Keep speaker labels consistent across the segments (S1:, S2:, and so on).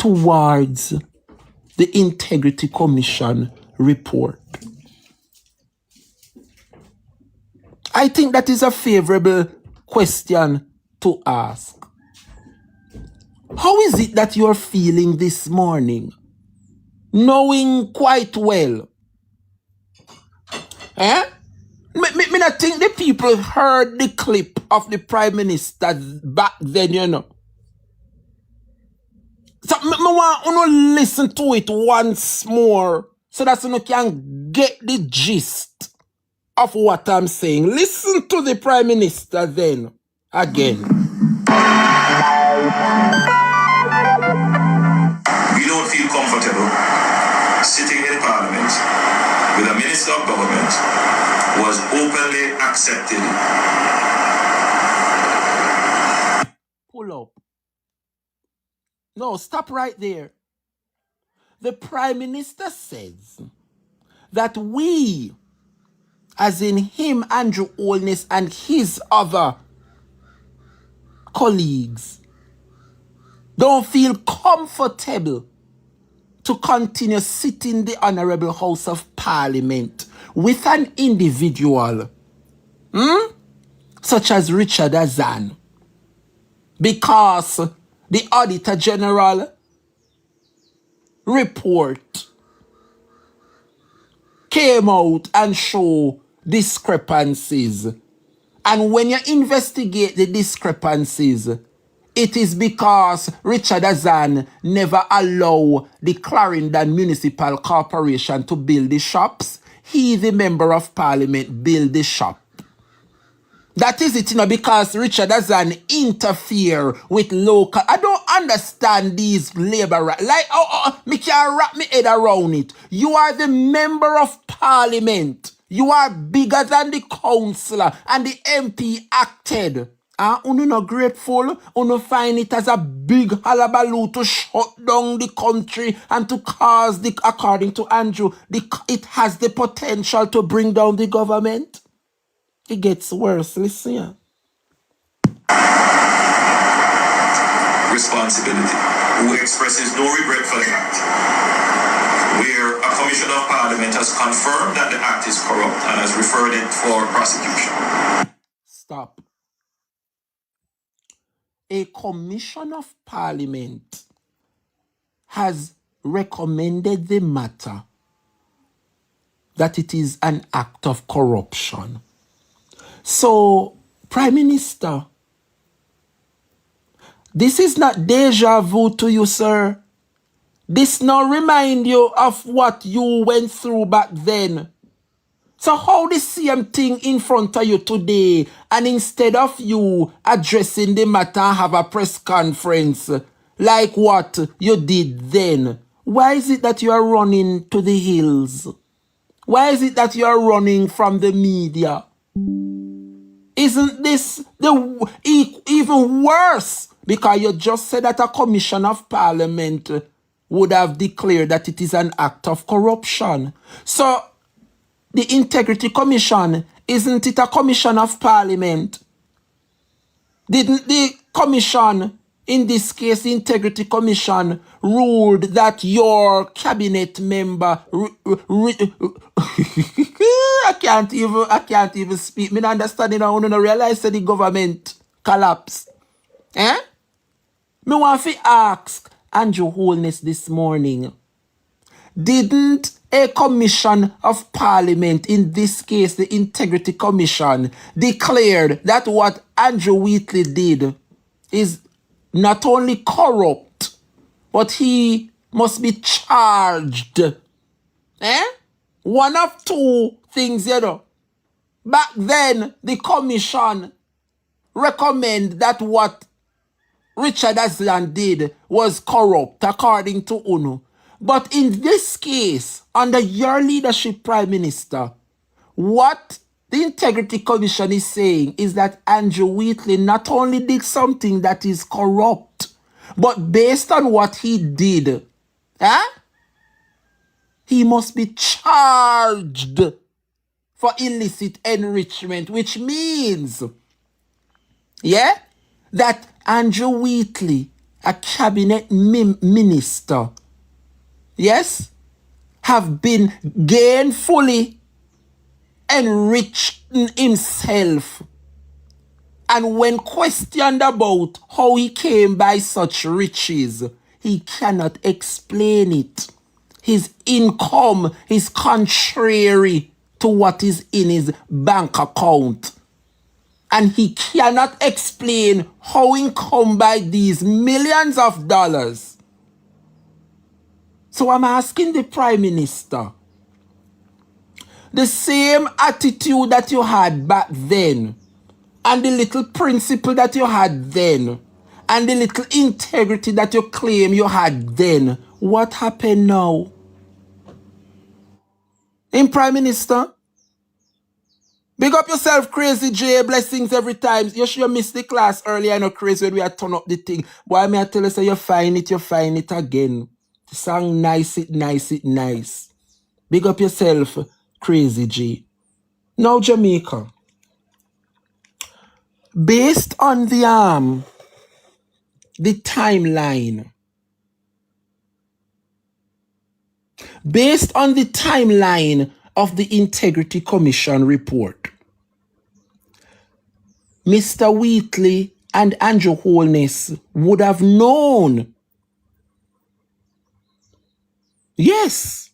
S1: towards the Integrity Commission report? I think that is a favorable question to ask. How is it that you're feeling this morning, knowing quite well? Me not think the people heard the clip of the Prime Minister back then, you know. So me want you to listen to it once more so that you can get the gist of what I'm saying. Listen to the Prime Minister then again.
S2: We don't feel comfortable sitting in Parliament with a Minister of Government who was openly accepted.
S1: Pull up. No, stop right there. The Prime Minister says that we, as in him, Andrew Holness, and his other colleagues, don't feel comfortable to continue sitting in the Honorable House of Parliament with an individual such as Richard Azan, because the Auditor General report came out and showed discrepancies. And when you investigate the discrepancies, it is because Richard Azan never allowed the Clarendon Municipal Corporation to build the shops. He, the Member of Parliament, built the shop. That is it, you know, because Richard Azan interfere with local. I don't understand these labor rights. Like, me can't wrap my head around it. You are the Member of Parliament. You are bigger than the councillor, and the MP acted. Uno not grateful. Uno find it as a big halabaloo to shut down the country and to cause the, according to Andrew, it has the potential to bring down the government. It gets worse. Listen here.
S2: Responsibility, who expresses no regret for the act, where a Commissioner of Parliament has confirmed that the act is corrupt and has referred it for prosecution.
S1: Stop. A Commission of Parliament has recommended the matter that it is an act of corruption. So, Prime Minister, this is not deja vu to you, sir. This now remind you of what you went through back then. So how the same thing in front of you today, and instead of you addressing the matter and have a press conference like what you did then, why is it that you are running to the hills? Why is it that you are running from the media? Isn't this even worse? Because you just said that a Commission of Parliament would have declared that it is an act of corruption. So, the Integrity Commission, isn't it a Commission of Parliament? Didn't the Commission, in this case, the Integrity Commission, ruled that your cabinet member... I can't even speak. Me not understanding. I don't realize that the government collapsed. Me want to ask Andrew Holness this morning, didn't a Commission of Parliament, in this case the Integrity Commission, declared that what Andrew Wheatley did is not only corrupt, but he must be charged? One of two things, you know. Back then, the Commission recommend that what Richard Azlan did was corrupt, according to UNO. But in this case, under your leadership, Prime Minister, what the Integrity Commission is saying is that Andrew Wheatley not only did something that is corrupt, but based on what he did, he must be charged for illicit enrichment, which means, that Andrew Wheatley a cabinet minister, yes, have been gainfully enriching himself. And when questioned about how he came by such riches, he cannot explain it. His income is contrary to what is in his bank account. And he cannot explain how he come by these millions of dollars. So I'm asking the Prime Minister, the same attitude that you had back then, and the little principle that you had then, and the little integrity that you claim you had then, what happened now? In Prime Minister? Big up yourself, Crazy J. Blessings every time. You sure missed the class earlier. I know Crazy when we had turn up the thing. Why may I tell you, say you find it again. The song nice. Big up yourself, Crazy J. Now, Jamaica. Based on the timeline. Based on the timeline of the Integrity Commission report, Mr. Wheatley and Andrew Holness would have known. Yes.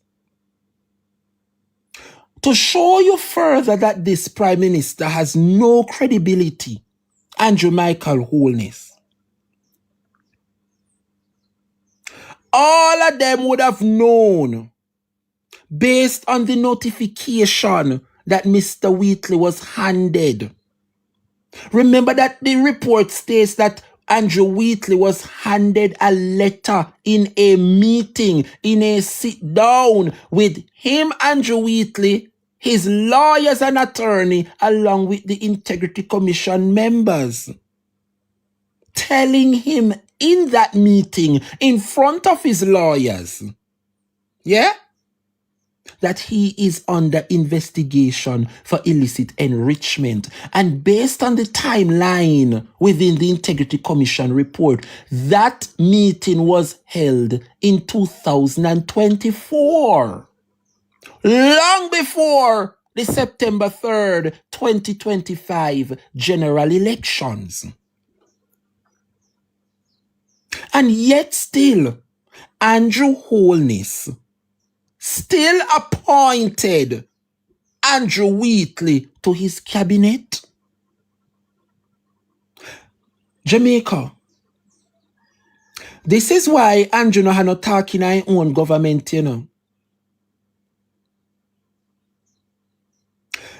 S1: To show you further that this Prime Minister has no credibility, Andrew Michael Holness, all of them would have known based on the notification that Mr. Wheatley was handed. Remember that the report states that Andrew Wheatley was handed a letter in a meeting, in a sit down with him, Andrew Wheatley, his lawyers and attorney, along with the Integrity Commission members, telling him in that meeting, in front of his lawyers, yeah, that he is under investigation for illicit enrichment. And based on the timeline within the Integrity Commission report, that meeting was held in 2024. Long before the September 3rd, 2025 general elections. And yet still, Andrew Holness still appointed Andrew Wheatley to his cabinet. Jamaica. This is why Andrew no have no talk in our own government, you know.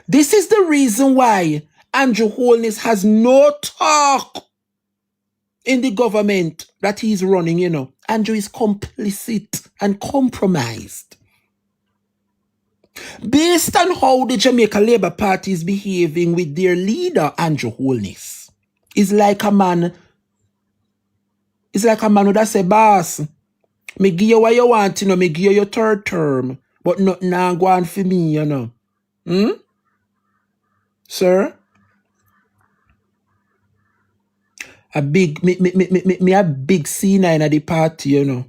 S1: This is the reason why Andrew Holness has no talk in the government that he's running, you know. Andrew is complicit and compromised. Based on how the Jamaica Labour Party is behaving with their leader, Andrew Holness, is like a man who does say, boss, me give you what you want, you know, me give you your third term, but nothing now go on for me, you know. Sir? A big, me a big C9 at the party, you know.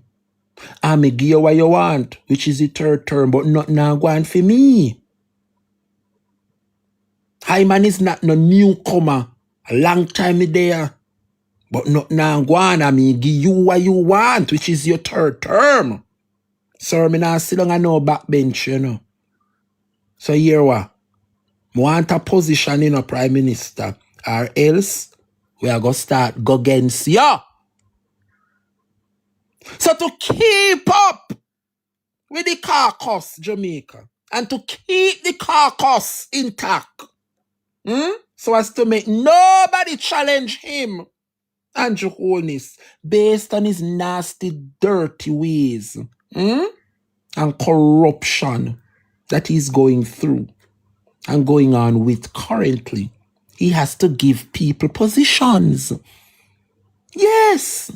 S1: And me give you what you want, which is the third term, but not now go on for me. Hyman is not no newcomer. A long time there. But not now go on and me give you what you want, which is your third term. Sir, me not sit down on no backbench, you know. So here what? I want a position in a Prime Minister, or else we are going to start go against you. So to keep up with the caucus, Jamaica, and to keep the caucus intact, so as to make nobody challenge him, Andrew Holness, based on his nasty, dirty ways and corruption that he's going through and going on with currently, he has to give people positions. Yes.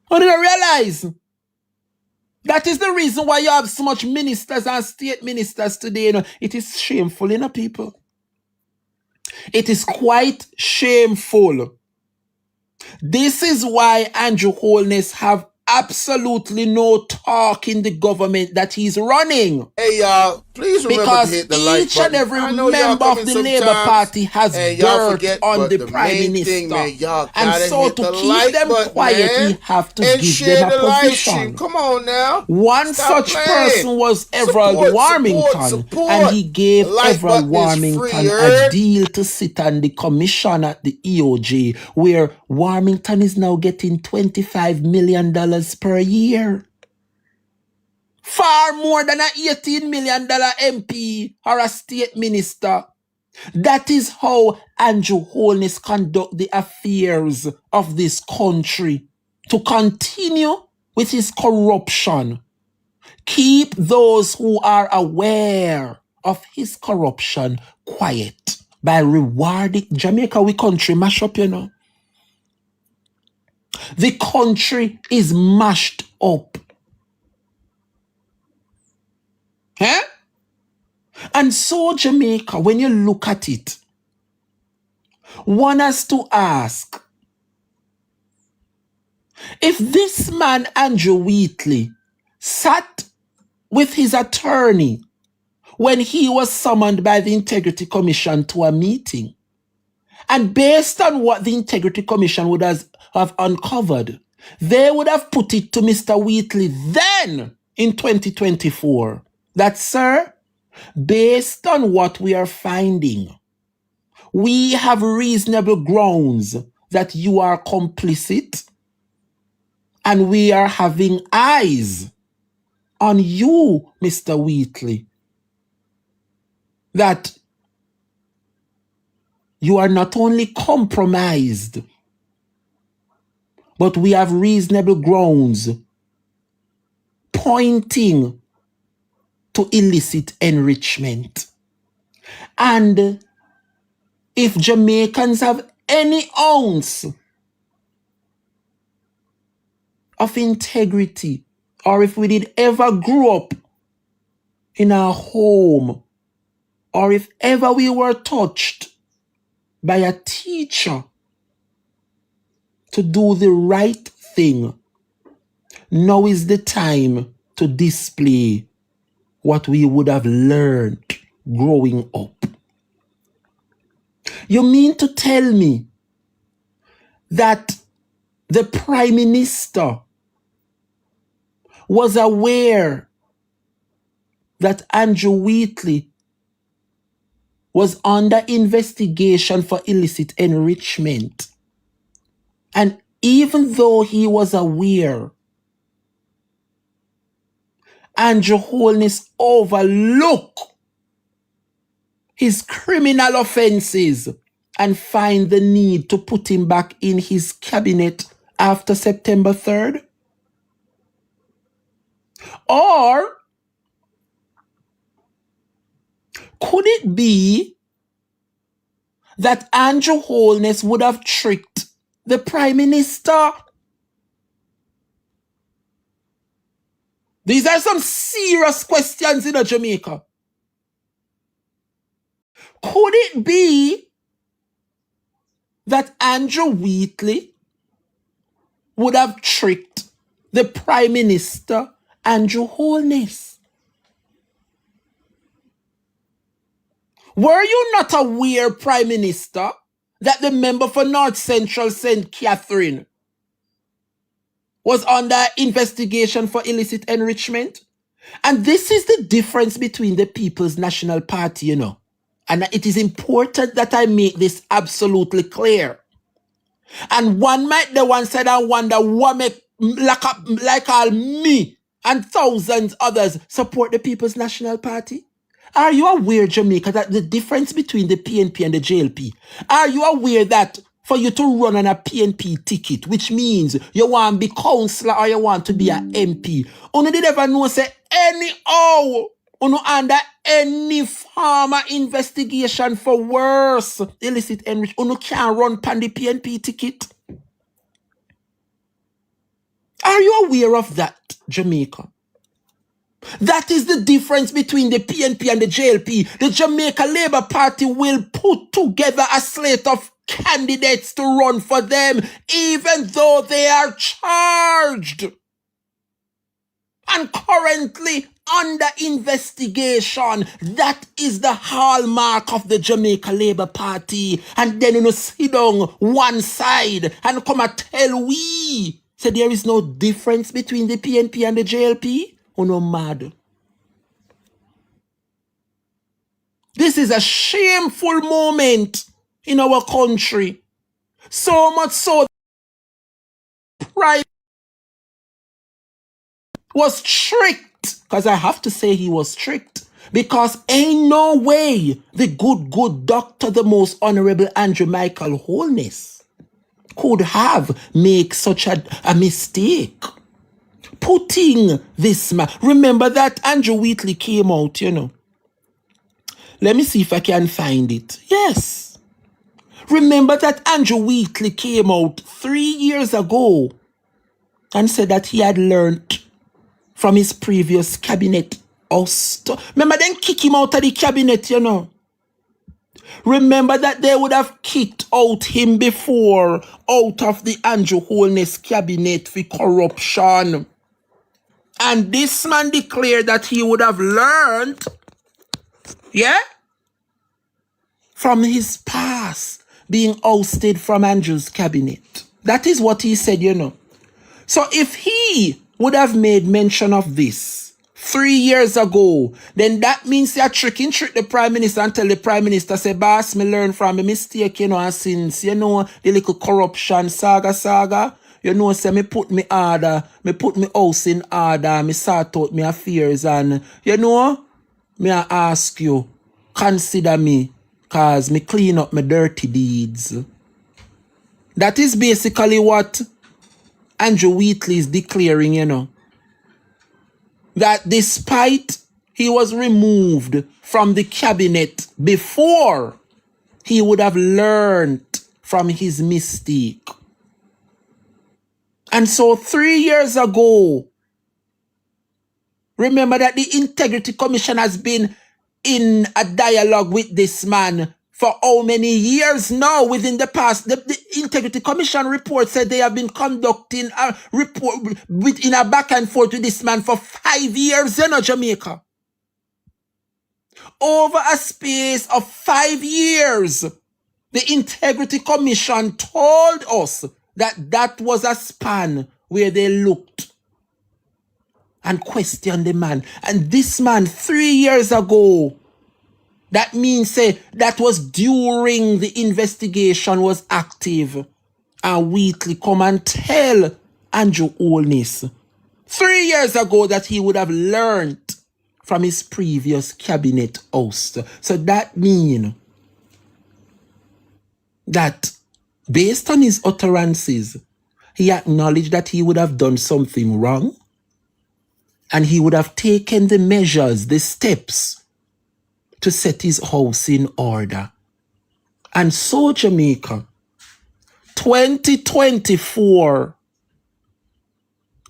S1: How did I realize? That is the reason why you have so much ministers and state ministers today. You know, it is shameful, you know, people. It is quite shameful. This is why Andrew Holness have absolutely no talk in the government that he's running.
S3: Hey, y'all, please remember to
S1: Because
S3: hit the like
S1: each
S3: button.
S1: and every
S3: I know y'all
S1: member
S3: come
S1: of
S3: in
S1: the Labour
S3: sometimes,
S1: Party has
S3: and y'all
S1: dirt
S3: forget,
S1: on
S3: but
S1: the
S3: the
S1: Prime
S3: main
S1: Minister.
S3: thing, man, y'all
S1: And
S3: gotta
S1: so
S3: hit
S1: to
S3: the
S1: keep
S3: like
S1: them
S3: button,
S1: quiet,
S3: man,
S1: we have to
S3: and
S1: give
S3: share
S1: them a
S3: the live
S1: position.
S3: stream. Come on now.
S1: One
S3: Stop
S1: such
S3: playing.
S1: person was Everald Warmington, and he gave
S3: The like
S1: Everald
S3: button is free,
S1: Warmington a
S3: heard?
S1: deal to sit on the commission at the EOJ, where Warmington is now getting $25 million per year. Far more than an $18 million MP or a state minister. That is how Andrew Holness conduct the affairs of this country. To continue with his corruption. Keep those who are aware of his corruption quiet by rewarding. Jamaica, we country mash up, you know. The country is mashed up. Huh? And so, Jamaica, when you look at it, one has to ask, if this man, Andrew Wheatley, sat with his attorney when he was summoned by the Integrity Commission to a meeting, and based on what the Integrity Commission would have uncovered, they would have put it to Mr. Wheatley then in 2024 that, sir, based on what we are finding, we have reasonable grounds that you are complicit and we are having eyes on you, Mr. Wheatley, that you are not only compromised, but we have reasonable grounds pointing to illicit enrichment. And if Jamaicans have any ounce of integrity, or if we did ever grow up in our home, or if ever we were touched by a teacher to do the right thing, now is the time to display what we would have learned growing up. You mean to tell me that the Prime Minister was aware that Andrew Wheatley was under investigation for illicit enrichment? And even though he was aware, Andrew Holness overlooked his criminal offenses and find the need to put him back in his cabinet after September 3rd? Or could it be that Andrew Holness would have tricked the Prime Minister? These are some serious questions in Jamaica. Could it be that Andrew Wheatley would have tricked the Prime Minister, Andrew Holness? Were you not aware, Prime Minister, that the member for North Central St. Catherine was under investigation for illicit enrichment? And this is the difference between the People's National Party, you know. And it is important that I make this absolutely clear. And one might the one said and wonder what make like all me and thousands others support the People's National Party. Are you aware, Jamaica, that the difference between the PNP and the JLP? Are you aware that for you to run on a PNP ticket, which means you want to be councillor or you want to be an MP, you did ever know say anyhow, you under any former investigation for worse illicit enrichment, you can't run pan the PNP ticket? Are you aware of that, Jamaica? That is the difference between the PNP and the JLP. The Jamaica Labour Party will put together a slate of candidates to run for them, even though they are charged and currently under investigation. That is the hallmark of the Jamaica Labour Party. And then you sit down one side and come and tell we, say there is no difference between the PNP and the JLP? Oh no, mad. This is a shameful moment in our country. So much so pride was tricked. Because I have to say he was tricked. Because ain't no way the good doctor, the most honorable Andrew Michael Holness, could have made such a mistake. Putting this man. Remember that Andrew Wheatley came out, you know. Let me see if I can find it. Yes. Remember that Andrew Wheatley came out 3 years ago and said that he had learned from his previous cabinet oust. Remember, then kick him out of the cabinet, you know. Remember that they would have kicked out him before out of the Andrew Holness cabinet for corruption. And this man declared that he would have learned, yeah, from his past being ousted from Andrew's cabinet. That is what he said, you know. So if he would have made mention of this 3 years ago, then that means they are trick the Prime Minister and tell the Prime Minister, say, boss, me learn from a mistake, you know, and since, you know, the little corruption saga, you know, say, me put me house in order, me sort out my affairs, and, you know, me I ask you, consider me, cause me clean up my dirty deeds. That is basically what Andrew Wheatley is declaring, you know. That despite he was removed from the cabinet before, he would have learned from his mistake. And so 3 years ago, remember that the Integrity Commission has been in a dialogue with this man for how many years now within the past? The Integrity Commission report said they have been conducting a report within a back and forth with this man for 5 years in Jamaica. Over a space of 5 years, the Integrity Commission told us that that was a span where they looked and questioned the man. And this man 3 years ago, that means that was during the investigation was active. And Wheatley come and tell Andrew Holness 3 years ago that he would have learned from his previous cabinet oust. So that means that based on his utterances, he acknowledged that he would have done something wrong. And he would have taken the measures, the steps to set his house in order. And so Jamaica, 2024,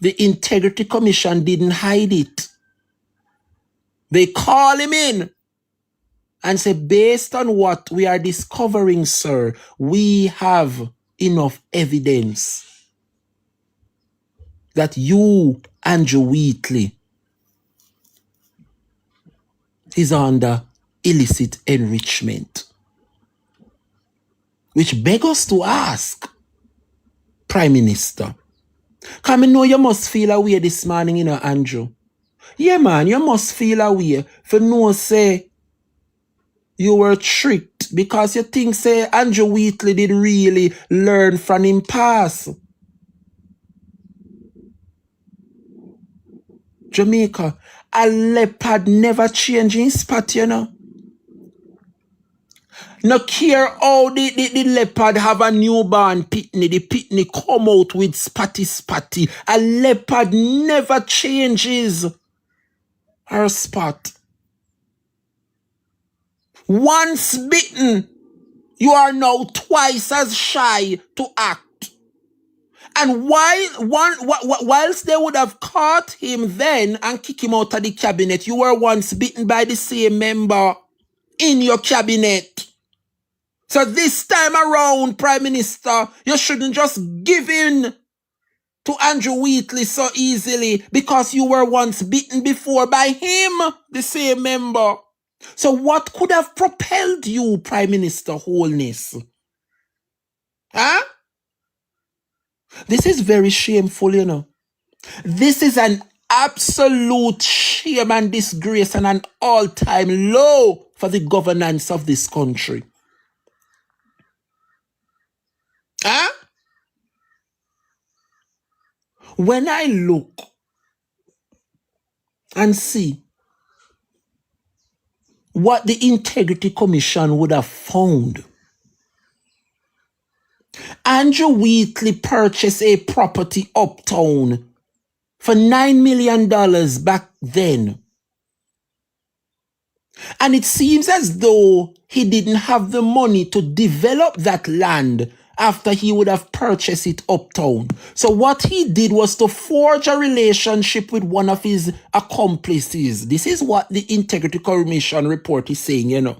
S1: the Integrity Commission didn't hide it. They call him in and say, based on what we are discovering, sir, we have enough evidence that you, Andrew Wheatley, is under illicit enrichment. Which begs us to ask, Prime Minister, because I know you must feel away this morning, you know, Andrew. Yeah, man, you must feel away for no say you were tricked because you think, say, Andrew Wheatley did really learn from him past. Jamaica, a leopard never changes his spot, you know. No care how the leopard have a newborn pitney, the pitney come out with spatty. A leopard never changes her spot. Once bitten, you are now twice as shy to act. And whilst they would have caught him then and kick him out of the cabinet, you were once bitten by the same member in your cabinet. So this time around, Prime Minister, you shouldn't just give in to Andrew Wheatley so easily because you were once beaten before by him, the same member. So what could have propelled you, Prime Minister Holness? Huh? This is very shameful, you know. This is an absolute shame and disgrace and an all-time low for the governance of this country. Huh? When I look and see what the Integrity Commission would have found, Andrew Wheatley purchased a property uptown for $9 million back then. And it seems as though he didn't have the money to develop that land after he would have purchased it uptown. So what he did was to forge a relationship with one of his accomplices. This is what the Integrity Commission report is saying, you know.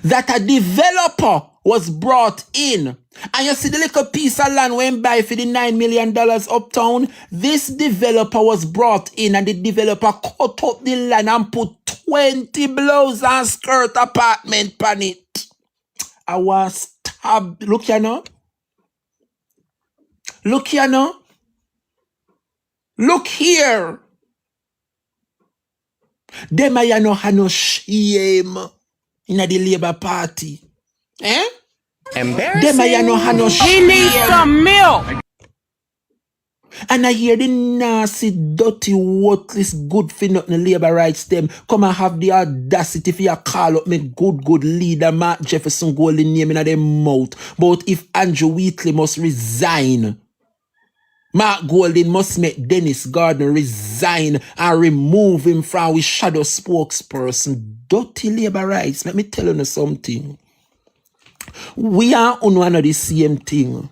S1: That a developer was brought in. And you see the little piece of land went by for the $9 million uptown. This developer was brought in and the developer cut up the land and put 20 blouse and skirt apartment on it. I was stabbed. Look here now. Look here now. Look here. Them I no have no shame in the Labour Party. Eh?
S4: Embarrassing.
S1: Them I no have no shame.
S4: He needs some milk.
S1: And I hear the nasty, dirty, worthless, good for nothing Labour rights them come and have the audacity for you call up me good leader Mark Jefferson Golden name in their mouth. But if Andrew Wheatley must resign, Mark Golden must make Dennis Gardner resign and remove him from his shadow spokesperson. Dirty Labour rights. Let me tell you something. We are on one of the same thing.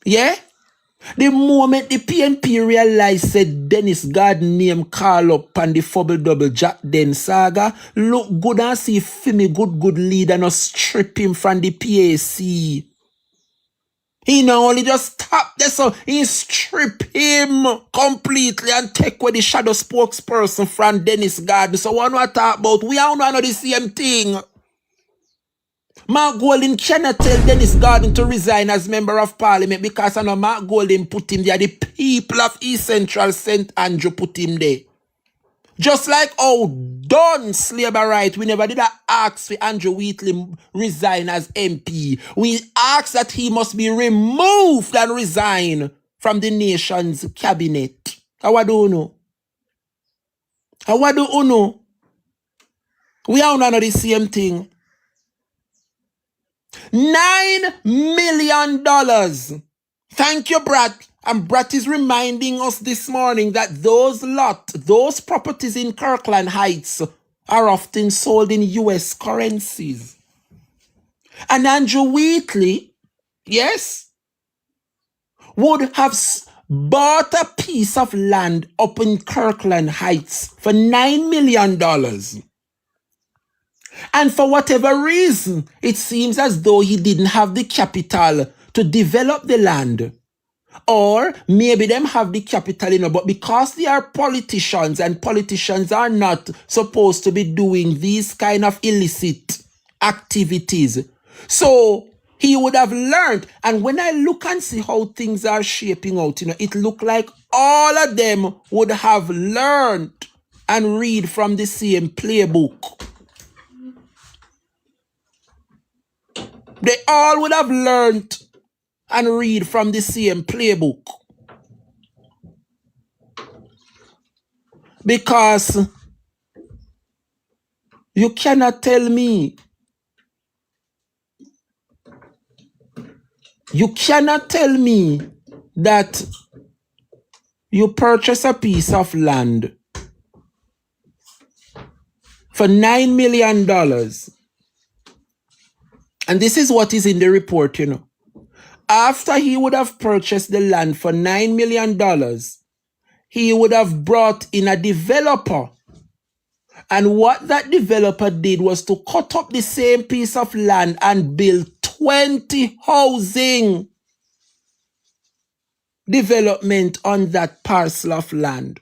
S1: Yeah? The moment the PNP realized said Dennis Gardner name call up on the Fubble Double Jack Den saga, look good and see Fimi good leader and strip him from the PAC. He not only just stop this, so he strip him completely and take away the shadow spokesperson from Dennis Gardner. So what we talk about? We are not the same thing. Mark Golden cannot tell Dennis Gardner to resign as member of parliament because I know Mark Golden put him there. The people of East Central St. Andrew put him there. Just like how done Labour right, we never did ask for Andrew Wheatley resign as MP. We asked that he must be removed and resign from the nation's cabinet. How do you know? How do you know? We are not the same thing. $9 million. Thank you, Brad. And Brad is reminding us this morning that those properties in Kirkland Heights are often sold in US currencies. And Andrew Wheatley, yes, would have bought a piece of land up in Kirkland Heights for $9 million. And for whatever reason, it seems as though he didn't have the capital to develop the land. Or maybe them have the capital, you know, but because they are politicians and politicians are not supposed to be doing these kind of illicit activities. So he would have learned. And when I look and see how things are shaping out, you know, it look like all of them would have learned and read from the same playbook. They all would have learned and read from the same playbook. Because you cannot tell me, that you purchase a piece of land for $9 million. And this is what is in the report, you know. After he would have purchased the land for $9 million, he would have brought in a developer And what that developer did was to cut up the same piece of land and build 20 housing development on that parcel of land.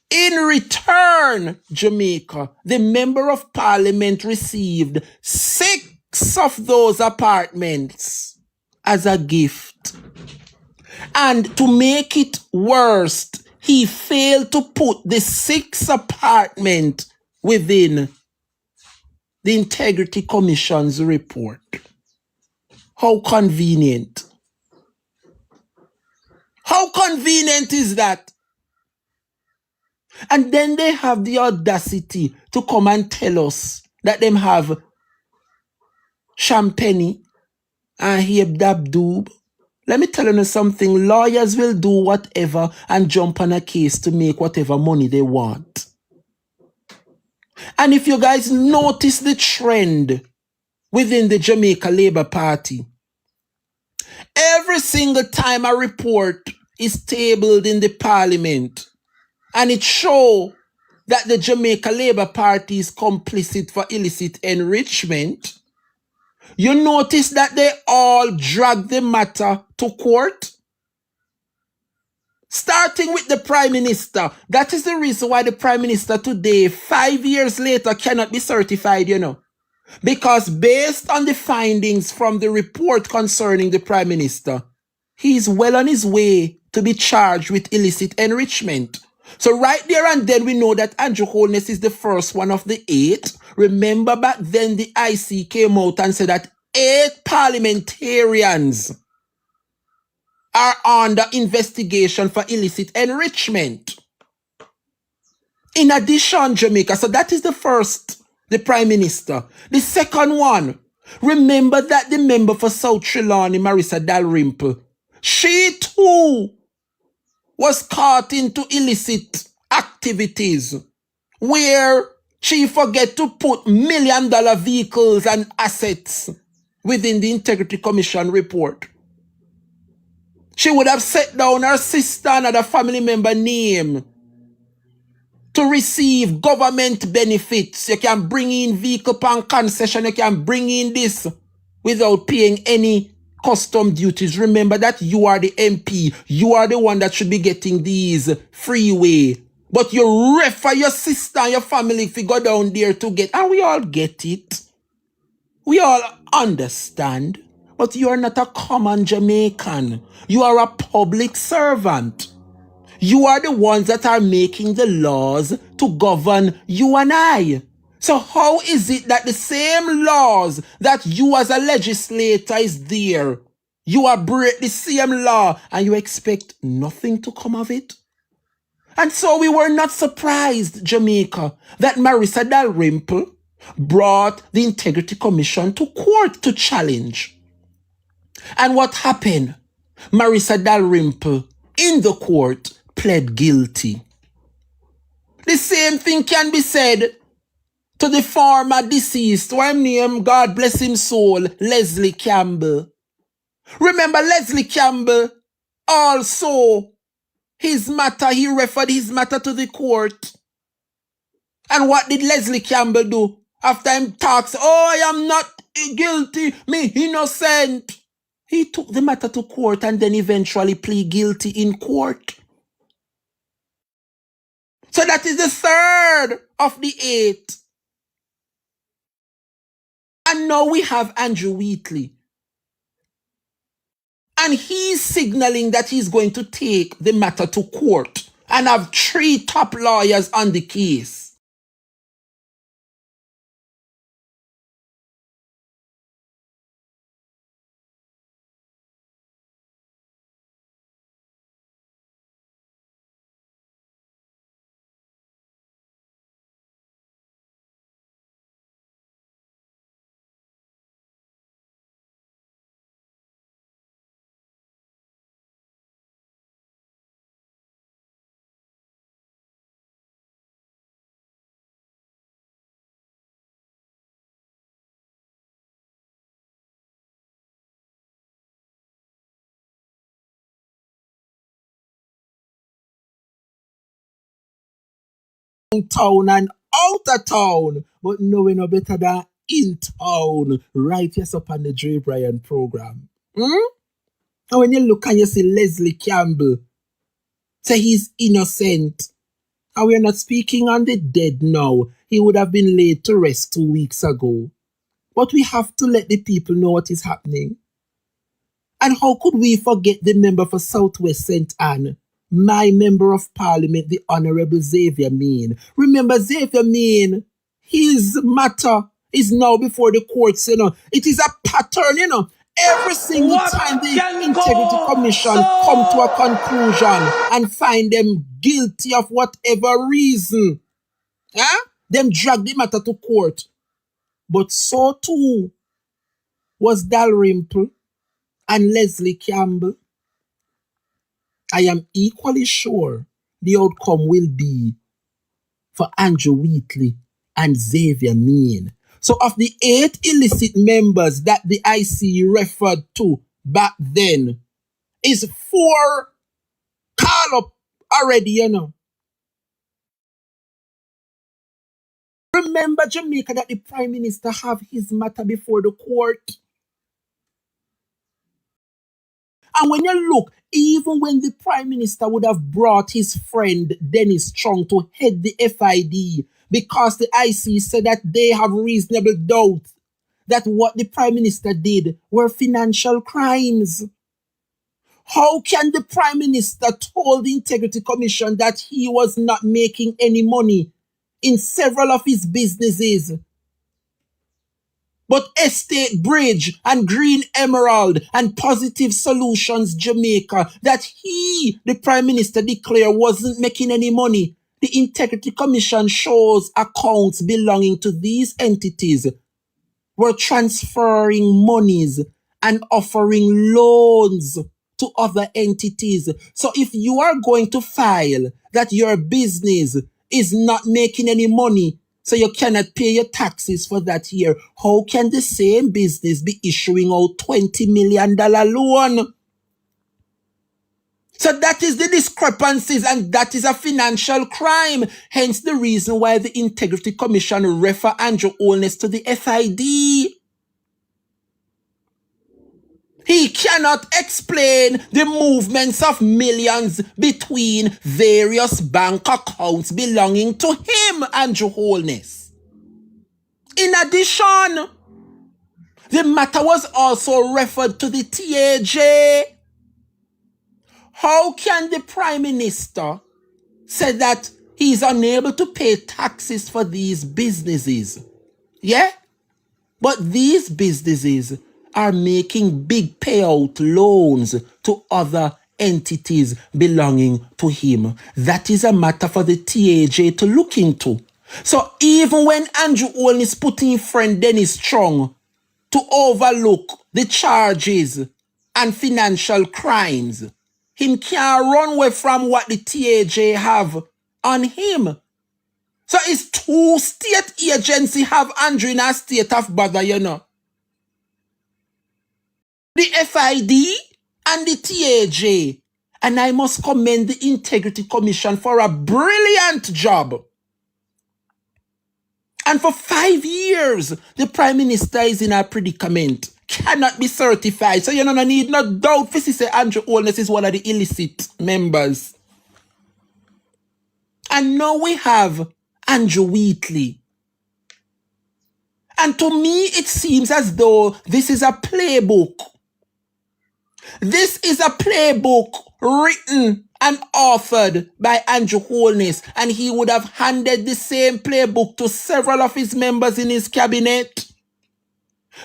S1: In return, Jamaica, the member of parliament received 6 of those apartments as a gift. And to make it worse, he failed to put the 6 apartment within the Integrity Commission's report. How convenient. How convenient is that? And then they have the audacity to come and tell us that them have Champagne and Heb Dabdoob. Let me tell you something. Lawyers will do whatever and jump on a case to make whatever money they want. And if you guys notice the trend within the Jamaica Labour Party, every single time a report is tabled in the parliament and it shows that the Jamaica Labour Party is complicit for illicit enrichment, you notice that they all drag the matter to court. Starting with the Prime Minister. That is the reason why the Prime Minister today, 5 years later, cannot be certified, you know. Because based on the findings from the report concerning the Prime Minister, he is well on his way to be charged with illicit enrichment. So right there and then we know that Andrew Holness is the first one of the 8. Remember back then the IC came out and said that 8 parliamentarians are under investigation for illicit enrichment. In addition, Jamaica, so that is the first, the Prime Minister. The second one, remember that the member for South Trelawney, Marissa Dalrymple, she too was caught into illicit activities where she forget to put $1 million vehicles and assets within the Integrity Commission report. She would have set down her sister and other family member name to receive government benefits. You can bring in vehicle pan concession. You can bring in this without paying any custom duties. Remember that you are the MP. You are the one that should be getting these freeway. But you refer your sister and your family if you go down there to get. And we all get it. We all understand. But you are not a common Jamaican. You are a public servant. You are the ones that are making the laws to govern you and I. So how is it that the same laws that you as a legislator is there, you are break the same law and you expect nothing to come of it? And so we were not surprised, Jamaica, that Marissa Dalrymple brought the Integrity Commission to court to challenge. And what happened? Marissa Dalrymple in the court pled guilty. The same thing can be said to the former deceased, who I'm named, God bless him soul, Leslie Campbell. Remember Leslie Campbell also, his matter, he referred his matter to the court. And what did Leslie Campbell do? After him talks, oh, I am not guilty, me innocent. He took the matter to court and then eventually plead guilty in court. So that is the third of the 8. And now we have Andrew Wheatley. And he's signaling that he's going to take the matter to court and have 3 top lawyers on the case. Town and out of town, but knowing no better than in town. Right, yes, up on the Drebrian program. And when you look and you see Leslie Campbell, say he's innocent. And we're not speaking on the dead now. He would have been laid to rest 2 weeks ago. But we have to let the people know what is happening. And how could we forget the member for Southwest St. Anne, my member of parliament, the Honorable Xavier Mean? Remember Xavier Mean, his matter is now before the courts, It is a pattern, Every single time the Integrity Commission come to a conclusion and find them guilty of whatever reason, them drag the matter to court. But so too was Dalrymple and Leslie Campbell. I am equally sure the outcome will be for Andrew Wheatley and Xavier Mean. So of the 8 illicit members that the IC referred to back then, is 4 call up already, Remember Jamaica that the Prime Minister have his matter before the court. And when you look, even when the Prime Minister would have brought his friend Dennis Strong to head the FID, because the IC said that they have reasonable doubt that what the Prime Minister did were financial crimes. How can the Prime Minister told the Integrity Commission that he was not making any money in several of his businesses? But Estate Bridge and Green Emerald and Positive Solutions Jamaica, that he, the Prime Minister, declared wasn't making any money. The Integrity Commission shows accounts belonging to these entities were transferring monies and offering loans to other entities. So if you are going to file that your business is not making any money, so you cannot pay your taxes for that year, how can the same business be issuing out $20 million loan? So that is the discrepancies, and that is a financial crime. Hence the reason why the Integrity Commission refer Andrew Holness to the FID. He cannot explain the movements of millions between various bank accounts belonging to him, Andrew Holness. In addition, the matter was also referred to the TAJ. How can the Prime Minister say that he is unable to pay taxes for these businesses? Yeah? But these businesses are making big payout loans to other entities belonging to him. That is a matter for the TAJ to look into. So even when Andrew Holness put in friend Dennis Strong to overlook the charges and financial crimes, him can't run away from what the TAJ have on him. So it's 2 state agencies have Andrew in a state of bother, The FID and the TAJ. And I must commend the Integrity Commission for a brilliant job. And for 5 years, the Prime Minister is in a predicament. Cannot be certified. So you don't need no doubt to say Andrew Holness is one of the illicit members. And now we have Andrew Wheatley. And to me, it seems as though this is a playbook. This is a playbook written and authored by Andrew Holness, and he would have handed the same playbook to several of his members in his cabinet.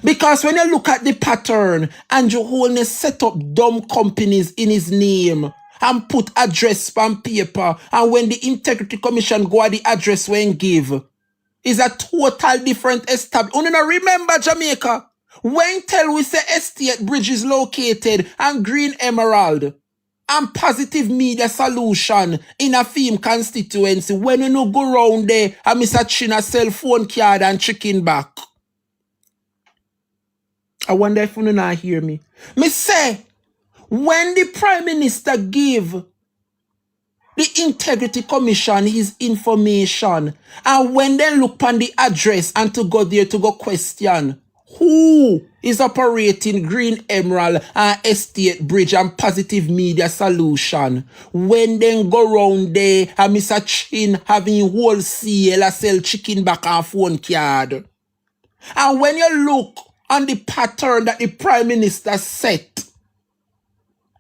S1: Because when you look at the pattern, Andrew Holness set up dumb companies in his name and put address on paper, and when the Integrity Commission go at the address when give, is a total different establishment. You remember Jamaica? When tell we say Estate Bridge is located and Green Emerald and Positive Media Solution in a theme constituency, when you no go round there and Mr. China cell phone card and chicken back. I wonder if you not hear me. Me say, when the Prime Minister give The Integrity Commission is information. And when they look on the address and to go there to go question who is operating Green Emerald and Estate Bridge and Positive Media Solution, when they go round there and Mr. Chin having wholesale sell chicken back and phone card. And when you look on the pattern that the Prime Minister set,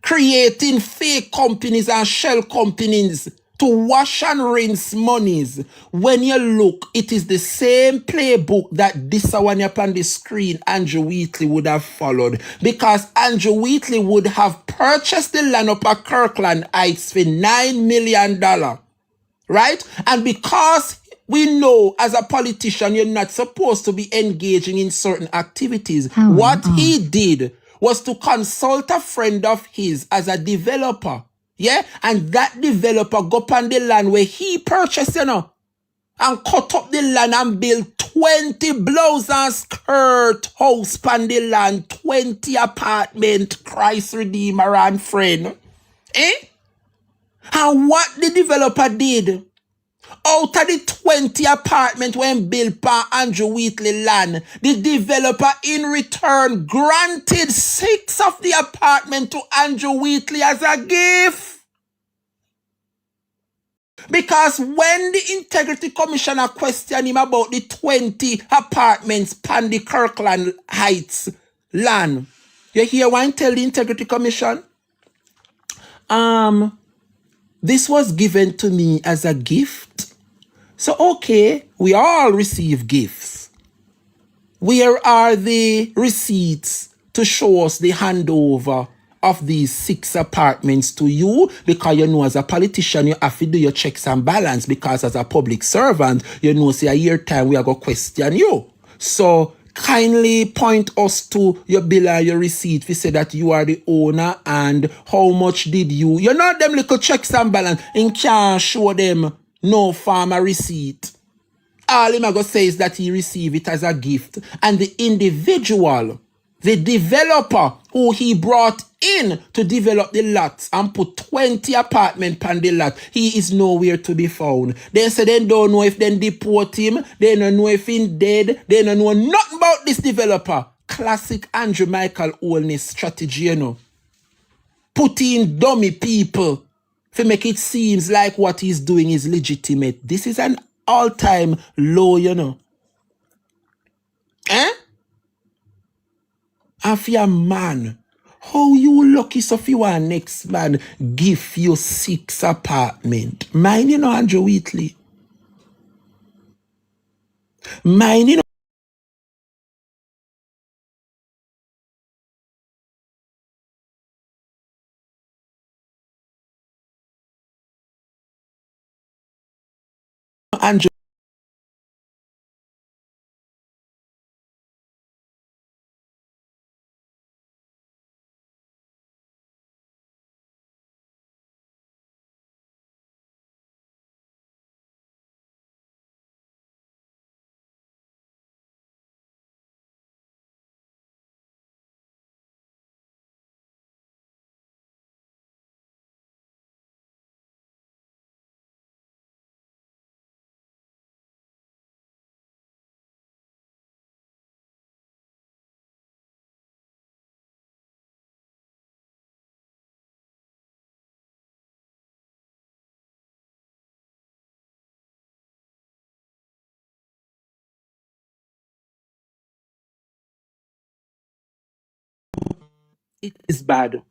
S1: creating fake companies and shell companies to wash and rinse monies. When you look, it is the same playbook that this one up on the screen Andrew Wheatley would have followed, because Andrew Wheatley would have purchased the land up at Kirkland Heights for $9 million, right? And because we know as a politician you're not supposed to be engaging in certain activities, what he did was to consult a friend of his as a developer. Yeah? And that developer go up on the land where he purchased, and cut up the land and build 20 blouse and skirt house on the land, 20 apartment, Christ Redeemer and friend. And what the developer did, out of the 20 apartment when built by Andrew Wheatley land, the developer in return granted 6 of the apartment to Andrew Wheatley as a gift. Because when the Integrity Commissioner questioned him about the 20 apartments pan the Kirkland Heights land, you hear what I tell the Integrity Commission? This was given to me as a gift. So, okay, we all receive gifts. Where are the receipts to show us the handover of these 6 apartments to you? Because you know, as a politician, you have to do your checks and balance, because as a public servant, you know, say a year time we are going to question you. So, kindly point us to your bill and your receipt. We say that you are the owner and how much did you... You know them little checks and balance and can't show them no farmer receipt. All him go say is that he received it as a gift. And the individual, the developer who he brought in to develop the lots and put 20 apartments on the lot, he is nowhere to be found. They say they don't know if they deport him, they don't know if he's dead, they don't know nothing about this developer. Classic Andrew Michael Holness strategy, you know. Put in dummy people to make it seems like what he's doing is legitimate. This is an all-time low, you know. And for a man, how you lucky so if you are next man give you 6 apartment? Mine, you know, Andrew Wheatley. Mine, you know, Andrew. It is bad.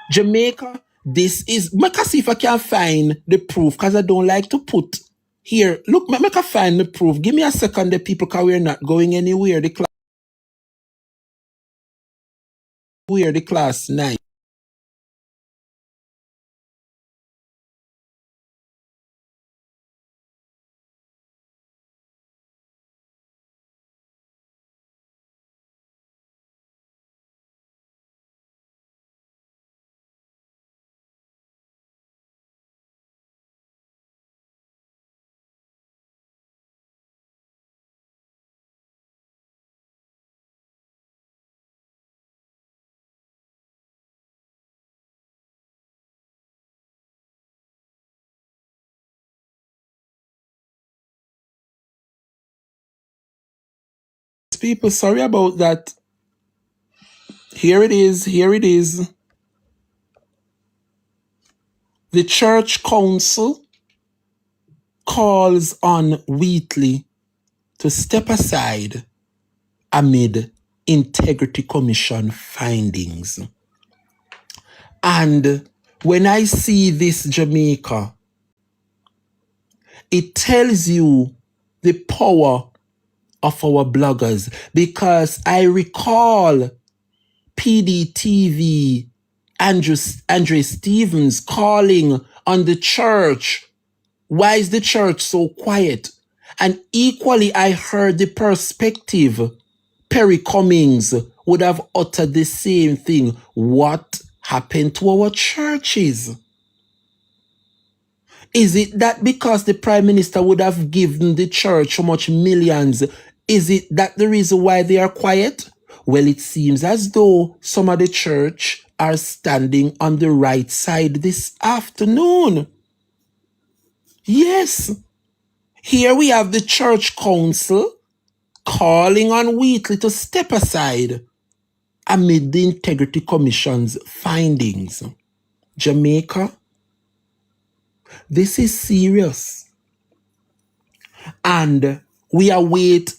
S1: Jamaica, this is... Make us see if I can find the proof, because I don't like to put... Here, look, make us find the proof. Give me a second, the people, because we're not going anywhere. The class 9. people, sorry about that. Here it is. Here it is. The church council calls on Wheatley to step aside amid Integrity Commission findings. And when I see this, Jamaica, it tells you the power of our bloggers, because I recall PDTV, Andre Stevens calling on the church. Why is the church so quiet? And equally, I heard the perspective. Perry Cummings would have uttered the same thing. What happened to our churches? Is it that because the Prime Minister would have given the church so much millions, is it that the reason why they are quiet? Well, it seems as though some of the church are standing on the right side this afternoon. Yes. Here we have the church council calling on Wheatley to step aside amid the Integrity Commission's findings. Jamaica, this is serious. And we await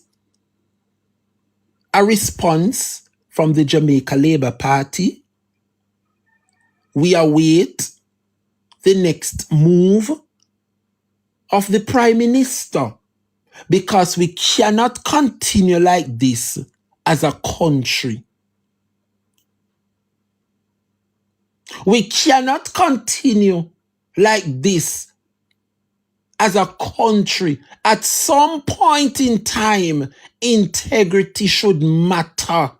S1: a response from the Jamaica Labour Party. We await the next move of the Prime Minister, because we cannot continue like this as a country. We cannot continue like this as a country. At some point in time, integrity should matter.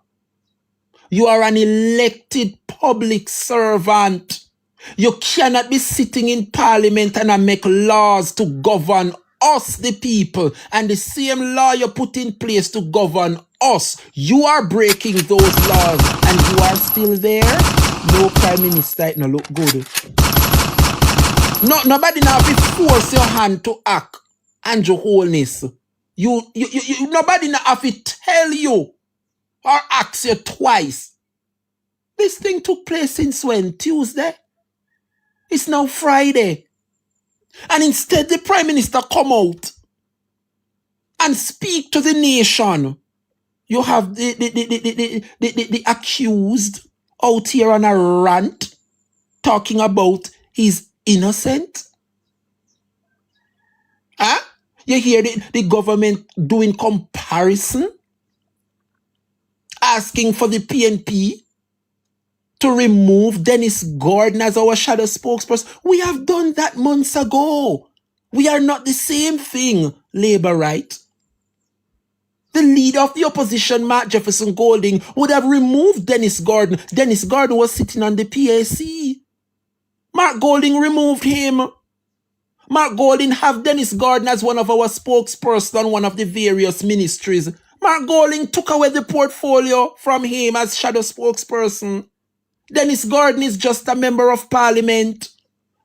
S1: You are an elected public servant. You cannot be sitting in parliament and make laws to govern us, the people, and the same law you put in place to govern us. You are breaking those laws and you are still there. No Prime Minister, it no look good. No, nobody now be force your hand to act. Andrew Holness. Nobody now have to tell you or ask you twice. This thing took place since when? Tuesday? It's now Friday. And instead the Prime Minister come out and speak to the nation. You have the accused out here on a rant talking about he's innocent. Huh? You hear the government doing comparison, asking for the PNP to remove Dennis Gordon as our shadow spokesperson. We have done that months ago. We are not the same thing, Labour, right? The leader of the opposition, Mark Jefferson Golding, would have removed Dennis Gordon. Dennis Gordon was sitting on the PAC. Mark Golding removed him. Mark Golding have Dennis Gordon as one of our spokespersons on one of the various ministries. Mark Golding took away the portfolio from him as shadow spokesperson. Dennis Gordon is just a member of parliament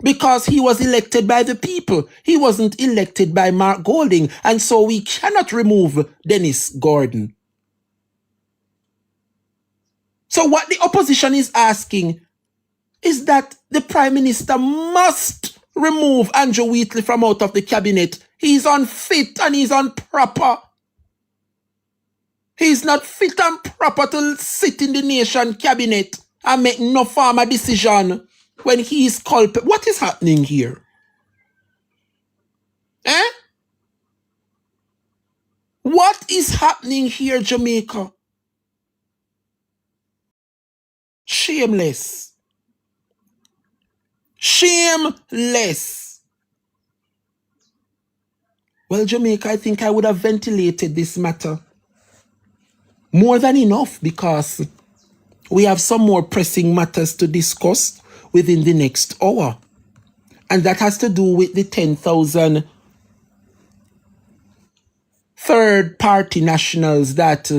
S1: because he was elected by the people. He wasn't elected by Mark Golding, and so we cannot remove Dennis Gordon. So what the opposition is asking is that the Prime Minister must remove Andrew Wheatley from out of the cabinet. He's unfit and he's improper. He's not fit and proper to sit in the nation cabinet and make no formal decision when he is culpable. What is happening here? Eh? What is happening here, Jamaica? Shameless. Shameless. Well, Jamaica, I think I would have ventilated this matter more than enough, because we have some more pressing matters to discuss within the next hour. And that has to do with the 10,000 third-party nationals that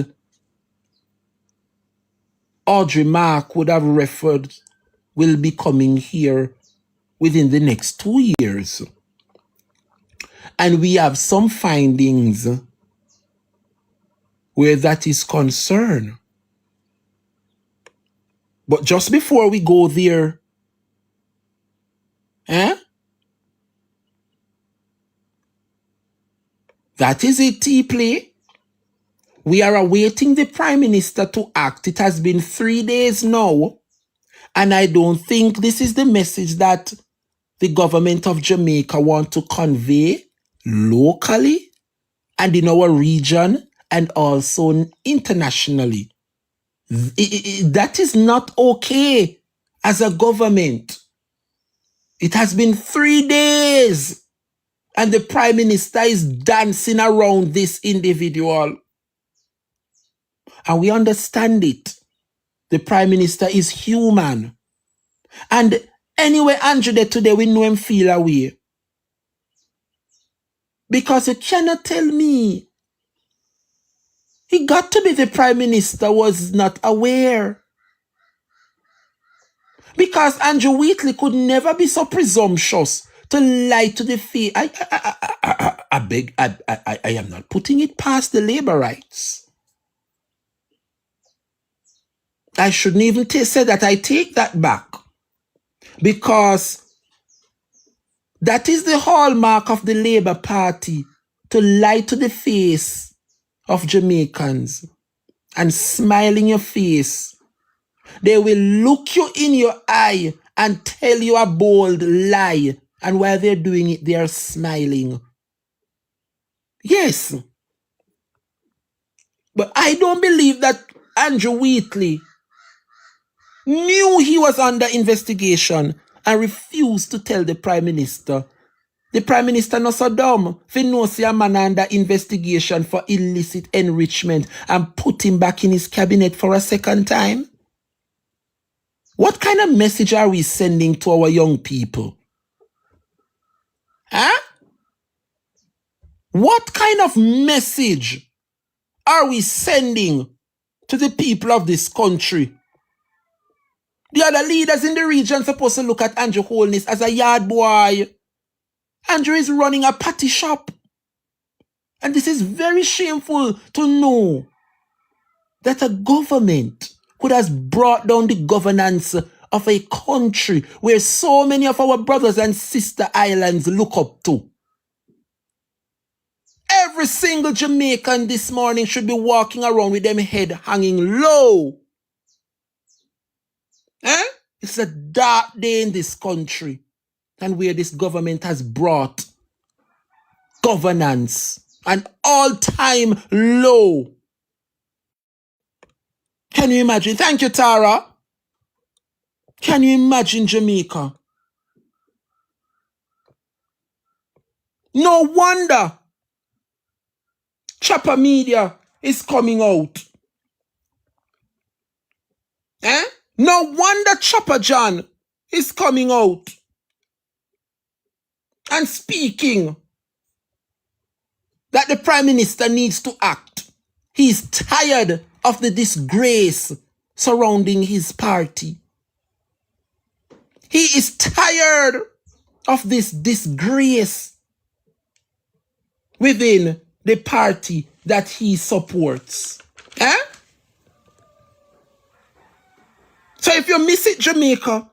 S1: Audrey Mark would have referred will be coming here within the next 2 years. And we have some findings where that is concerned. But just before we go there, that is it, T-Play. We are awaiting the Prime Minister to act. It has been 3 days now, and I don't think this is the message that the government of Jamaica want to convey locally and in our region and also internationally. That is not okay as a government. It has been 3 days and the Prime Minister is dancing around this individual. And we understand it. The Prime Minister is human. And anyway, Andrew, today we know him feel away. Because you cannot tell me. He got to be the Prime Minister was not aware. Because Andrew Wheatley could never be so presumptuous to lie to the face. I beg, I am not putting it past the labor rights. I shouldn't even say that. I take that back. Because that is the hallmark of the Labour Party, to lie to the face of Jamaicans and smile in your face. They will look you in your eye and tell you a bold lie. And while they're doing it, they are smiling. Yes. But I don't believe that Andrew Wheatley knew he was under investigation and refused to tell the Prime Minister. The Prime Minister not so dumb. If he knows a man under investigation for illicit enrichment and put him back in his cabinet for a second time. What kind of message are we sending to our young people? Huh? What kind of message are we sending to the people of this country? The other leaders in the region supposed to look at Andrew Holness as a yard boy. Andrew is running a patty shop. And this is very shameful to know that a government who has brought down the governance of a country where so many of our brothers and sister islands look up to. Every single Jamaican this morning should be walking around with them head hanging low. It's a dark day in this country, and where this government has brought governance an all-time low. Can you imagine? Thank you, Tara. Can you imagine Jamaica? No wonder Chopper Media is coming out. No wonder Chopper John is coming out and speaking that the Prime Minister needs to act. He's tired of the disgrace surrounding his party. He is tired of this disgrace within the party that he supports. So if you miss it, Jamaica,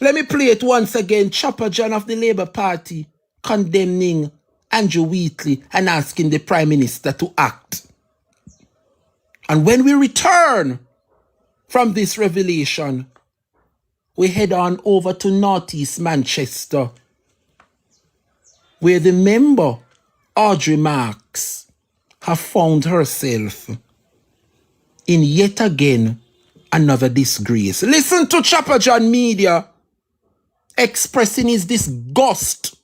S1: let me play it once again. Chopper John of the Labour Party condemning Andrew Wheatley and asking the Prime Minister to act. And when we return from this revelation, we head on over to Northeast Manchester, where the member, Audrey Marks, have found herself in yet again another disgrace. Listen to Chopper John Media expressing his disgust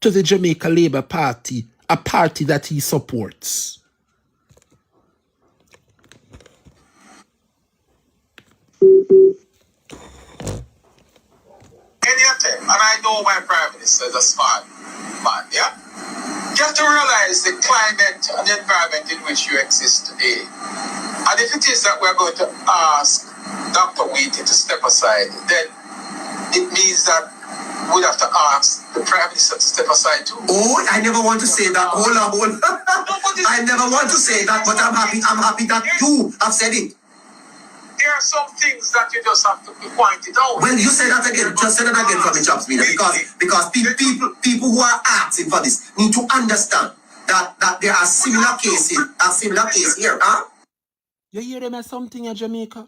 S1: to the Jamaica Labour Party, a party that he supports.
S5: And I know my Prime Minister is a smart man, yeah? You have to realize the climate and the environment in which you exist today. And if it is that we're going to ask Dr. Wheatley to step aside, then it means that would have to ask the Prime Minister to step aside too.
S6: Oh, I never want to say that. Hold on. I never want to say that, but I'm happy that you have said it.
S5: There are some things that you just have to be pointed out.
S6: Well, you say that again. Just say that again for me, Chops Media, because people who are asking for this need to understand that there are similar cases here, huh?
S1: You hear them as something in Jamaica?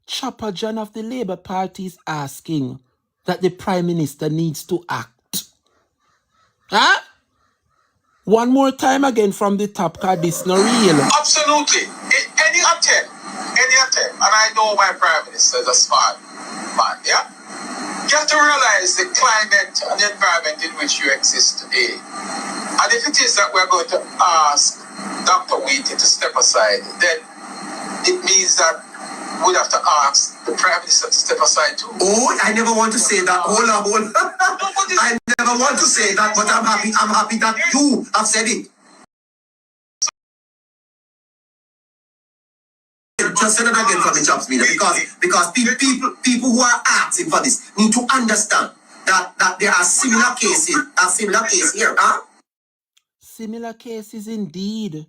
S1: Chopper John of the Labour Party is asking that the Prime Minister needs to act. Huh? One more time again from the top, cause this not real.
S5: Absolutely. Any attempt, and I know my Prime Minister is a smart man, yeah? You have to realize the climate and the environment in which you exist today. And if it is that we're going to ask Dr. Wheaty to step aside, then it means that we'd have to ask the Prime Minister to step aside too.
S6: Oh, I never want to say that. Hold on. I never want to say that, but I'm happy that you have said it. Just say that again for me, Chops Media, because people who are asking for this need to understand that there are similar cases here, huh?
S1: Similar cases indeed,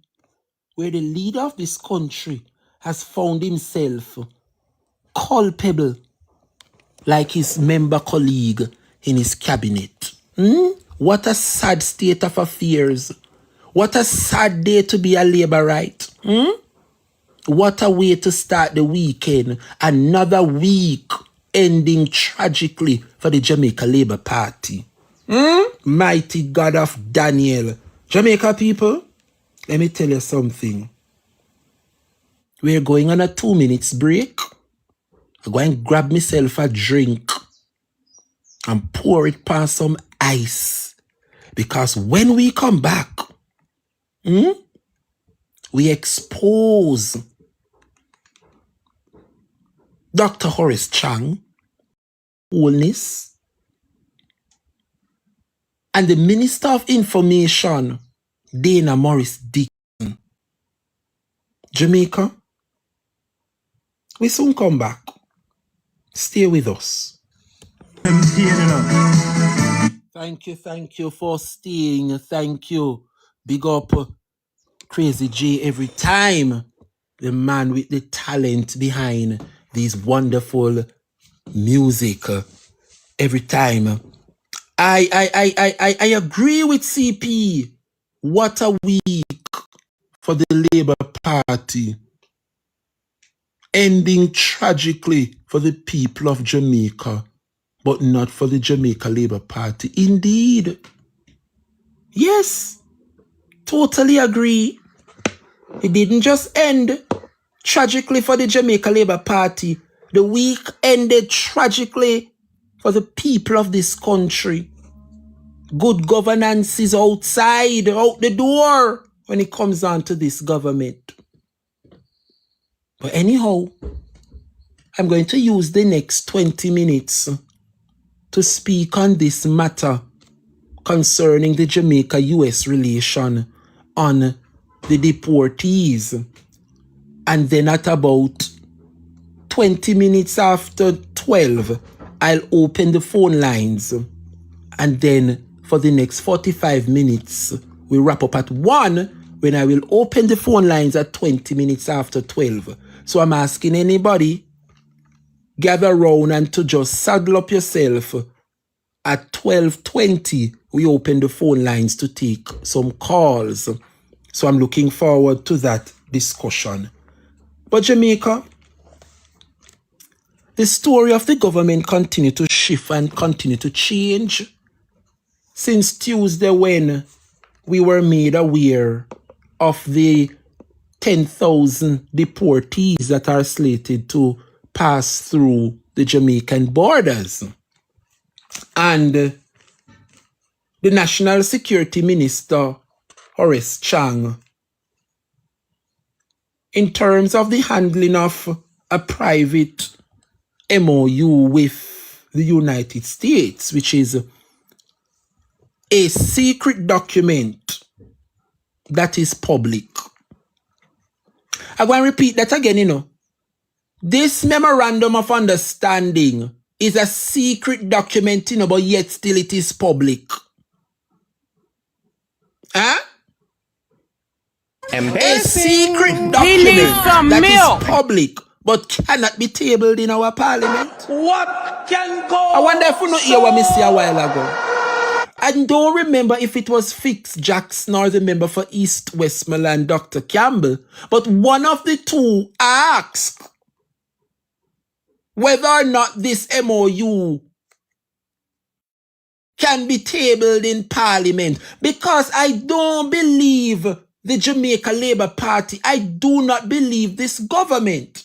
S1: where the leader of this country has found himself culpable like his member colleague in his cabinet. What a sad state of affairs. What a sad day to be a Labourite. What a way to start the weekend. Another week ending tragically for the Jamaica Labour Party. Mighty God of Daniel. Jamaica people, let me tell you something. We're going on a 2 minutes break. I'm going to grab myself a drink and pour it past some ice. Because when we come back, we expose Dr. Horace Chang, Holness, and the Minister of Information, Dana Morris Dixon. Jamaica, we soon come back. Stay with us. Thank you for staying. Thank you. Big up Crazy J every time. The man with the talent behind these wonderful music. Every time. I agree with CP. What a week for the Labour Party. Ending tragically for the people of Jamaica, but not for the Jamaica Labour Party. Indeed. Yes. Totally agree. It didn't just end tragically for the Jamaica Labour Party. The week ended tragically for the people of this country. Good governance is outside, out the door when it comes on to this government. But anyhow, I'm going to use the next 20 minutes to speak on this matter concerning the Jamaica-US relation on the deportees. And then at about 20 minutes after 12, I'll open the phone lines. And then for the next 45 minutes, we wrap up at 1 when I will open the phone lines at 20 minutes after 12. So I'm asking anybody, gather round and to just saddle up yourself. At 12:20, we open the phone lines to take some calls. So I'm looking forward to that discussion. But Jamaica, the story of the government continue to shift and continue to change. Since Tuesday when we were made aware of the 10,000 deportees that are slated to pass through the Jamaican borders. And the National Security Minister, Horace Chang, in terms of the handling of a private MOU with the United States, which is a secret document that is public. I'm going to repeat that again, This memorandum of understanding is a secret document, you know, but yet still it is public. Huh? A secret document that is public but cannot be tabled in our parliament.
S4: What can go?
S1: I wonder if you know hear what me say a while ago. I don't remember if it was Fitz Jackson or the member for East Westmoreland, Dr. Campbell, but one of the two asked whether or not this MOU can be tabled in Parliament, because I don't believe the Jamaica Labour Party. I do not believe this government,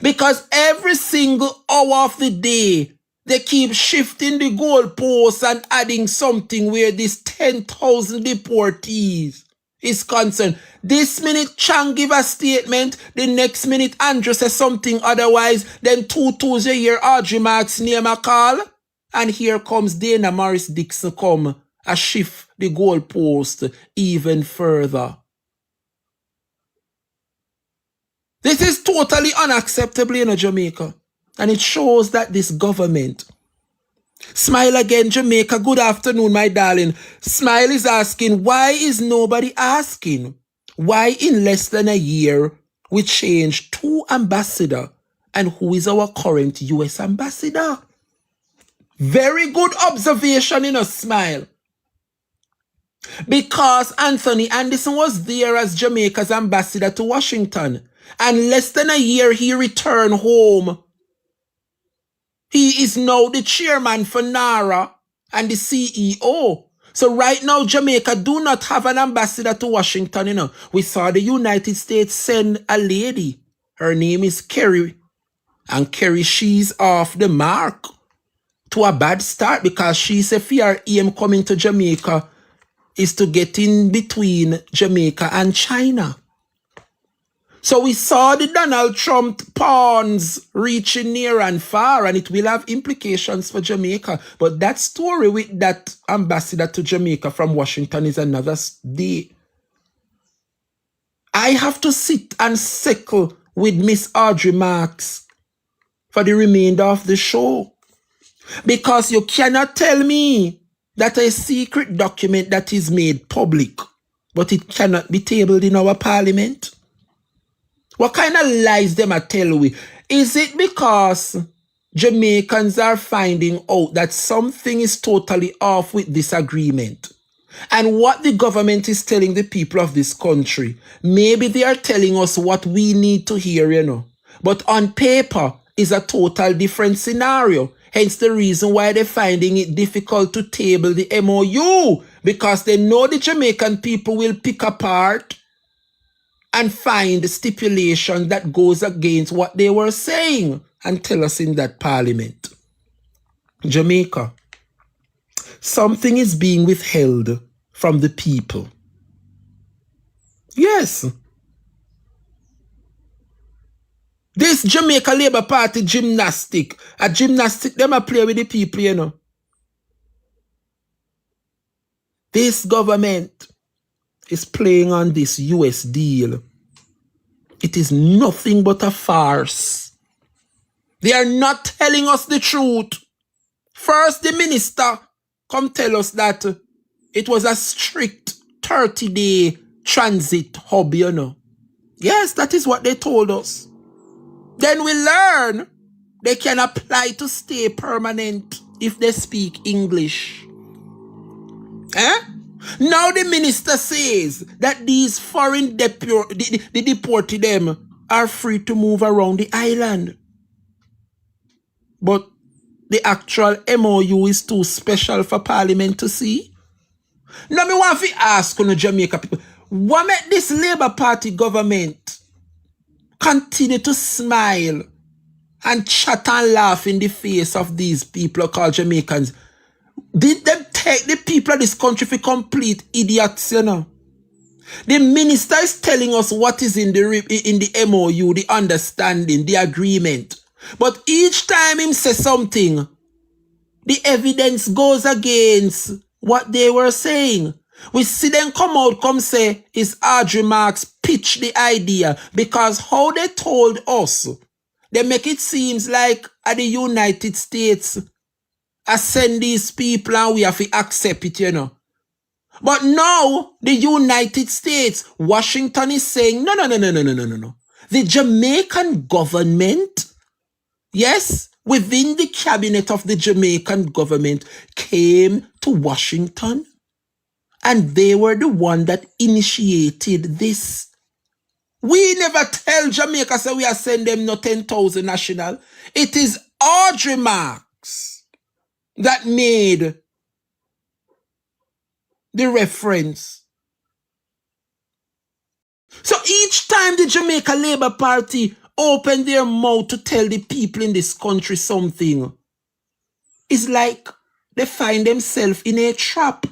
S1: because every single hour of the day they keep shifting the goalposts and adding something where this 10,000 deportees is concerned. This minute Chang give a statement, the next minute Andrew says something otherwise, then 2 Tuesday here Audrey Marks name a call, and here comes Dana Morris Dixon come a shift the goalpost even further. This is totally unacceptable in Jamaica. And it shows that this government. Smile again, Jamaica. Good afternoon, my darling. Smile is asking, why is nobody asking? Why in less than a year we changed 2 ambassadors? And who is our current US ambassador? Very good observation in a Smile. Because Anthony Anderson was there as Jamaica's ambassador to Washington. And less than a year he returned home. He is now the chairman for NARA and the CEO. So right now, Jamaica do not have an ambassador to Washington, you know. We saw the United States send a lady. Her name is Kerry. And Kerry, she's off the mark to a bad start, because she said her aim coming to Jamaica is to get in between Jamaica and China. So we saw the Donald Trump pawns reaching near and far, and it will have implications for Jamaica. But that story with that ambassador to Jamaica from Washington is another day. I have to sit and sickle with Miss Audrey Marks for the remainder of the show. Because you cannot tell me that a secret document that is made public, but it cannot be tabled in our parliament. What kind of lies them are tell we? Is it because Jamaicans are finding out that something is totally off with this agreement? And what the government is telling the people of this country, maybe they are telling us what we need to hear, you know. But on paper is a total different scenario. Hence the reason why they're finding it difficult to table the MOU. Because they know the Jamaican people will pick apart and find the stipulation that goes against what they were saying and tell us in that parliament. Jamaica, something is being withheld from the people. Yes. This Jamaica Labour Party gymnastic, them a play with the people, you know. This government is playing on this US deal. It is nothing but a farce. They are not telling us the truth. First, the minister come tell us that it was a strict 30-day transit hub, you know. Yes, that is what they told us. Then we learn they can apply to stay permanent if they speak English. Now the minister says that these foreign the deported them are free to move around the island. But the actual MOU is too special for Parliament to see. Now me want to ask on the Jamaica people, what make this Labour Party government continue to smile and chat and laugh in the face of these people called Jamaicans? Did them take the people of this country for complete idiots, you know? The minister is telling us what is in the MOU, the understanding, the agreement. But each time him say something, the evidence goes against what they were saying. We see them come out, come say, is Audrey Marks pitch the idea, because how they told us They make it seems like at the United States, I send these people and we have to accept it, you know. But now, the United States, Washington is saying, no. The Jamaican government, yes, within the cabinet of the Jamaican government, came to Washington and they were the one that initiated this. We never tell Jamaica, so we are sending them no 10,000 national. It is Audrey Marks that made the reference. So each time the Jamaica Labour Party open their mouth to tell the people in this country something, it's like they find themselves in a trap.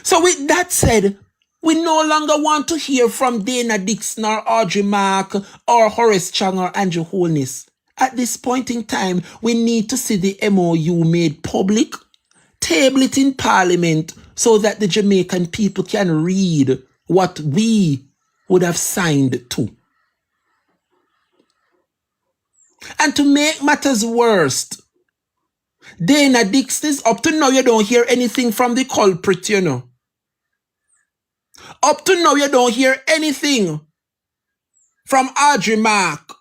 S1: So with that said, we no longer want to hear from Dana Dixon or Audrey Mark or Horace Chang or Andrew Holness. At this point in time, we need to see the MOU made public, table it in Parliament so that the Jamaican people can read what we would have signed to. And to make matters worse, Dana Dixon is up to now you don't hear anything from the culprit, you know. Up to now you don't hear anything from Audrey Mark,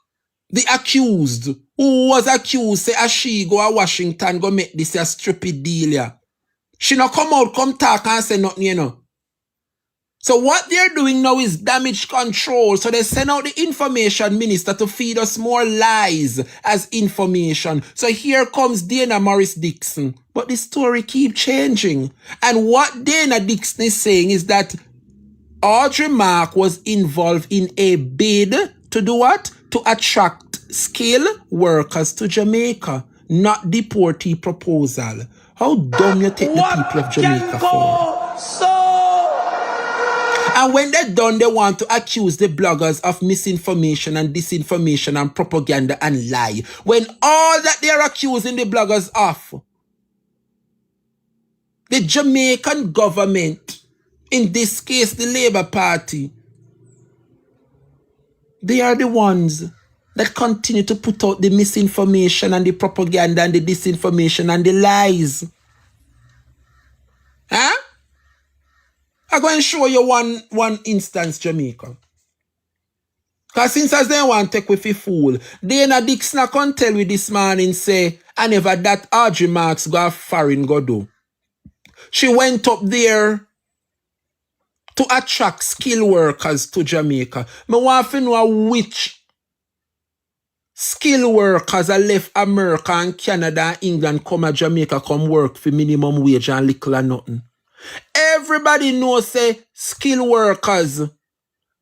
S1: the accused, who was accused, say as she go to Washington, go make this a stupid deal, yeah. She not come out, come talk and say nothing, you know. So what they're doing now is damage control. So they send out the information minister to feed us more lies as information. So here comes Dana Morris Dixon. But the story keeps changing. And what Dana Dixon is saying is that Audrey Mark was involved in a bid to do what? To attract skilled workers to Jamaica, not deportee proposal. How dumb you take the people of Jamaica for? And when they're done, they want to accuse the bloggers of misinformation and disinformation and propaganda and lie. When all that they're accusing the bloggers of, the Jamaican government, in this case the Labour Party, they are the ones that continue to put out the misinformation and the propaganda and the disinformation and the lies. Huh? I'm going to show you one instance, Jamaica. Because since as they want to take with a fool, Dana Dixon can tell with this morning say, I never that Audrey Marks go foreign go do. She went up there to attract skilled workers to Jamaica. I want to know which skilled workers are left America and Canada and England come to Jamaica come work for minimum wage and little or nothing. Everybody knows say skilled workers.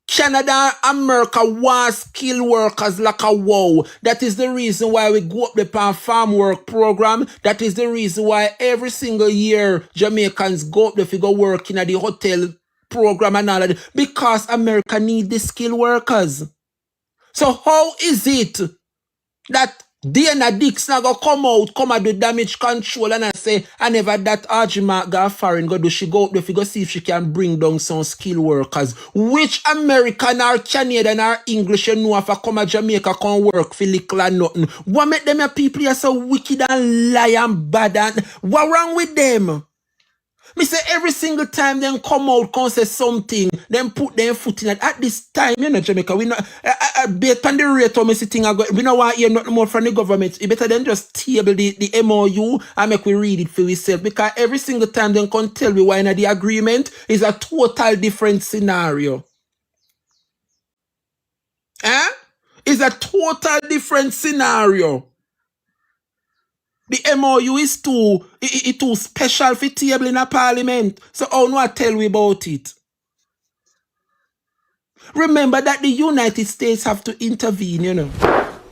S1: Canada and America want skilled workers like a wow. That is the reason why we go up the farm work program. That is the reason why every single year Jamaicans go up there to go work in the hotel program and all of that. Because America need the skilled workers. So how is it that Dana Dixon go come and do damage control and I say, I never that Audrey Mark go foreign go do, she go up there to go see if she can bring down some skilled workers. Which American or Canadian or English you know if I come to Jamaica come work for little or nothing? What make them people are so wicked and lie and bad and what wrong with them? Me say every single time them come out, come say something, them put their foot in it. At this time, you know, Jamaica, we not based on the rate of me sitting, we don't want to hear nothing more from the government. It better than just table the MOU and make we read it for ourselves. Because every single time them can tell me why in the agreement is a total different scenario. It's a total different scenario. The MOU is too special for table in a parliament. So how no I tell we about it? Remember that the United States have to intervene, you know.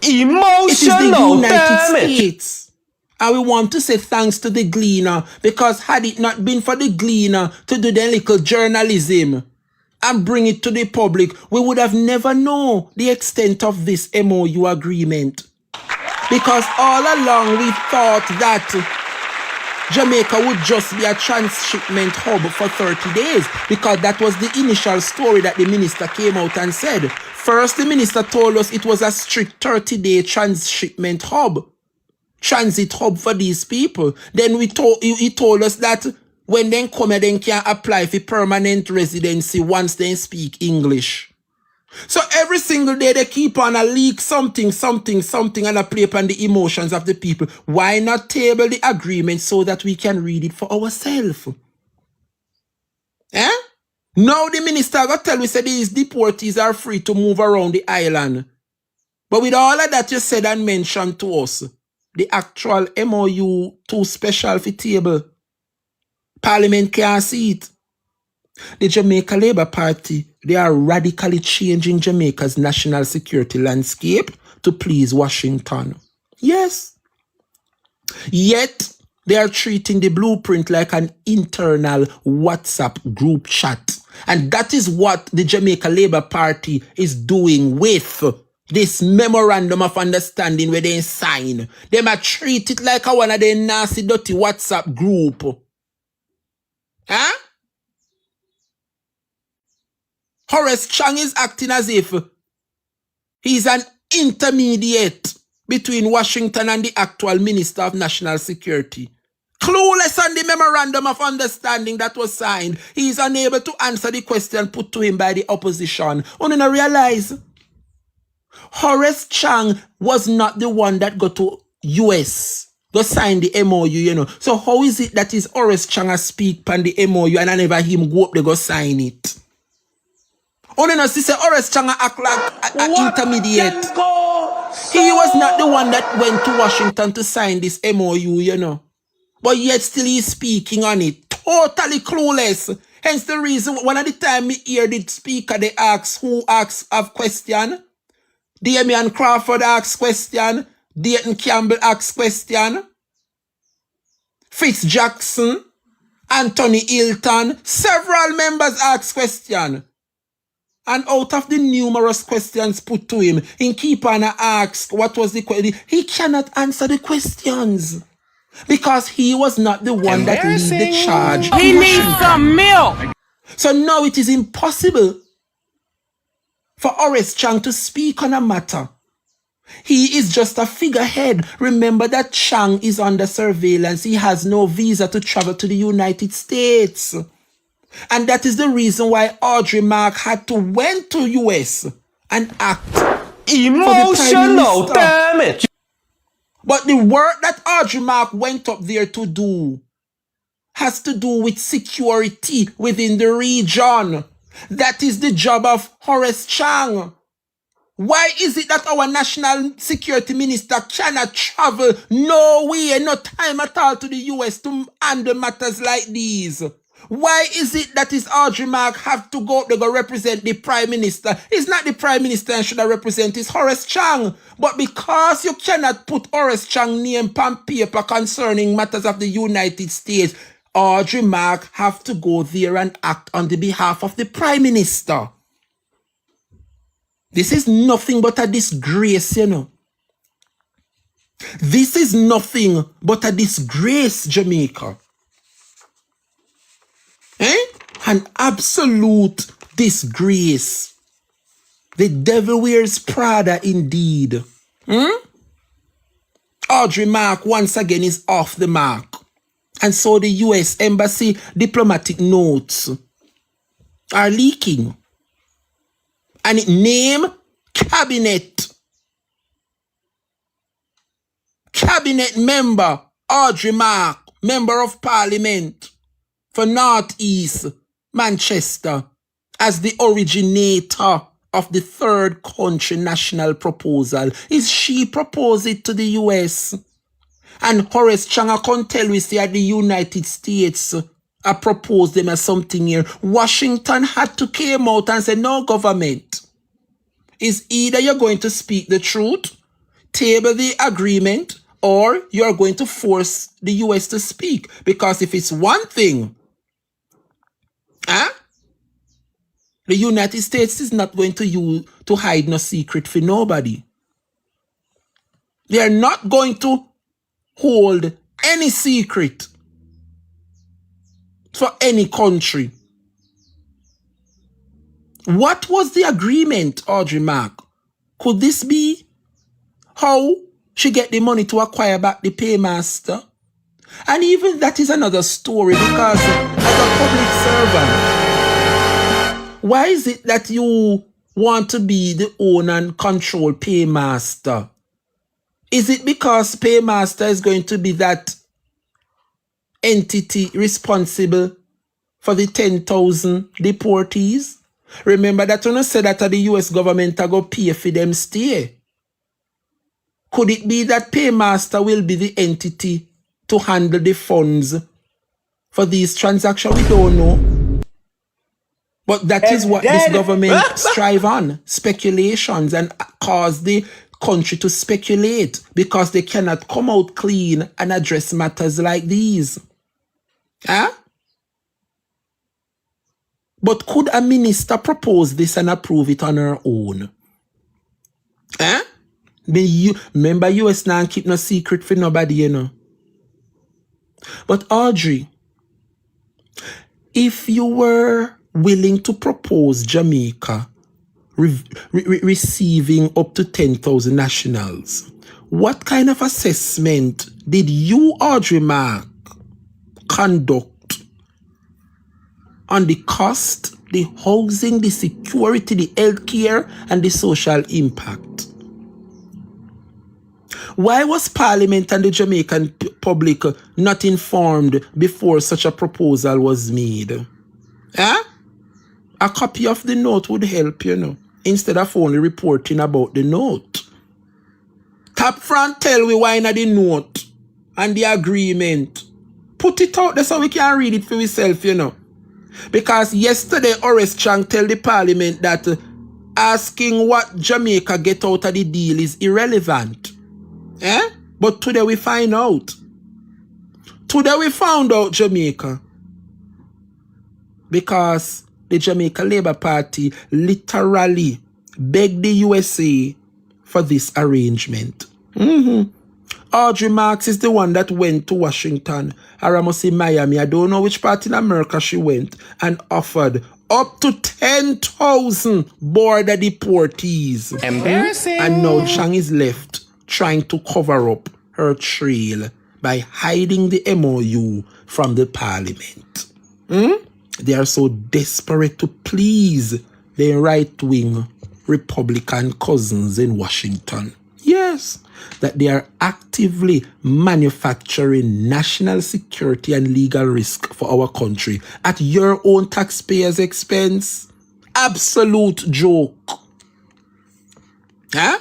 S7: Emotional,
S1: it is the United States. And we want to say thanks to the Gleaner, because had it not been for the Gleaner to do the little journalism and bring it to the public, we would have never known the extent of this MOU agreement. Because all along we thought that Jamaica would just be a transshipment hub for 30 days because that was the initial story that the minister came out and said. First, the minister told us it was a strict 30-day transshipment hub, transit hub for these people. Then he told us that when they come, they can apply for permanent residency once they speak English. So every single day they keep on a leak something, and a play upon the emotions of the people. Why not table the agreement so that we can read it for ourselves? Eh? Now the minister got tell we say these deportees are free to move around the island. But with all of that you said and mentioned to us, the actual MOU too special for table. Parliament can't see it. The Jamaica Labour Party, they are radically changing Jamaica's national security landscape to please Washington. Yes. Yet, they are treating the blueprint like an internal WhatsApp group chat. And that is what the Jamaica Labour Party is doing with this memorandum of understanding where they sign. They might treat it like one of their nasty, dirty WhatsApp group. Huh? Horace Chang is acting as if he's an intermediate between Washington and the actual Minister of National Security. Clueless on the memorandum of understanding that was signed, he is unable to answer the question put to him by the opposition. Only to realize, Horace Chang was not the one that got to US. Go sign the MOU, you know. So how is it that is Horace Chang a speak pan the MOU and I never him go up there go sign it? Only no see say Horace Chang act like an intermediate. He was not the one that went to Washington to sign this MOU, you know. But yet still he's speaking on it. Totally clueless. Hence the reason one of the time me hear the speaker they ask who asks have question. Damian Crawford asks question. Dayton Campbell asks question. Fitz Jackson, Anthony Hilton, several members ask question. And out of the numerous questions put to him, in keep on ask what was the question. He cannot answer the questions. Because he was not the one that led the charge.
S4: He needs some milk.
S1: So now it is impossible for Horace Chang to speak on a matter. He is just a figurehead. Remember that Chang is under surveillance. He has no visa to travel to the United States. And that is the reason why Audrey Mark had to went to US and act
S4: Emotional damage.
S1: But the work that Audrey Mark went up there to do has to do with security within the region. That is the job of Horace Chang. Why is it that our national security minister cannot travel no way, no time at all to the US to handle matters like these? Why is it that his Audrey Mark have to go represent the Prime Minister? It's not the Prime Minister and should have represent his Horace Chang. But because you cannot put Horace Chang name on paper concerning matters of the United States, Audrey Mark have to go there and act on the behalf of the Prime Minister. This is nothing but a disgrace, you know. This is nothing but a disgrace, Jamaica. An absolute disgrace. The devil wears Prada indeed. Audrey Mark once again is off the mark. And so the US Embassy diplomatic notes are leaking. And it name cabinet member Audrey Mark, member of parliament for Northeast Manchester, as the originator of the third country national proposal. Is she proposed it to the US? And Horace Chang can tell we say at the United States I proposed them as something here. Washington had to came out and say, no, government. Is either you're going to speak the truth, table the agreement, or you're going to force the US to speak. Because if it's one thing, the United States is not going to use to hide no secret for nobody. They are not going to hold any secret for any country. What was the agreement, Audrey Mark? Could this be how she get the money to acquire back the paymaster? And even that is another story, because as a public servant, why is it that you want to be the own and control paymaster? Is it because paymaster is going to be that entity responsible for the 10,000 deportees? Remember that when I said that the US government are going to pay for them stay. Could it be that paymaster will be the entity to handle the funds for these transactions? We don't know. But that is what this government strive on. Speculations, and cause the country to speculate because they cannot come out clean and address matters like these. Huh? But could a minister propose this and approve it on her own? Huh? Remember, US now keep no secret for nobody, you know. But Audrey, if you were willing to propose Jamaica receiving up to 10,000 nationals, what kind of assessment did you, Audrey Mark, conduct on the cost, the housing, the security, the healthcare, and the social impact? Why was Parliament and the Jamaican public not informed before such a proposal was made? Huh? A copy of the note would help, you know, instead of only reporting about the note. Top front tell we why not the note and the agreement. Put it out there so we can read it for ourselves, you know. Because yesterday, Horace Chang tell the Parliament that asking what Jamaica get out of the deal is irrelevant. Eh? But today we find out. Today we found out Jamaica. Because the Jamaica Labour Party literally begged the USA for this arrangement. Audrey Marks is the one that went to Washington, or I must say Miami, I don't know which part in America she went, and offered up to 10,000 border deportees.
S4: Embarrassing.
S1: And now Chang is left trying to cover up her trail by hiding the MOU from the Parliament. They are so desperate to please their right-wing Republican cousins in Washington. Yes, that they are actively manufacturing national security and legal risk for our country at your own taxpayers' expense. Absolute joke. Huh?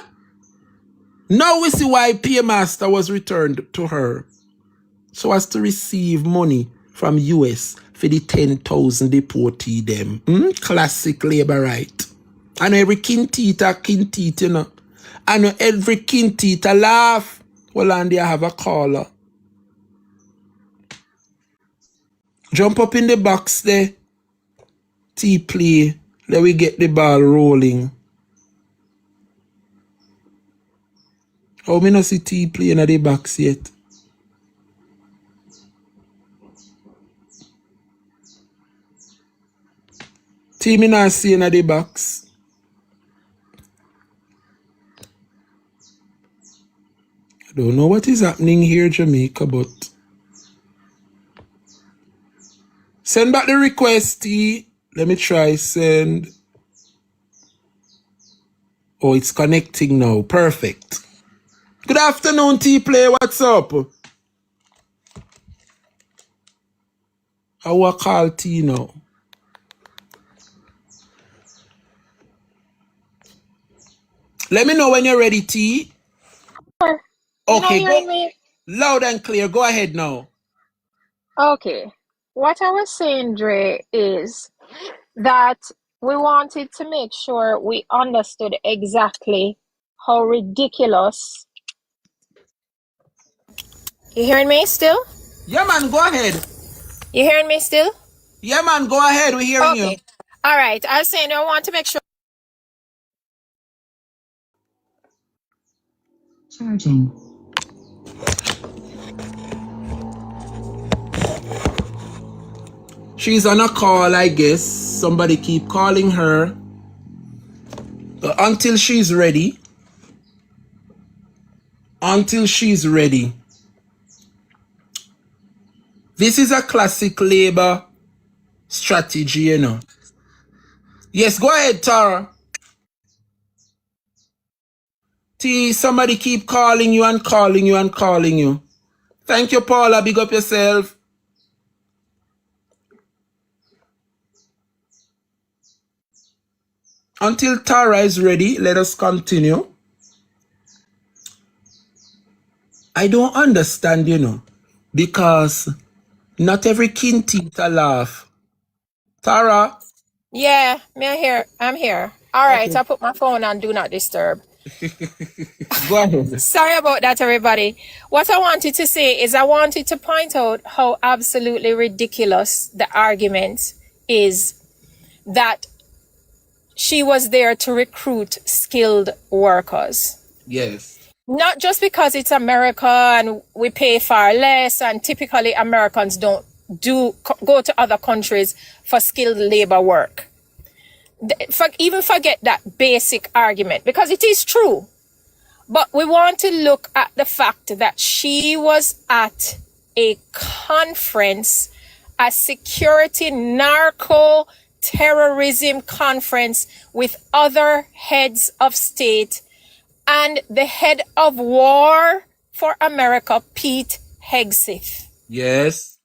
S1: Now we see why Paymaster was returned to her, so as to receive money from US for the 10,000 deportee them. Classic labor right. And every kintita, you know. And every kintita laugh. Well, and they have a caller. Jump up in the box there. T-play. Let we get the ball rolling. How me not see T-play in the box yet? T me not see in the box. I don't know what is happening here, Jamaica, but send back the request, T. Let me try send. Oh, it's connecting now. Perfect. Good afternoon, T-Play. What's up? How I call T now? Let me know when you're ready, T. Okay, go
S7: Me?
S1: loud and clear. Go ahead now.
S7: Okay. What I was saying, Dre, is that we wanted to make sure we understood exactly how ridiculous. You hearing me still?
S1: Yeah, man, go ahead.
S7: You hearing me still?
S1: Yeah, man, go ahead. We're hearing you.
S7: All right. I was saying I want to make sure.
S8: Charging.
S1: She's on a call, I guess. Somebody keep calling her. Until she's ready. Until she's ready. This is a classic labor strategy, you know. Yes, go ahead, Tara. T, somebody keep calling you and calling you and calling you. Thank you, Paula. Big up yourself. Until Tara is ready, let us continue. I don't understand, you know, because not every kin teeth a laugh. Tara?
S7: Yeah, I'm here. All right,
S1: Okay.
S7: I put my phone on Do Not Disturb.
S1: Go ahead.
S7: Sorry about that, everybody. What I wanted to say is I wanted to point out how absolutely ridiculous the argument is that she was there to recruit skilled workers.
S1: Yes.
S7: Not just because it's America and we pay far less, and typically Americans don't go to other countries for skilled labor work. Even forget that basic argument, because it is true. But we want to look at the fact that she was at a conference, a security narco terrorism conference with other heads of state and the head of war for America, Pete Hegseth.
S1: Yes.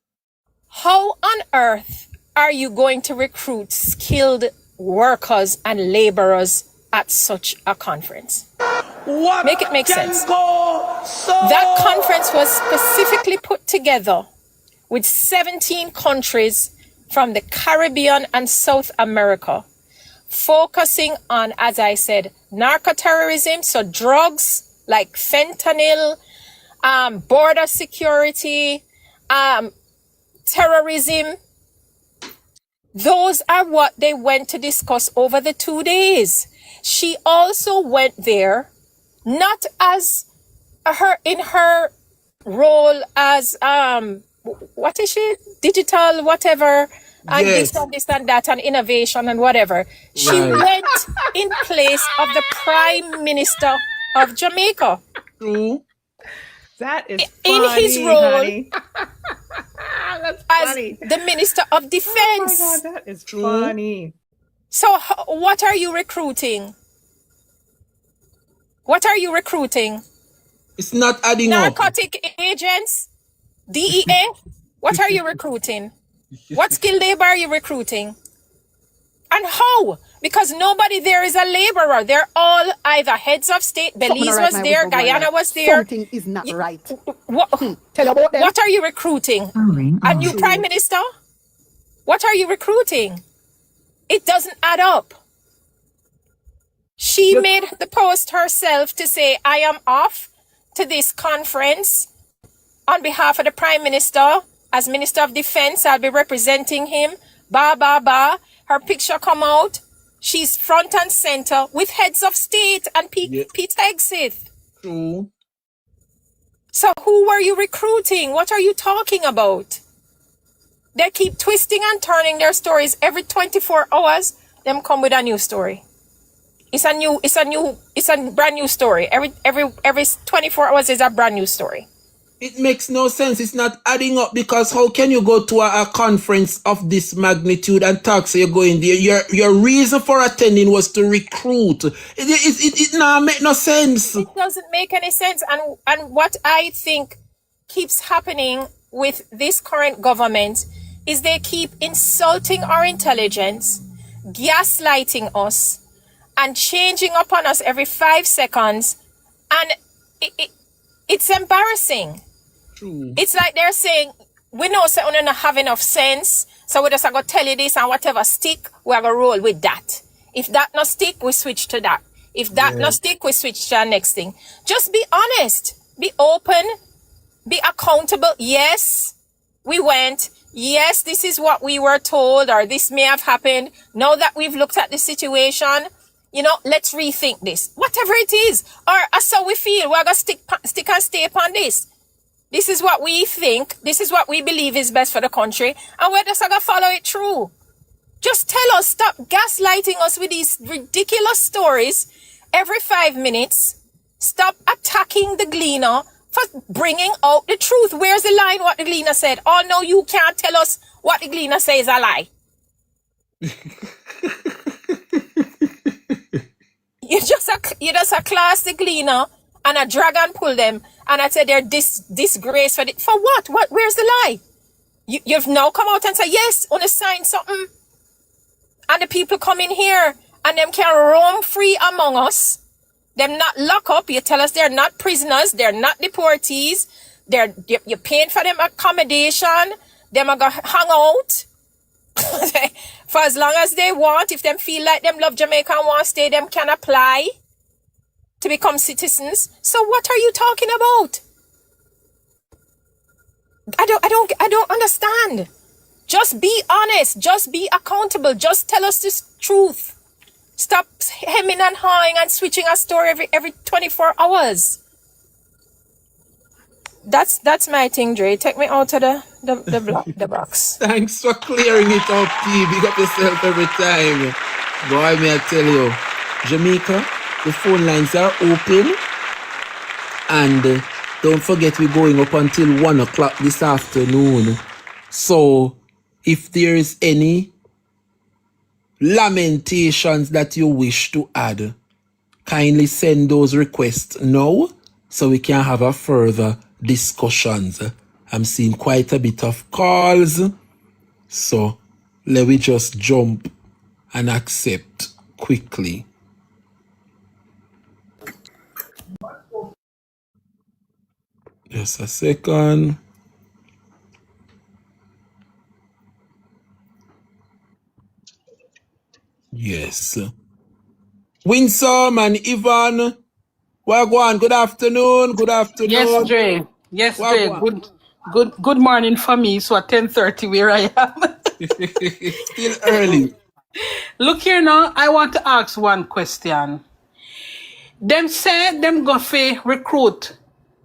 S7: How on earth are you going to recruit skilled workers and laborers at such a conference?
S4: What
S7: Make it make
S4: can
S7: sense.
S4: go so?
S7: That conference was specifically put together with 17 countries from the Caribbean and South America, focusing on, as I said, narco-terrorism, so drugs like fentanyl, border security, terrorism. Those are what they went to discuss over the 2 days. She also went there not as in her role as what is she, digital whatever, and
S1: Yes.
S7: this and that and innovation and whatever. She
S1: Right.
S7: went in place of the Prime Minister of Jamaica.
S1: True.
S8: That is
S7: In
S8: funny,
S7: his role
S8: honey. That's
S7: as
S8: funny.
S7: the Minister of
S8: Oh
S7: Defense.
S8: my God, that is
S1: True.
S8: funny.
S7: So what are you recruiting? What are you recruiting?
S1: It's not adding up.
S7: Narcotic agents? DEA? What are you recruiting? What skilled labor are you recruiting? And how? Because nobody there is a laborer. They're all either heads of state. Belize was there. Guyana was there.
S9: Something is not right.
S7: What,
S9: Tell about them.
S7: what are you recruiting? A new prime minister? What are you recruiting? It doesn't add up. She made the post herself to say, I am off to this conference on behalf of the Prime Minister. As Minister of Defense, I'll be representing him. Ba, ba, ba. Her picture come out. She's front and center with heads of state and Pete Hegseth.
S1: True.
S7: So who were you recruiting? What are you talking about? They keep twisting and turning their stories every 24 hours. Them come with a new story. It's a brand new story. Every 24 hours is a brand new story.
S1: It makes no sense. It's not adding up, because how can you go to a conference of this magnitude and talk so you're going there? Your reason for attending was to recruit. It now make no sense.
S7: It doesn't make any sense. And what I think keeps happening with this current government is they keep insulting our intelligence, gaslighting us, and changing upon us every 5 seconds. And it's embarrassing.
S1: True.
S7: It's like they're saying, we know so we don't have enough sense, so we just going to tell you this, and whatever stick, we are going to roll with that. If that no stick, we switch to that. If that no stick, we switch to the next thing. Just be honest. Be open. Be accountable. Yes, we went. Yes, this is what we were told, or this may have happened. Now that we've looked at the situation, let's rethink this. Whatever it is. Or as so we feel, we're going to stick and stay upon this. This is what we think. This is what we believe is best for the country. And we're just going to follow it through. Just tell us, stop gaslighting us with these ridiculous stories every 5 minutes. Stop attacking the Gleaner for bringing out the truth. Where's the line what the Gleaner said? Oh, no, you can't tell us what the Gleaner says is a lie. You just a class the Gleaner and a dragon pull them and I said they're disgrace for what? Where's the lie? You've now come out and say, yes, want to sign something. And the people come in here and them can roam free among us. Them not lock up. You tell us they're not prisoners. They're not deportees. You're paying for them accommodation. Them are going to hang out. For as long as they want. If them feel like them love Jamaica and want to stay, them can apply to become citizens. So what are you talking about? I don't understand. Just be honest. Just be accountable. Just tell us the truth. Stop hemming and hawing and switching a story every 24 hours. That's my thing, Dre. Take me out of the box.
S1: Thanks for clearing it up, P. Big up yourself every time. Boy, may I tell you, Jamaica, the phone lines are open. And don't forget we're going up until 1 o'clock this afternoon. So, if there is any lamentations that you wish to add, kindly send those requests now so we can have a further discussions. I'm seeing quite a bit of calls, so let me just jump and accept quickly. Just a second. Yes. Winsome and Ivan, Wagwan, good afternoon. Good afternoon.
S10: Yes, Dre. Yes, Dre.
S1: Wagwan.
S10: Good morning for me. So at 10:30 where I am.
S1: Still early.
S10: Look here now. I want to ask one question. Them say them go for recruit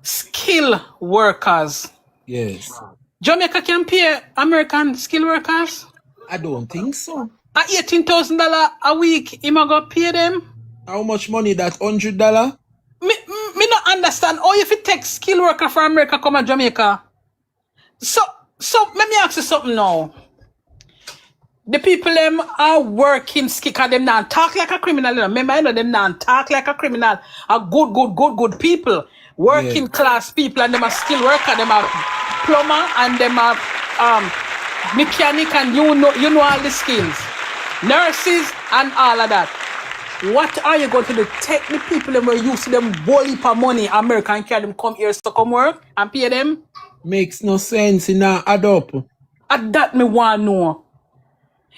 S10: skill workers.
S1: Yes.
S10: Jamaica can pay American skill workers?
S1: I don't think so.
S10: At $18,000 a week, you go pay them?
S1: How much money that $100?
S10: Me not understand. Or if you take skill worker from America come to Jamaica. So let me ask you something now. The people them are working skill because them not talk like a criminal. Remember, I know them not talk like a criminal. Are good people. Working class people and them are skill worker, them are plumber and them are mechanic and you know all the skills. Nurses and all of that. What are you going to do? Take the people that were used to them bully for money, America, and carry them come here to come work and pay them?
S1: Makes no sense in a add up.
S10: And that me want to know.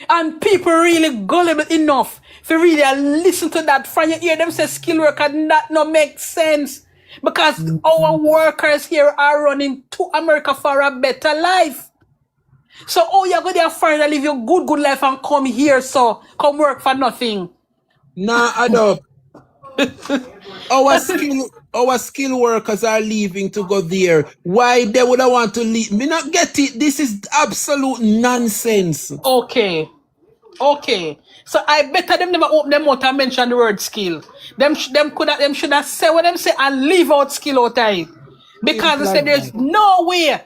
S10: And people really gullible enough to really listen to that from you hear them say skill worker, that no make sense. Because our workers here are running to America for a better life. So you're going to find to live your good life and come here, so come work for nothing.
S1: Nah, add up. Our skill workers are leaving to go there. Why they would want to leave? Me not get it. This is absolute nonsense.
S10: Okay. So I better them never open them out and mention the word skill. Them should have said what them say and leave out skill out of it. Because they said there's no way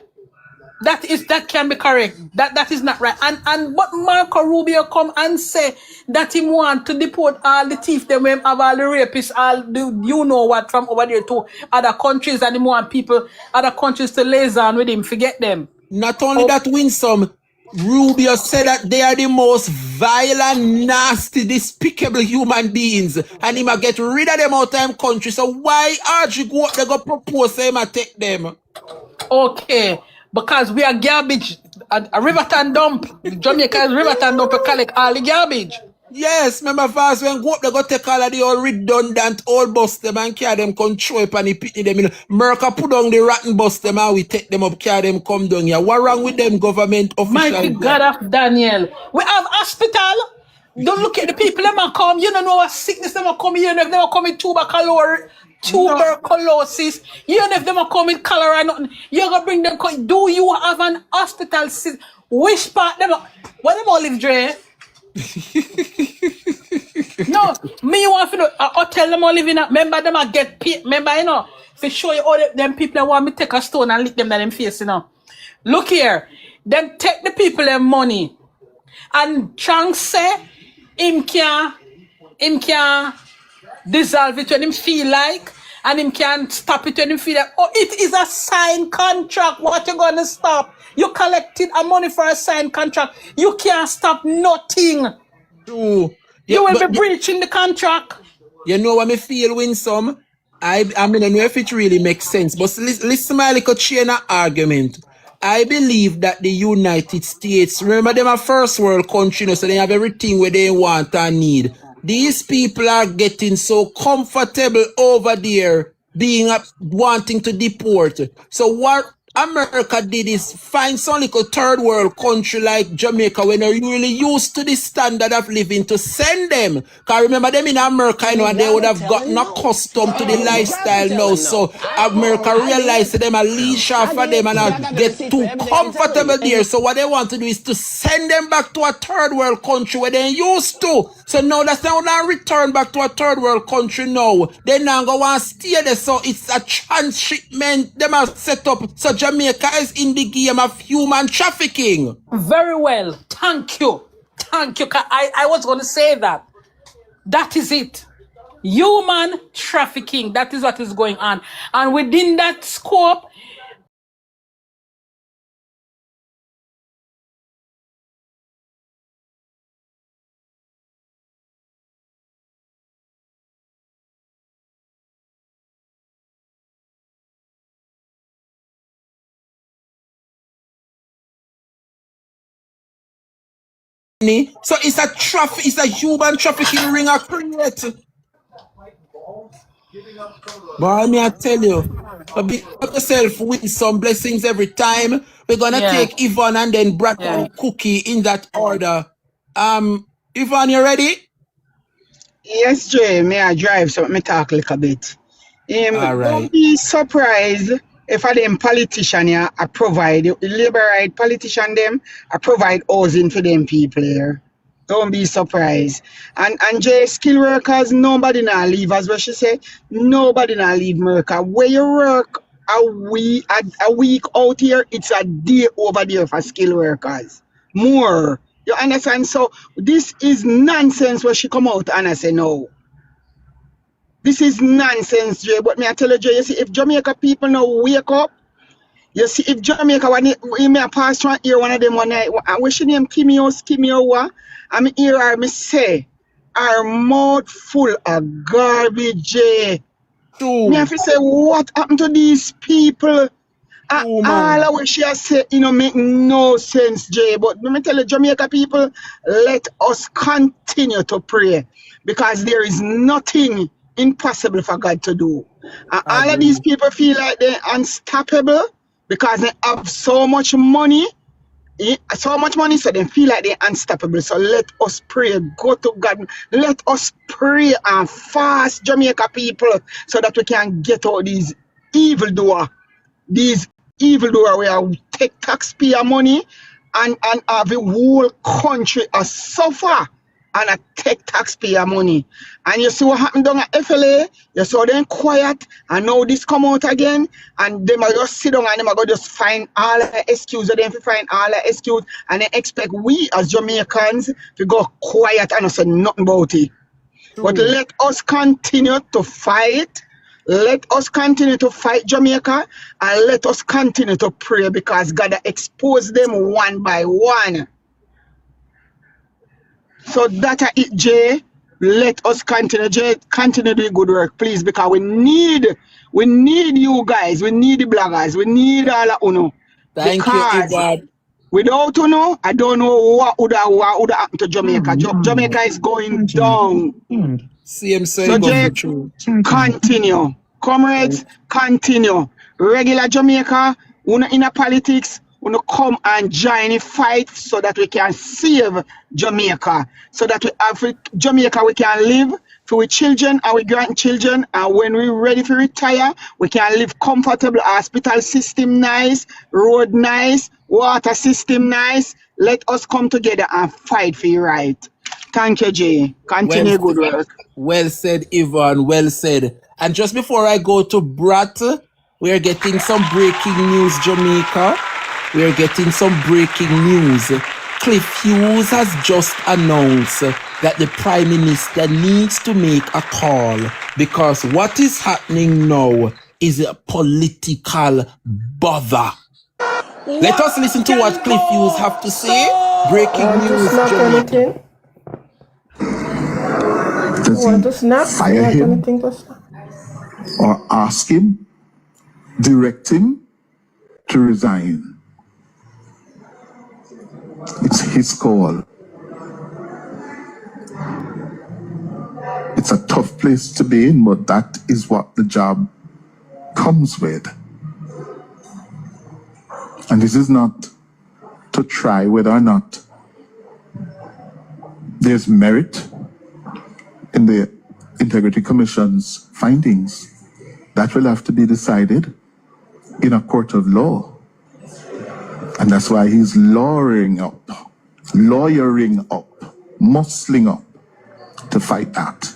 S10: that can be correct. That is not right. And but Marco Rubio come and say that he want to deport all the thief, them have all the rapists, all the you know what from over there to other countries, and he want people other countries to liaison with him, forget them.
S1: Not only that, Winsome, Rubio said that they are the most violent, nasty, despicable human beings, and he might get rid of them out of them country. So why Archie go up, they go propose him and take them?
S10: Okay, because we are garbage. A Riverton dump. Jamaica's Riverton dump to collect all the garbage.
S1: Yes, remember fast when go up, they go take all of the old redundant old bus them and carry them control up and he pity them. Merca put down the rotten bus them and we take them up, carry them come down here. What wrong with them government officials?
S10: Mighty God of Daniel. We have hospital. Don't look at the people that come. You don't know what sickness them come here. If they come in tuberculosis tuberculosis. You know if them are coming cholera or nothing, you're gonna bring them. Do you have an hospital? Which part them? Where them all live, Dre? No, me you want to know a hotel them all living at. Remember them I get paid. Remember you know to show you all them people that want me take a stone and lick them in them face. You know, look here. Them take the people their money, and Chang say him can dissolve it when him feel like, and him can stop it when him feel like. Oh, it is a signed contract. What you gonna stop? You collected a money for a signed contract. You can't stop nothing.
S1: True.
S10: You will be breaching the contract.
S1: You know what me feel, Winsome? I mean, I know if it really makes sense, but listen my little chain of argument. I believe that the United States, remember them a first world country, you know, so they have everything where they want and need. These people are getting so comfortable over there, wanting to deport. So what America did is find some little third world country like Jamaica when they're really used to the standard of living to send them. Because remember them in America, you know, and they would have gotten accustomed to the lifestyle now. So America realized them a leash off of them and get too comfortable there. So what they want to do is to send them back to a third world country where they're used to. So now that's now they return back to a third world country now. They now go and stay there. So it's a transshipment. Them are set up. So Jamaica is in the game of human trafficking.
S10: Very well. Thank you. Thank you. I was going to say that. That is it. Human trafficking. That is what is going on. And within that scope,
S1: so it's a human trafficking ring of create. Boy, me I tell you, be yourself with some blessings every time. We're gonna take Yvonne and then Brad and Cookie in that order. Yvonne, you ready?
S11: Yes, Jay, may I drive so me talk a little bit.
S1: All right.
S11: Don't be surprised if a them politician here I provide liberate politician them I provide housing for them people here. Don't be surprised. And Jay, skill workers, nobody now leave, as what she said. Nobody now leave America. Where you work a week out here, it's a day over there for skill workers. More. You understand? So this is nonsense when she come out and I say no. This is nonsense, Jay. But me I tell you, Jay, you see, if Jamaica people now wake up, you see, if Jamaica, when he may pass through here one of them one night, and we should name Kimmy what? I'm here, I me say, our mouth full of garbage, Jay. Me have to say, what happened to these people? All of what she has said, you know, make no sense, Jay. But let me tell you, Jamaica people, let us continue to pray because there is nothing impossible for God to do. And all of these people feel like they're unstoppable because they have so much money, so they feel like they're unstoppable. So let us pray, go to God. Let us pray and fast, Jamaica people, so that we can get out these evildoers. These evildoers will take taxpayer money and have the whole country suffer and take taxpayer money. And you see what happened down at FLA? You saw them quiet and now this come out again and them are just sit down and them are going to just find all the excuse, them to find all the excuse and they expect we as Jamaicans to go quiet and not say nothing about it. But let us continue to fight. Let us continue to fight Jamaica and let us continue to pray because God expose them one by one. So that it, Jay. Let us continue, Jay. Continue doing good work, please, because we need you guys. We need the bloggers. We need all of you.
S1: Thank you, Edward.
S11: Without you, I don't know what would happen to Jamaica. Jamaica is going down.
S1: Same
S11: so Jay, continue. Comrades, continue. Regular Jamaica, in a politics, come and join the fight so that we can save Jamaica. So that we have Jamaica we can live for our children, our grandchildren, and when we're ready to retire, we can live comfortable. Hospital system nice, road nice, water system nice. Let us come together and fight for your right. Thank you, Jay. Continue good work.
S1: Well said, Yvonne. Well said. And just before I go to Brat, we're getting some breaking news, Jamaica. We're getting some breaking news. Cliff Hughes has just announced that the Prime Minister needs to make a call because what is happening now is a political bother. Let us listen to what Cliff Hughes have to say. Breaking news, Jamaica.
S12: Does he fire him or ask him, direct him to resign? It's his call. It's a tough place to be in, but that is what the job comes with. And this is not to try whether or not there's merit in the Integrity Commission's findings. That will have to be decided in a court of law. And that's why he's lawyering up, muscling up to fight that.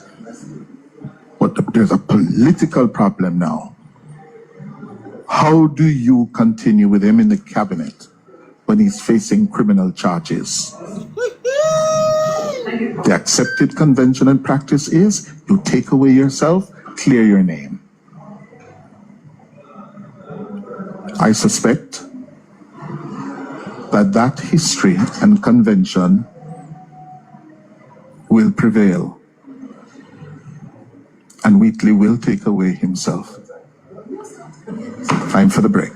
S12: But there's a political problem now. How do you continue with him in the cabinet when he's facing criminal charges? The accepted convention and practice is you take away yourself, clear your name. I suspect that history and convention will prevail and Wheatley will take away himself. Time for the break.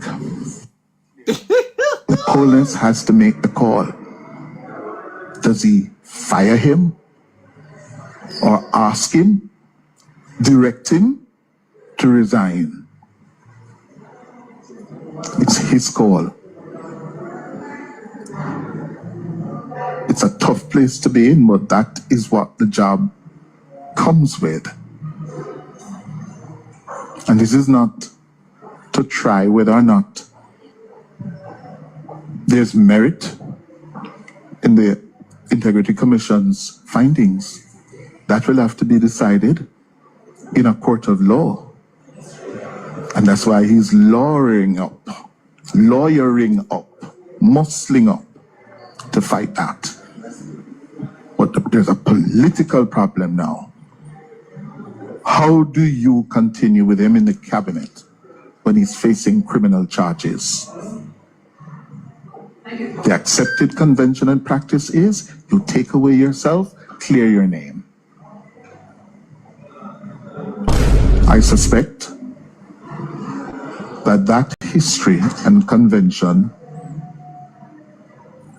S12: The Holness has to make the call. Does he fire him or ask him, direct him to resign? It's his call. It's a tough place to be in, but that is what the job comes with. And this is not to try whether or not there's merit in the Integrity Commission's findings. That will have to be decided in a court of law. And that's why he's lawyering up, muscling up to fight that. But there's a political problem now. How do you continue with him in the cabinet when he's facing criminal charges? The accepted convention and practice is you take away yourself, clear your name. I suspect that history and convention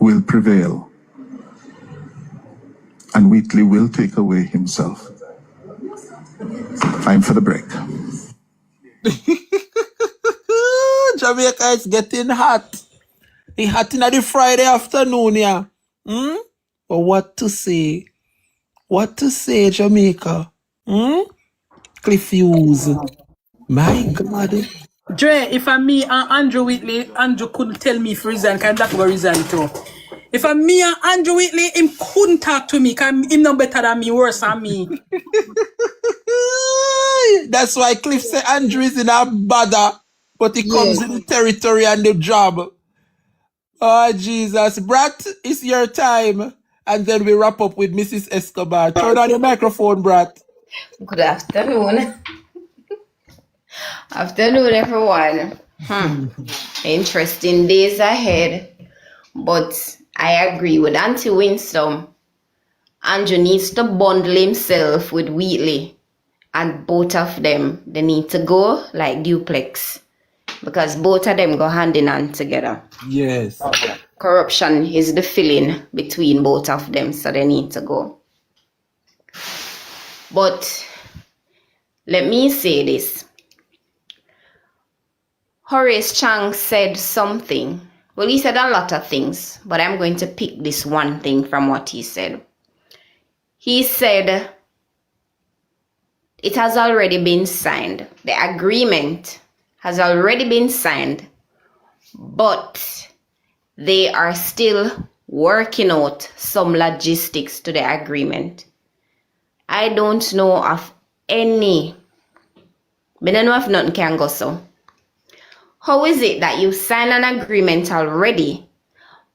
S12: will prevail and Wheatley will take away himself. Time for the break.
S1: Jamaica is getting hot. It's hot in the Friday afternoon, yeah. But what to say? What to say, Jamaica? Cliff Hughes. My God.
S10: Dre, if I'm me and Andrew Whitley, Andrew couldn't tell me if resign, because that's what resign too. If I'm me and Andrew Whitley, him couldn't talk to me, because him no better than me, worse than me.
S1: That's why Cliff said Andrew is in a bother, but he comes in the territory and the job. Oh, Jesus. Brat, it's your time. And then we wrap up with Mrs. Escobar. Turn on your microphone, Brat.
S13: Good afternoon. Afternoon, everyone. Interesting days ahead. But I agree with Auntie Winston. Andrew needs to bundle himself with Wheatley. And both of them, they need to go like duplex. Because both of them go hand in hand together.
S1: Yes.
S13: Corruption is the feeling between both of them, so they need to go. But let me say this. Horace Chang said something. Well, he said a lot of things, but I'm going to pick this one thing from what he said. He said, it has already been signed. The agreement has already been signed, but they are still working out some logistics to the agreement. I don't know of any, but I don't know if nothing can go so. How is it that you sign an agreement already,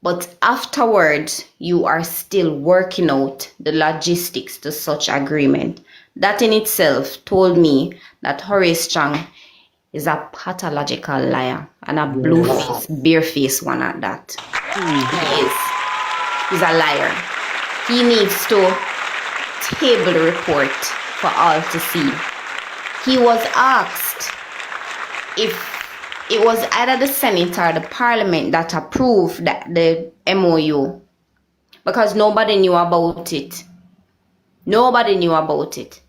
S13: but afterwards you are still working out the logistics to such agreement? That in itself told me that Horace Chang is a pathological liar and a blue-faced, bare-faced one at that. He is. He's a liar. He needs to table the report for all to see. He was asked if it was either the Senate or the Parliament that approved the MOU, because nobody knew about it. Nobody knew about it.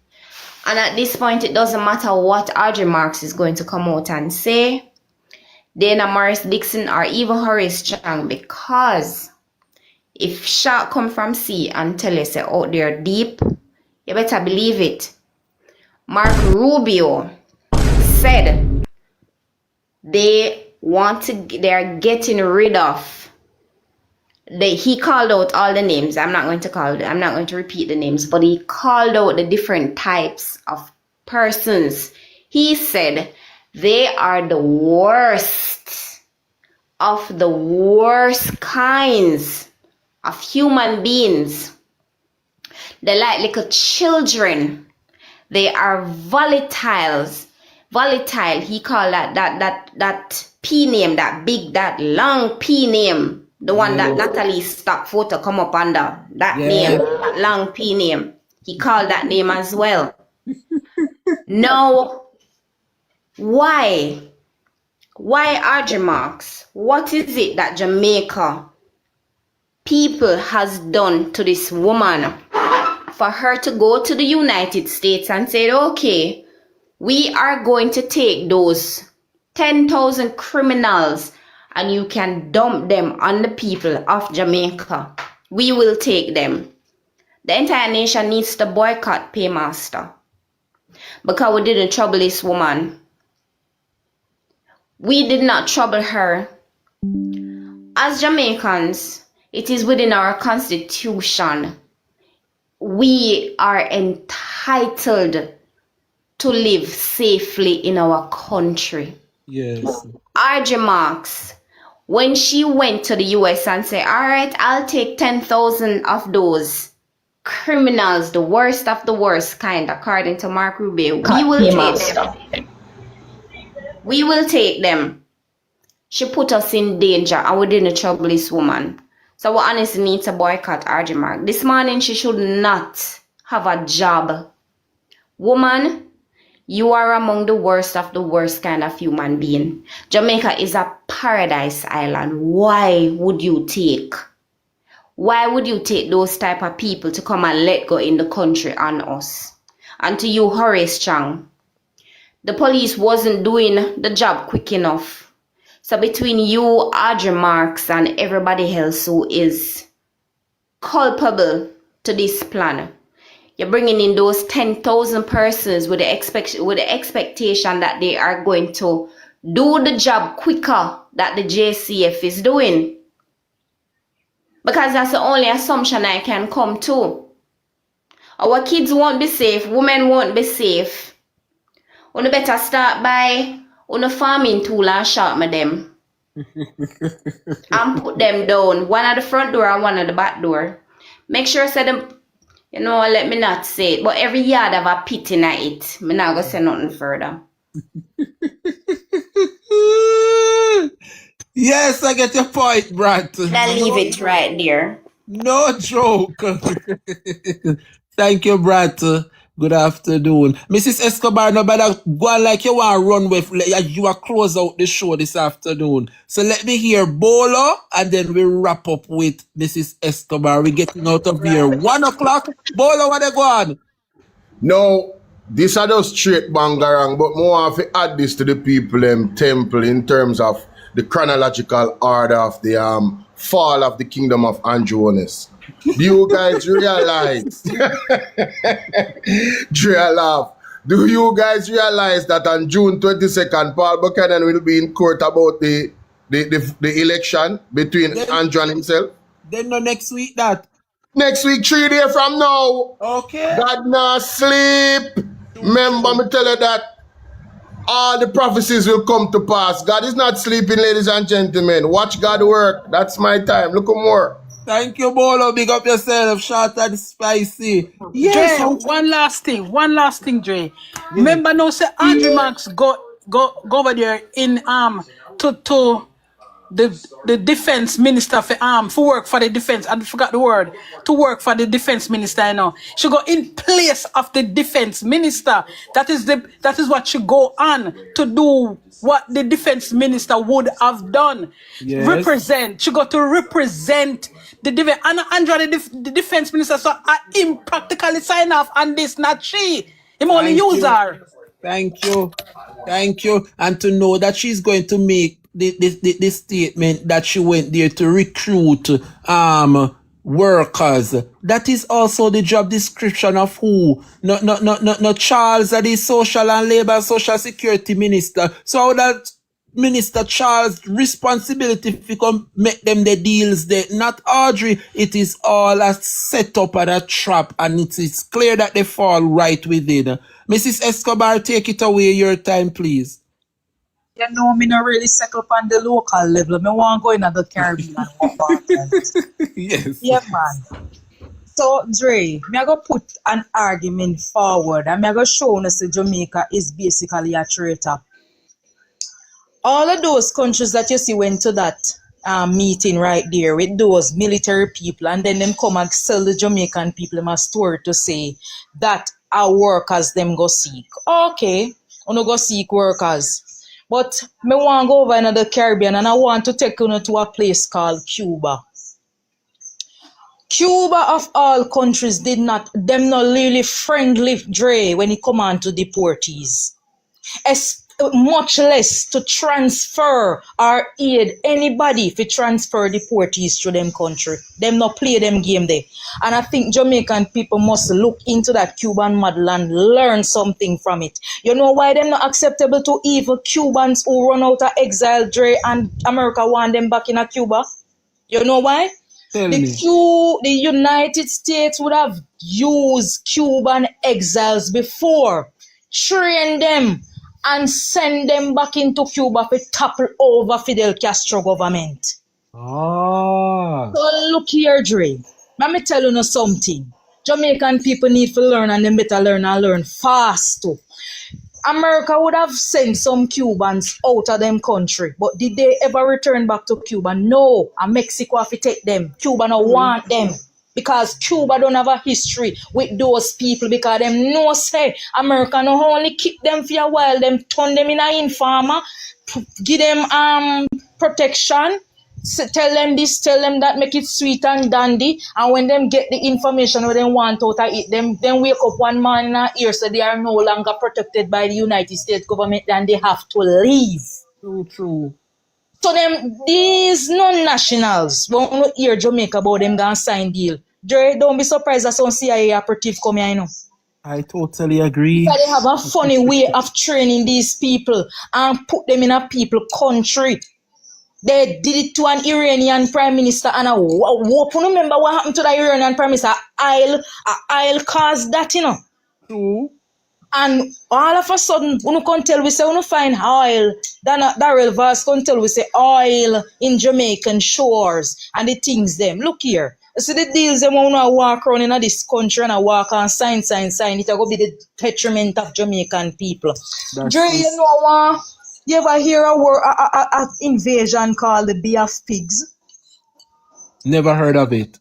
S13: And at this point, it doesn't matter what RJ Marks is going to come out and say, Dana Morris Dixon or even Horace Chang, because if shark come from sea and tell us out there deep, you better believe it. Mark Rubio said they are getting rid of. He called out all the names. I'm not going to repeat the names, but he called out the different types of persons. He said they are the worst of the worst kinds of human beings. They're like little children. They are volatiles. Volatile, he called that P name, that long P name. The one that Natalie's stock photo come up under. That name, that long P name. He called that name as well. Now, why? Why RJ Marks? What is it that Jamaica people has done to this woman for her to go to the United States and say, okay, we are going to take those 10,000 criminals and you can dump them on the people of Jamaica. We will take them. The entire nation needs to boycott Paymaster because we didn't trouble this woman. We did not trouble her. As Jamaicans, it is within our constitution. We are entitled to live safely in our country.
S1: Yes.
S13: RJ Marks, when she went to the US and said, all right, I'll take 10,000 of those criminals, the worst of the worst kind, according to Mark Rubio, we will take them. We will take them. She put us in danger and we didn't trouble this woman. So we honestly need to boycott RJ Mark. This morning, she should not have a job. Woman, you are among the worst of the worst kind of human being. Jamaica is a paradise island. Why would you take those type of people to come and let go in the country on us? And to you, Horace Chang, the police wasn't doing the job quick enough. So between you, RJ Marks, and everybody else who is culpable to this plan, you're bringing in those 10,000 persons with the expectation that they are going to do the job quicker that the JCF is doing. Because that's the only assumption I can come to. Our kids won't be safe, women won't be safe. You better start by on a farming tool and sharpen them. And put them down. One at the front door and one at the back door. Make sure say them, let me not say it, but every yard have a pit in it. I'm not going to say nothing further.
S1: Yes, I get your point, Brad.
S13: I'll leave it right there.
S1: No joke. Thank you, Brad. Good afternoon. Mrs. Escobar, no better go on like you want to run with, you are close out the show this afternoon. So let me hear Bolo, and then we wrap up with Mrs. Escobar. We're getting out of here. 1 o'clock. Bolo, what they go on?
S3: No, this are just straight bangarang, but more have to add this to the people temple in terms of the chronological order of the fall of the kingdom of Holness. Do you guys realize? Drea laugh. Do you guys realize that on June 22nd, Paul Buchanan will be in court about the election between Andrew and himself?
S1: Then no next week that.
S3: Next week, 3 days from now.
S1: Okay.
S3: God not sleep. Remember me tell you that all the prophecies will come to pass. God is not sleeping, ladies and gentlemen. Watch God work. That's my time. Look more.
S1: Thank you, Bolo. Big up yourself. Short and spicy. Yes.
S10: Dre, one last thing, Dre. Remember now, say Andrew Marks go over there in to the defense minister for work for the defense. I forgot the word. To work for the defense minister, you know. She go in place of the defense minister. That is what she go on to do what the defense minister would have done.
S1: Yes.
S10: Represent. She got to represent the defense. And Andrea, the defense minister, so him practically sign off on this, not she. Him only use her.
S1: Thank you. Thank you. And to know that she's going to make the statement that she went there to recruit workers. That is also the job description of who? Not Charles, that is social and labor social security minister. So that Minister Charles' responsibility to come make them the deals there, not Audrey. It is all a setup and a trap, and it is clear that they fall right within. Mrs. Escobar, take it away, your time, please.
S14: You know, me not really settle on the local level. Me want to go in the Caribbean.
S1: Yes.
S14: Yeah, man. So, Dre, me I go put an argument forward, and me I go show us that Jamaica is basically a traitor. All of those countries that you see went to that meeting right there with those military people, and then them come and sell the Jamaican people them a story to say that our workers them go seek. Okay, we no go seek workers. But me want to go over in the Caribbean, and I want to take you to a place called Cuba. Cuba of all countries them not really friendly, Dre, when it come on to deportees. Much less to transfer or aid anybody if you transfer deportees to them country. Them not play them game there. And I think Jamaican people must look into that Cuban model and learn something from it. You know why them not acceptable to evil Cubans who run out of exile, Dre, and America want them back in a Cuba? You know why? The United States would have used Cuban exiles before, train them, and send them back into Cuba to topple over Fidel Castro government.
S1: Oh.
S14: So look here, Dre. Let me tell you something. Jamaican people need to learn, and they better learn and learn fast too. America would have sent some Cubans out of them country, but did they ever return back to Cuba? No. And Mexico have to take them. Cuba don't want them. Because Cuba don't have a history with those people, because them know say America not only keep them for a while, them turn them in a informer, give them protection, tell them this, tell them that, make it sweet and dandy, and when them get the information what they want out of it, then wake up one morning and hear so they are no longer protected by the United States government, and they have to leave.
S1: True.
S14: So them, these non-nationals won't hear Jamaica about them gonna sign deal. Dre, don't be surprised that some CIA operative come here, you know.
S1: I totally agree.
S14: Because they have a funny way of training these people and put them in a people country. They did it to an Iranian prime minister, and remember what happened to the Iranian prime minister? I'll cause that, you know.
S1: True.
S14: And all of a sudden, we can tell we say we find oil. Daryl Vaz can tell we say oil in Jamaican shores and the things them. Look here. You see the deals them when we walk around in this country and I walk and sign. It will be the detriment of Jamaican people. Dre, you know you ever hear a word, a invasion called the Bay of Pigs?
S1: Never heard of it.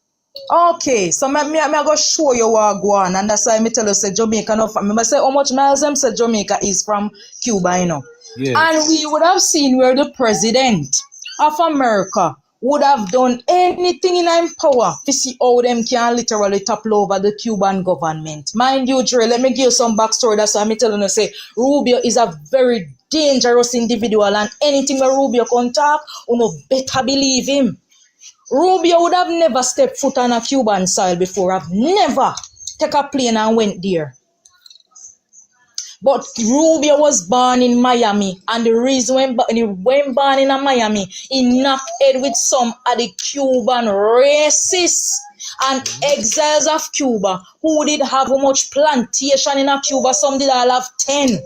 S14: Okay, so me go show you what go on, and that's why I tell you say Jamaica no. Remember say how much miles them say Jamaica is from Cuba, you know.
S1: Yes.
S14: And we would have seen where the president of America would have done anything in his power to see how them can literally topple over the Cuban government. Mind you, Dre, let me give you some backstory. That's why I'm telling you say Rubio is a very dangerous individual, and anything where Rubio can talk, you know, better believe him. Rubio would have never stepped foot on a Cuban soil before. I've never take a plane and went there. But Rubio was born in Miami, and the reason when he went born in Miami, he knocked head with some of the Cuban racists and exiles of Cuba who did have much plantation in Cuba. Some did all have 10.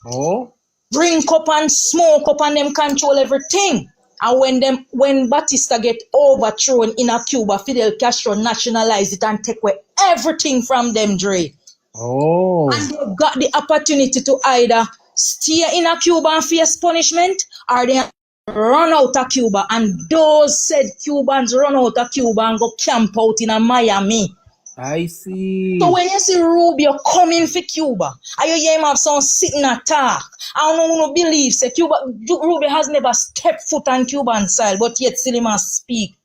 S1: Oh.
S14: Drink up and smoke up and them control everything. And when Batista get overthrown in Cuba, Fidel Castro nationalized it and take away everything from them, Dre.
S1: Oh.
S14: And they got the opportunity to either stay in Cuba and face punishment, or they run out of Cuba. And those said Cubans run out of Cuba and go camp out in Miami.
S1: I see.
S14: So when you see Rubio coming for Cuba, and you hear him have some sitting attack, I don't know who believes that Rubio has never stepped foot on Cuban soil, but yet still he must speak.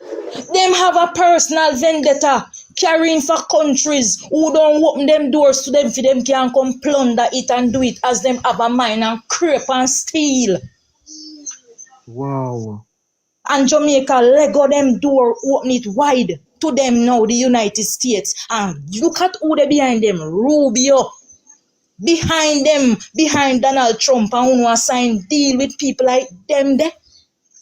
S14: Them have a personal vendetta carrying for countries who don't open them doors to them for them can come plunder it and do it as them have a mind and creep and steal.
S1: Wow.
S14: And Jamaica Lego them door, open it wide to them now, the United States. And look at who they behind them, Rubio. Behind them, behind Donald Trump, and who assign deal with people like them there.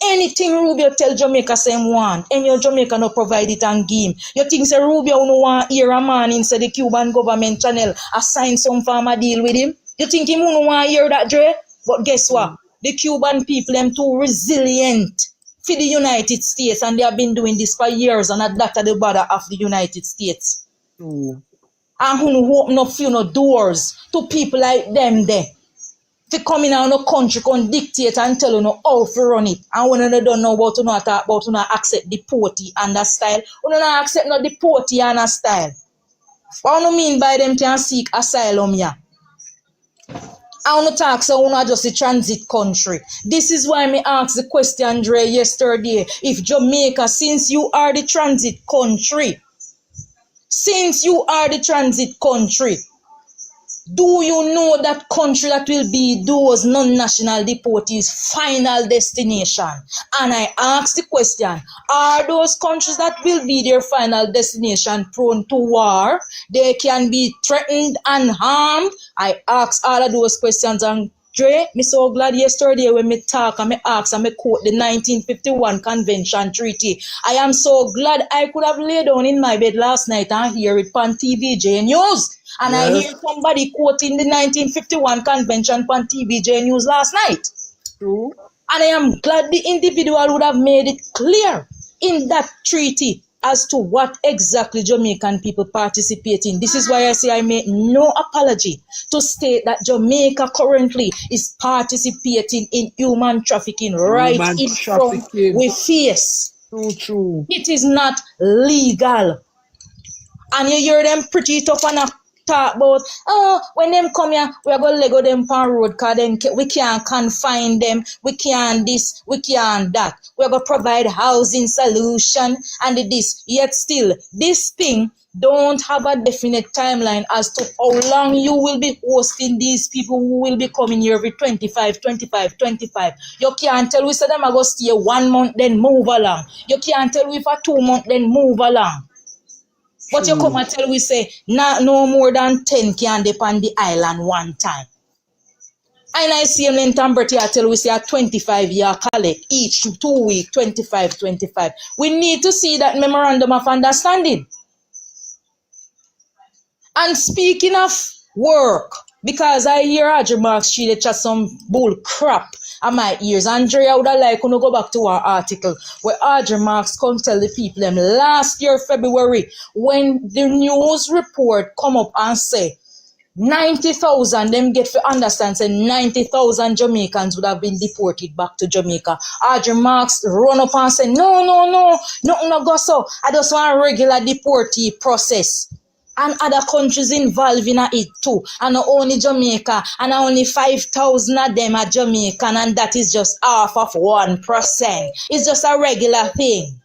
S14: Anything Rubio tell Jamaica same want, and your Jamaica no provide it and give him. You think say Rubio no want hear a man inside the Cuban government channel assign some farmer deal with him? You think him no want hear that, Dre? But guess what? The Cuban people them too resilient for the United States, and they have been doing this for years, and that the border of the United States. And who open up few no doors to people like them there. To come in our country, can dictate and tell you how to run it. And when you don't know what to not talk about, you not accept the deportee and the style. You not accept no deportee and a style. What do you mean by them can seek asylum here? I want to talk so we're not just a transit country. This is why me asked the question, Dre, yesterday. If Jamaica, since you are the transit country, do you know that country that will be those non-national deportees' final destination? And I asked the question, are those countries that will be their final destination prone to war? They can be threatened and harmed? I asked all of those questions, and Dre, me so glad yesterday when me talk and me ask and me quote the 1951 Convention Treaty. I am so glad I could have laid down in my bed last night and hear it on TVJ News. And yes. I hear somebody quoting the 1951 Convention on TVJ News last night.
S1: True.
S14: And I am glad the individual would have made it clear in that treaty as to what exactly Jamaican people participate in. This is why I say I make no apology to state that Jamaica currently is participating in human trafficking right in front we face.
S1: True.
S14: It is not legal. And you hear them pretty tough and talk about, when them come here, we are going to lego them on road because then we can't confine them, we can't this, we can't that. We are going to provide housing solution and this. Yet still, this thing don't have a definite timeline as to how long you will be hosting these people who will be coming here every 25. You can't tell we say them are going to stay 1 month, then move along. You can't tell we for 2 months, then move along. But you come and tell we say, no more than 10 can depend the island one time. And I see him in Tamberti, I tell we say a 25-year collect, each 2 weeks, 25. We need to see that memorandum of understanding. And speaking of work, because I hear Audrey Marks, she chat some bull crap at my ears. Andrea would have liked to go back to our article where Audrey Marks come tell the people them last year, February, when the news report come up and say 90,000, them get to understand, say 90,000 Jamaicans would have been deported back to Jamaica. Audrey Marks run up and say, no, nothing no go so. I just want a regular deportee process. And other countries involved in it too. And not only Jamaica, and only 5,000 of them are Jamaican, and that is just half of 1%. It's just a regular thing.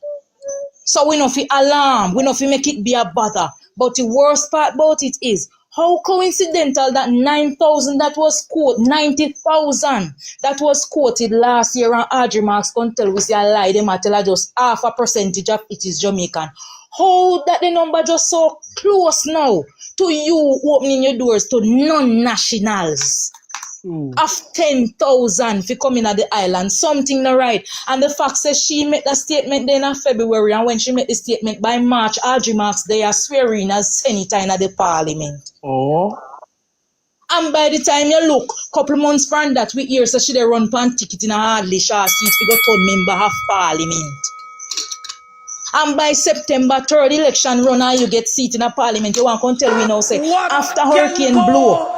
S14: So we don't feel alarm, we don't feel make it be a bother. But the worst part about it is, how coincidental that 9,000 that was quoted, 90,000 that was quoted last year, and Audrey Marks can tell we say a lie, them tell just half a percentage of it is Jamaican. How that the number just so close now to you opening your doors to non-nationals. Of 10,000 for coming at the island, something not right. And the fact says she made that statement then in February, and when she made the statement by March, Audrey Marks, they are swearing as senator in the parliament.
S1: Oh.
S14: And by the time you look, couple months from that, we hear so she they run pan ticket in a hardly short seat to go turn member of parliament. And by September 3rd election run and you get seat in a parliament, you want to tell me now, say, after Hurricane Blow,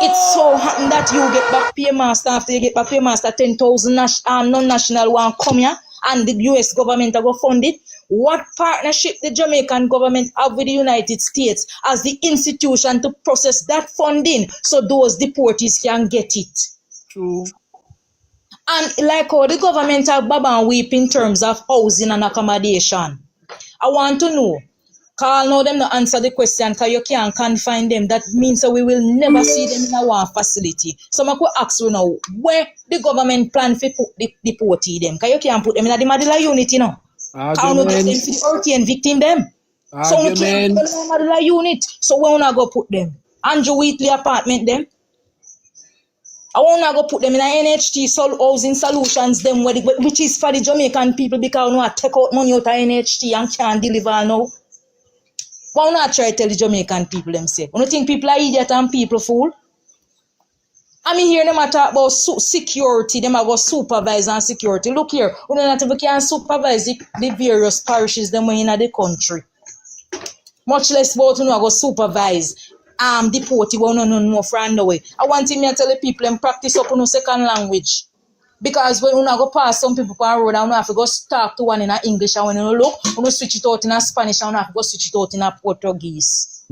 S14: it's so happened that you get back paymaster, after you get back paymaster, 10,000 non-national want come here, and the US government will fund it. What partnership the Jamaican government have with the United States as the institution to process that funding so those deportees can get it?
S1: True.
S14: And like how the government have baba and weep in terms of housing and accommodation. I want to know, call now them to answer the question because you can't confine them. That means that we will never see them in a one facility. So I could ask you now, where the government plan to put the deportee them? Because you can't put them in the Madila unit, you know. Can't get them for the hurricane victim them. So we can't put them in the Madila unit. So where we go put them? Andrew Wheatley apartment them. I want to go put them in a NHT housing solutions, them which is for the Jamaican people because we want to take out money out of NHT and can't deliver now. Why not try to tell the Jamaican people themselves? You don't think people are idiot and people fool? I mean, here them talk about security, them about supervise and security. Look here, we don't even can supervise the various parishes them in the country. Much less about go supervise. Deportee will no friend away. I want him to tell the people and practice up on a second language. Because when you go past some people on the road, you have to go talk to one in English, and when you look, you switch it out in Spanish, and you have to go switch it out in Portuguese.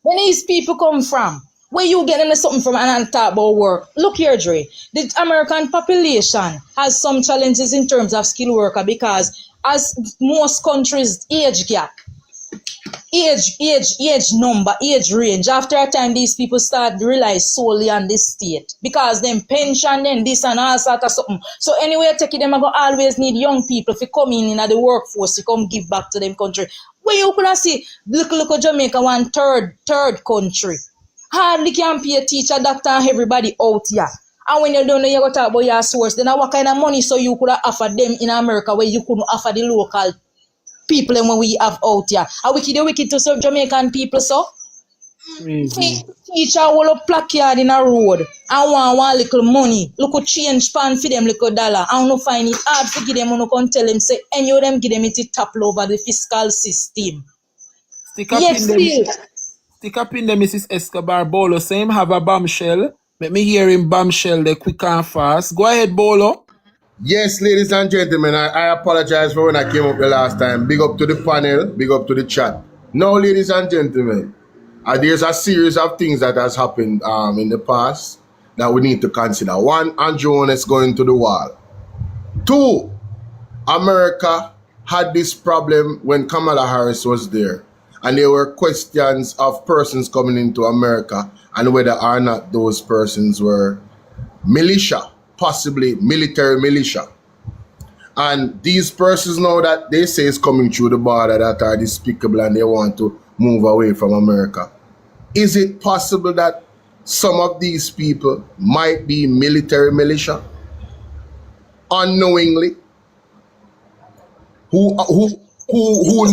S14: When these people come from, where you get them something from and talk about work? Look here, Dre. The American population has some challenges in terms of skilled worker because as most countries age gap, age range. After a time, these people start to rely solely on this state because them pension, then this and all sort of something. So anyway, take it, them go always need young people to come in the workforce to come give back to them country. Where you could see look Jamaica one third country. Hardly can pay a teacher, doctor, and everybody out here. And when you don't know you go talk about your source, then what kind of money so you could have offered them in America where you couldn't offer the local people and when we have out here? Are wicked to serve Jamaican people, so? Teacher will a placard in a road and want little money. Look at change pan for them little dollar. I don't find it hard to give them when you can tell them say any of them give them it topple over the fiscal system.
S1: Stick up in them, Mrs. Escobar. Bolo, same have a bombshell. Let me hear him bombshell there quick and fast. Go ahead, Bolo.
S3: Yes, ladies and gentlemen, I apologize for when I came up the last time. Big up to the panel, big up to the chat. Now, ladies and gentlemen, there's a series of things that has happened in the past that we need to consider. One, Andrew Holness going to the wall. Two, America had this problem when Kamala Harris was there. And there were questions of persons coming into America and whether or not those persons were militia, possibly military militia. And these persons now that they say is coming through the border that are despicable and they want to move away from America. Is it possible that some of these people might be military militia? Unknowingly? Who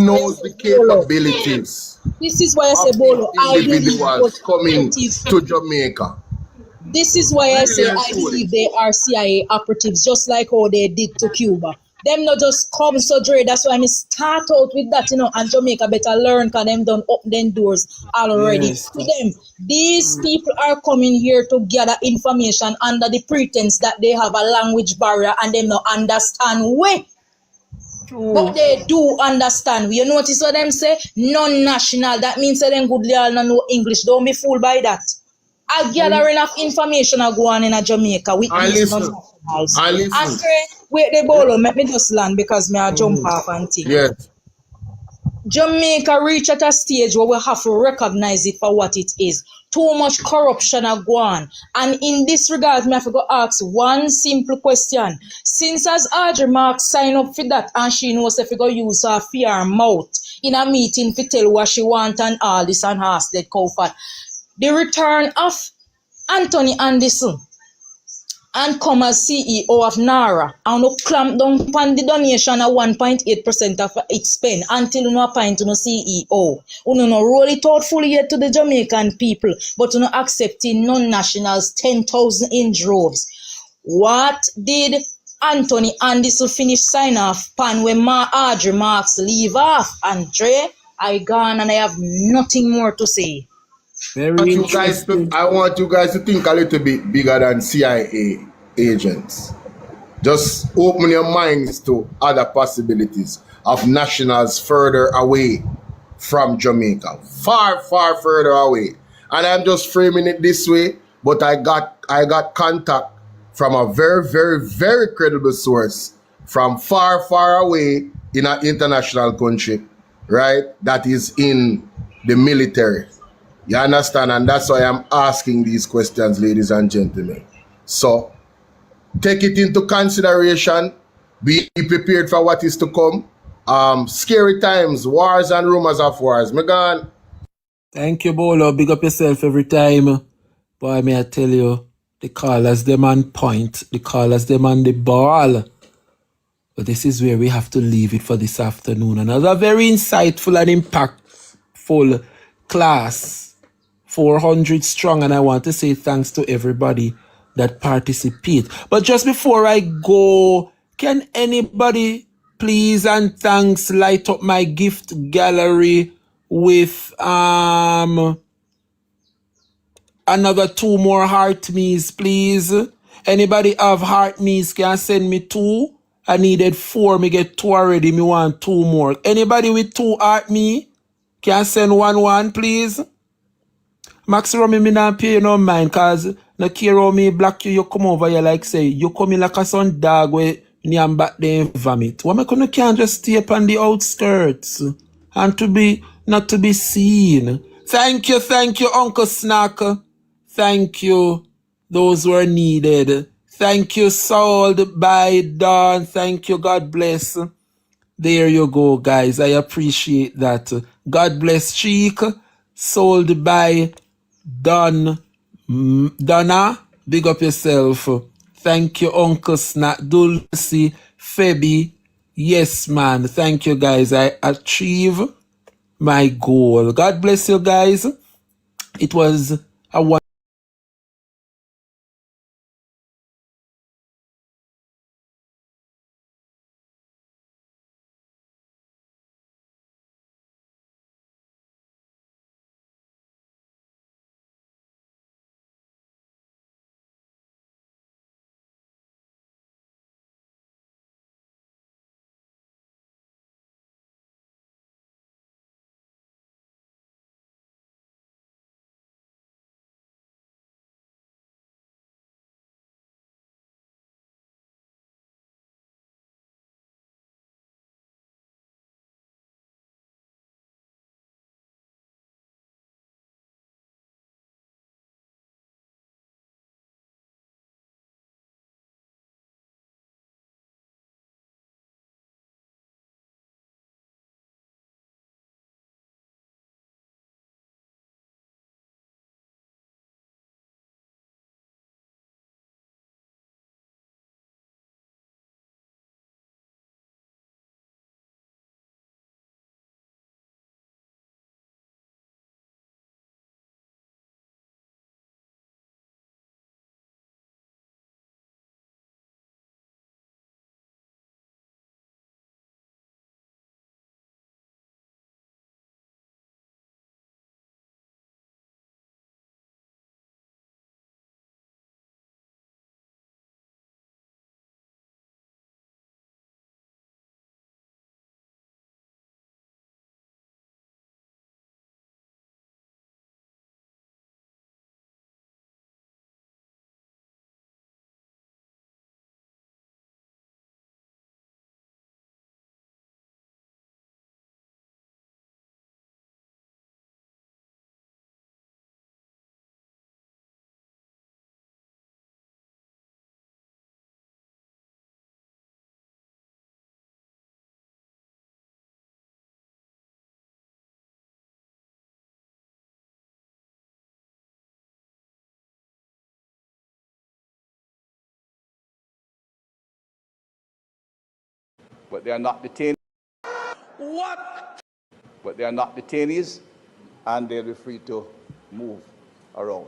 S3: knows the capabilities?
S14: This is why I say, Bolo,
S3: individuals coming to Jamaica.
S14: This is why I say I believe they are CIA operatives, just like how they did to Cuba. Them not just come so Dre, that's why I start out with that, and Jamaica better learn because them done open them doors already.
S1: Yes.
S14: To them, these people are coming here to gather information under the pretense that they have a language barrier and them not understand way. But they do understand. You notice what them say? Non-national. That means that them goodly all not know English. Don't be fooled by that. I gather enough information I go on in Jamaica with these non-nationals. And wait the Bolo, let me just land because me I jump off and think.
S3: Yes.
S14: Jamaica reach at a stage where we have to recognize it for what it is. Too much corruption are gone. And in this regard, me have to go ask one simple question. Since as Audrey Marks sign up for that and she knows if you go use her fear mouth in a meeting to tell what she want and all this and ask that cow fat. The return of Anthony Anderson and come as CEO of NARA and no clamp down upon the donation at 1.8% of its spend until you appoint no CEO. You no roll it out fully yet to the Jamaican people, but you no accepting non-nationals 10,000 in droves. What did Anthony Anderson finish sign off pan when Audrey Marks leave off? Andre, I gone and I have nothing more to say.
S1: Very interesting.
S3: I want you guys to think a little bit bigger than CIA agents. Just open your minds to other possibilities of nationals further away from Jamaica. Far, far further away. And I'm just framing it this way, but I got contact from a very, very, very credible source from far, far away in an international country, right? That is in the military. You understand? And that's why I'm asking these questions, ladies and gentlemen. So, take it into consideration. Be prepared for what is to come. Scary times, wars and rumors of wars. Megan.
S1: Thank you, Bolo. Big up yourself every time. Boy, may I tell you, the callers them on point. The callers them on the ball. But this is where we have to leave it for this afternoon. Another very insightful and impactful class. 400 strong, and I want to say thanks to everybody that participate. But just before I go, can anybody please and thanks light up my gift gallery with another 2 more heart me's, please? Anybody have heart me's can send me 2. I needed 4, me get 2 already, me want 2 more. Anybody with 2 heart me can send 1, please? Max Rummy, me not pay you no mind, cause no care how me black you come over here like say, you come in like a son dog where you am back there and vomit. Why me can't just stay up on the outskirts and not to be seen? Thank you, Uncle Snack. Thank you, those who are needed. Thank you, sold by Dawn. Thank you, God bless. There you go, guys. I appreciate that. God bless Cheek. Sold by Donna, big up yourself. Thank you, Uncle Snack, Dulcie, Febby. Yes, man. Thank you, guys. I achieve my goal. God bless you, guys. It was a
S15: but they are not detainees.
S4: What?
S15: But they are not detainees, and they'll be free to move around.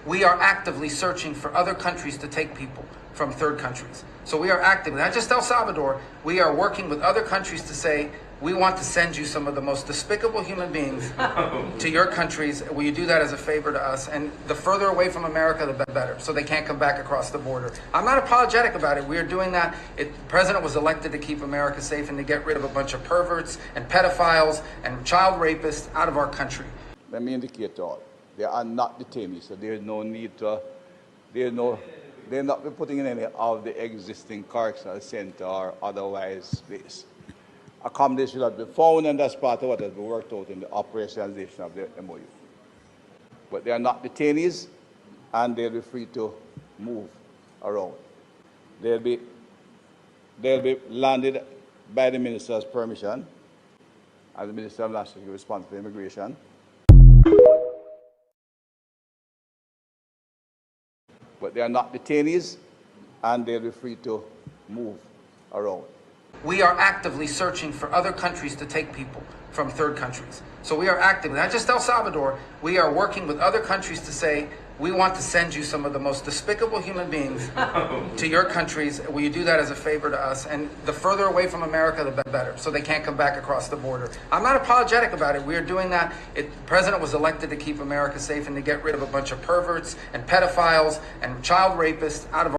S16: We are actively searching for other countries to take people from third countries. So we are actively, not just El Salvador, we are working with other countries to say, we want to send you some of the most despicable human beings to your countries. Will you do that as a favor to us? And the further away from America, the better, so they can't come back across the border. I'm not apologetic about it. We are doing that. The president was elected to keep America safe and to get rid of a bunch of perverts and pedophiles and child rapists out of our country.
S15: Let me indicate to all, they are not detainees, so there is no need to, they're not be putting in any of the existing correctional center or otherwise place. Accommodation has been found, and that's part of what has been worked out in the operationalization of the MOU. But they are not detainees, and they'll be free to move around. They'll be landed by the minister's permission, as the Minister of National Security responsible for immigration. But they are not detainees, and they'll be free to move around.
S16: We are actively searching for other countries to take people from third countries. So we are actively, not just El Salvador, we are working with other countries to say, we want to send you some of the most despicable human beings to your countries. Will you do that as a favor to us? And the further away from America, the better, so they can't come back across the border. I'm not apologetic about it. We are doing that. The president was elected to keep America safe and to get rid of a bunch of perverts and pedophiles and child rapists out of our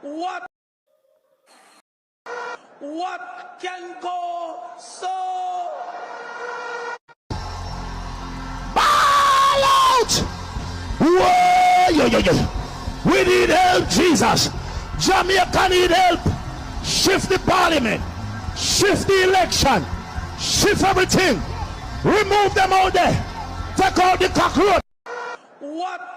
S4: What? What can go so?
S1: Ball out! Whoa, yo, yo, yo. We need help, Jesus. Jamaica need help. Shift the parliament. Shift the election. Shift everything. Remove them out there. Take out the cockroach.
S4: What?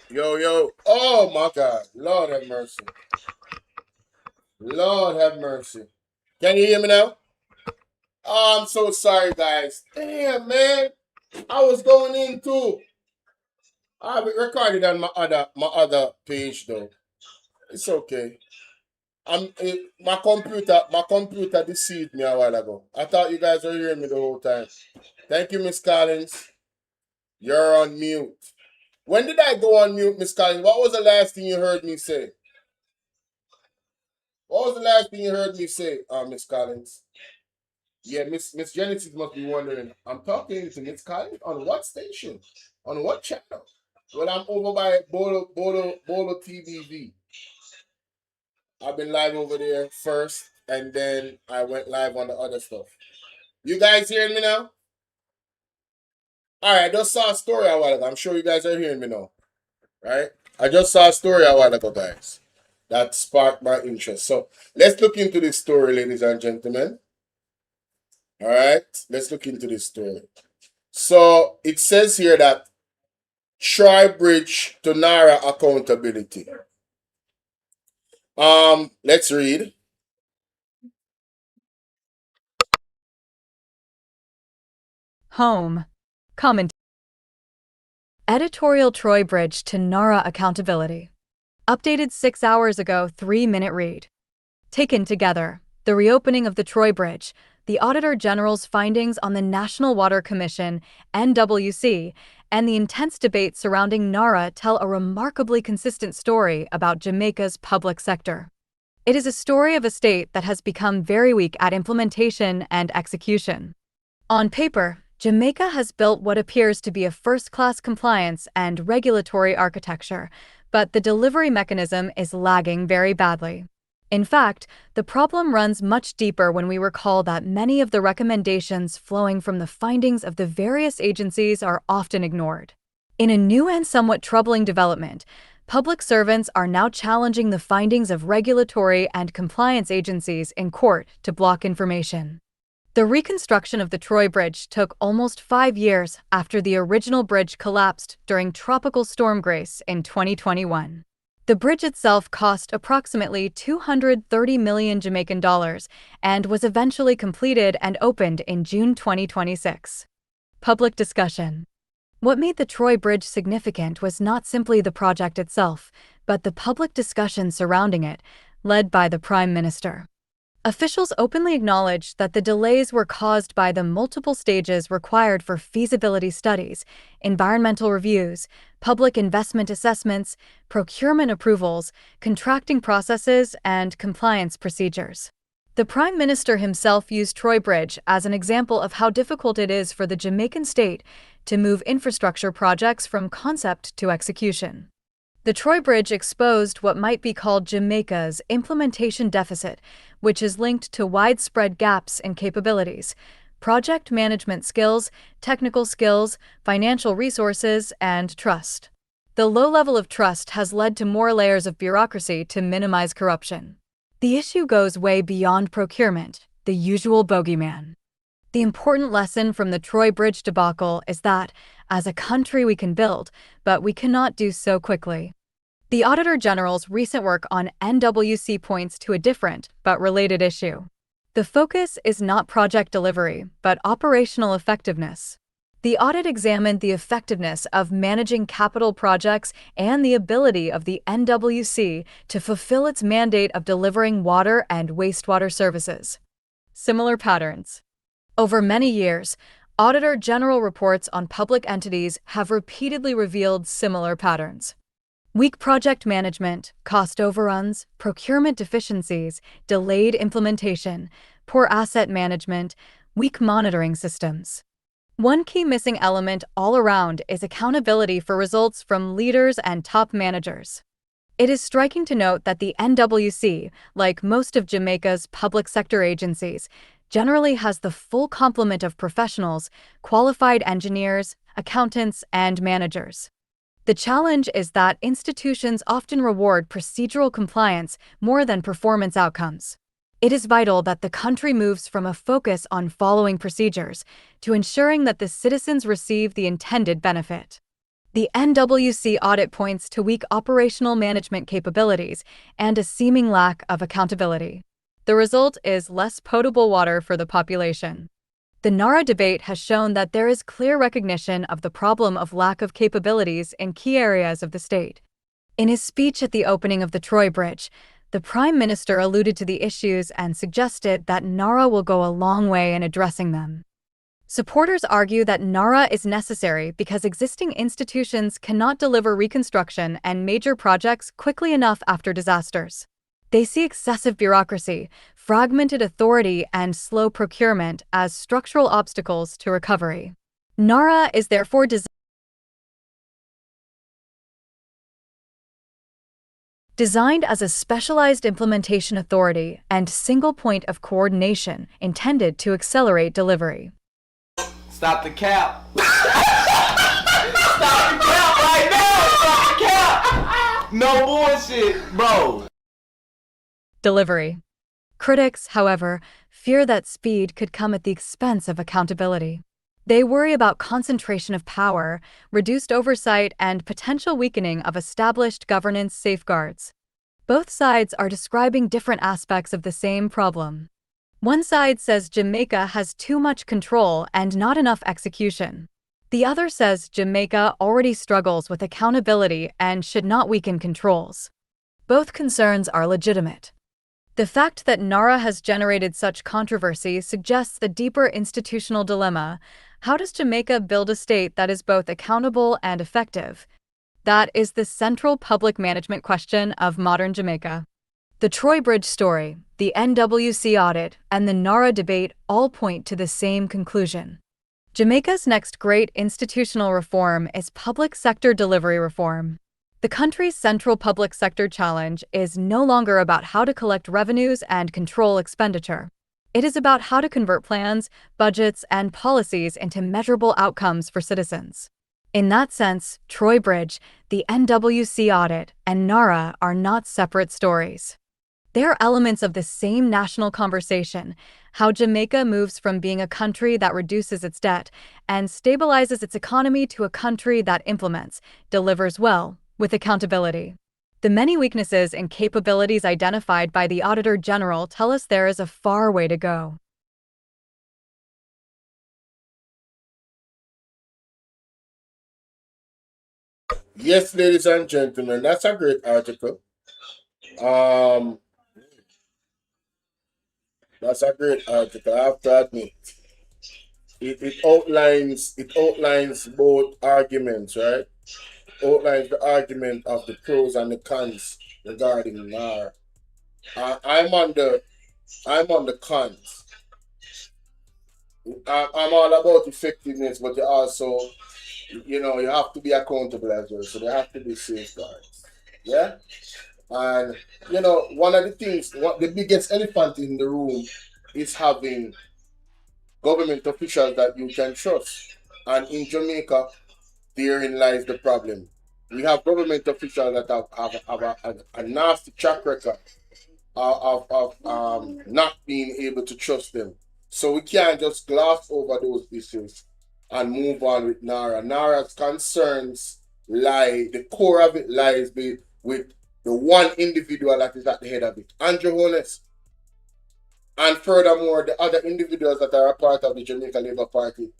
S3: Yo. Oh my God. Lord have mercy. Lord have mercy. Can you hear me now? Oh, I'm so sorry, guys. Damn, man. I was going in too. I have it recorded on my other page though. It's okay. My computer deceived me a while ago. I thought you guys were hearing me the whole time. Thank you, Miss Collins. You're on mute. When did I go on mute, Miss Collins? What was the last thing you heard me say? What was the last thing you heard me say, Miss Collins? Yeah, Miss Genesis must be wondering. I'm talking to Miss Collins on what station? On what channel? Well, I'm over by Bolo TVV. I've been live over there first, and then I went live on the other stuff. You guys hearing me now? All right, I just saw a story a while ago. I'm sure you guys are hearing me now, right? I just saw a story a while ago, guys. That sparked my interest. So let's look into this story, ladies and gentlemen. All right, let's look into this story. So it says here that Troy Bridge to Nara accountability. Let's read.
S17: Home. Comment. Editorial Troy Bridge to Nara accountability. Updated 6 hours ago, 3-minute read. Taken together, the reopening of the Troy Bridge, the Auditor General's findings on the National Water Commission, NWC, and the intense debate surrounding NARA tell a remarkably consistent story about Jamaica's public sector. It is a story of a state that has become very weak at implementation and execution. On paper, Jamaica has built what appears to be a first-class compliance and regulatory architecture, but the delivery mechanism is lagging very badly. In fact, the problem runs much deeper when we recall that many of the recommendations flowing from the findings of the various agencies are often ignored. In a new and somewhat troubling development, public servants are now challenging the findings of regulatory and compliance agencies in court to block information. The reconstruction of the Troy Bridge took almost 5 years after the original bridge collapsed during Tropical Storm Grace in 2021. The bridge itself cost approximately 230 million Jamaican dollars and was eventually completed and opened in June 2026. Public discussion. What made the Troy Bridge significant was not simply the project itself, but the public discussion surrounding it, led by the Prime Minister. Officials openly acknowledged that the delays were caused by the multiple stages required for feasibility studies, environmental reviews, public investment assessments, procurement approvals, contracting processes, and compliance procedures. The Prime Minister himself used Troy Bridge as an example of how difficult it is for the Jamaican state to move infrastructure projects from concept to execution. The Troy Bridge exposed what might be called Jamaica's implementation deficit, which is linked to widespread gaps in capabilities, project management skills, technical skills, financial resources, and trust. The low level of trust has led to more layers of bureaucracy to minimize corruption. The issue goes way beyond procurement, the usual bogeyman. The important lesson from the Troy Bridge debacle is that, as a country we can build, but we cannot do so quickly. The Auditor General's recent work on NWC points to a different, but related issue. The focus is not project delivery, but operational effectiveness. The audit examined the effectiveness of managing capital projects and the ability of the NWC to fulfill its mandate of delivering water and wastewater services. Similar patterns. Over many years, Auditor General reports on public entities have repeatedly revealed similar patterns. Weak project management, cost overruns, procurement deficiencies, delayed implementation, poor asset management, weak monitoring systems. One key missing element all around is accountability for results from leaders and top managers. It is striking to note that the NWC, like most of Jamaica's public sector agencies, generally has the full complement of professionals, qualified engineers, accountants, and managers. The challenge is that institutions often reward procedural compliance more than performance outcomes. It is vital that the country moves from a focus on following procedures to ensuring that the citizens receive the intended benefit. The NWC audit points to weak operational management capabilities and a seeming lack of accountability. The result is less potable water for the population. The NARA debate has shown that there is clear recognition of the problem of lack of capabilities in key areas of the state. In his speech at the opening of the Troy Bridge, the Prime Minister alluded to the issues and suggested that NARA will go a long way in addressing them. Supporters argue that NARA is necessary because existing institutions cannot deliver reconstruction and major projects quickly enough after disasters. They see excessive bureaucracy, fragmented authority, and slow procurement as structural obstacles to recovery. NARA is therefore designed as a specialized implementation authority and single point of coordination intended to accelerate delivery.
S18: Stop the cap. Stop the cap right now. Stop the cap. No bullshit, bro.
S17: Delivery. Critics, however, fear that speed could come at the expense of accountability. They worry about concentration of power, reduced oversight, and potential weakening of established governance safeguards. Both sides are describing different aspects of the same problem. One side says Jamaica has too much control and not enough execution. The other says Jamaica already struggles with accountability and should not weaken controls. Both concerns are legitimate. The fact that NARA has generated such controversy suggests the deeper institutional dilemma: how does Jamaica build a state that is both accountable and effective? That is the central public management question of modern Jamaica. The Troy Bridge story, the NWC audit, and the NARA debate all point to the same conclusion. Jamaica's next great institutional reform is public sector delivery reform. The country's central public sector challenge is no longer about how to collect revenues and control expenditure. It is about how to convert plans, budgets, and policies into measurable outcomes for citizens. In that sense, Troy Bridge, the NWC audit, and NARA are not separate stories. They are elements of the same national conversation: how Jamaica moves from being a country that reduces its debt and stabilizes its economy to a country that implements, delivers well, with accountability. The many weaknesses and capabilities identified by the Auditor General tell us there is a far way to go.
S3: Yes, ladies and gentlemen, that's a great article. That's a great article, I have to admit. It outlines both arguments, right? Outlines the argument of the pros and the cons regarding NAR. I'm on the cons. I'm all about effectiveness, but you also, you have to be accountable as well. So there have to be safeguards. Yeah? And, one of the things, the biggest elephant in the room is having government officials that you can trust. And in Jamaica, therein lies the problem. We have government officials that have a nasty track record of not being able to trust them. So we can't just gloss over those issues and move on with NARA. NARA's concerns lie, the core of it lies with the one individual that is at the head of it, Andrew Holness. And furthermore, the other individuals that are a part of the Jamaica Labour Party.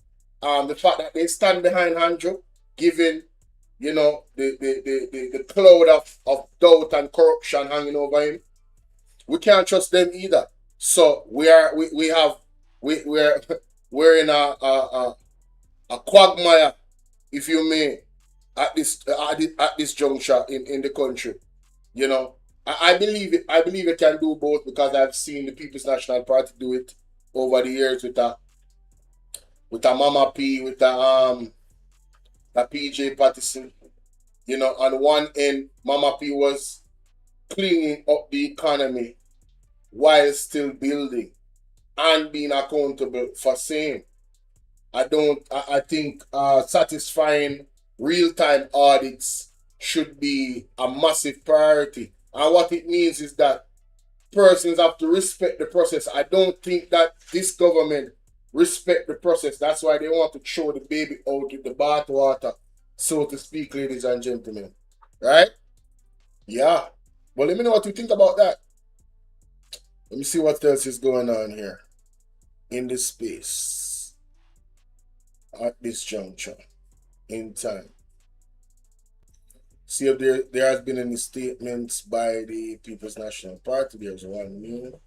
S3: The fact that they stand behind Andrew, given, the cloud of doubt and corruption hanging over him, we can't trust them either. So we're in a quagmire, if you may, at this juncture in the country. I believe it can do both, because I've seen the People's National Party do it over the years with a Mama P, with a PJ Patterson. On one end, Mama P was cleaning up the economy while still building and being accountable for same. I think satisfying real-time audits should be a massive priority. And what it means is that persons have to respect the process. I don't think that this government respect the process. That's why they want to throw the baby out with the bathwater. so to speak, ladies and gentlemen. Right? Yeah. Well, let me know what you think about that. Let me see what else is going on here in this space at this juncture in time. See if there has been any statements by the People's National Party. There's one new.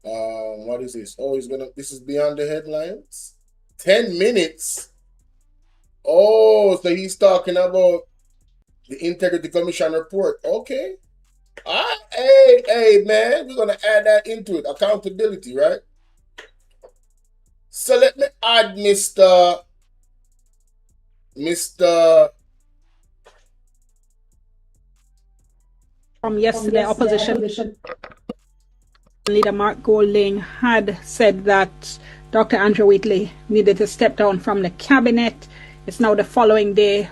S3: What is this? Oh, this is beyond the headlines. 10 minutes. Oh, so he's talking about the Integrity Commission report. Okay. Hey, man, we're gonna add that into it. Accountability, right? So let me add Mr.
S19: From yesterday, opposition leader Mark Golding had said that Dr. Andrew Wheatley needed to step down from the cabinet. It's now the following day.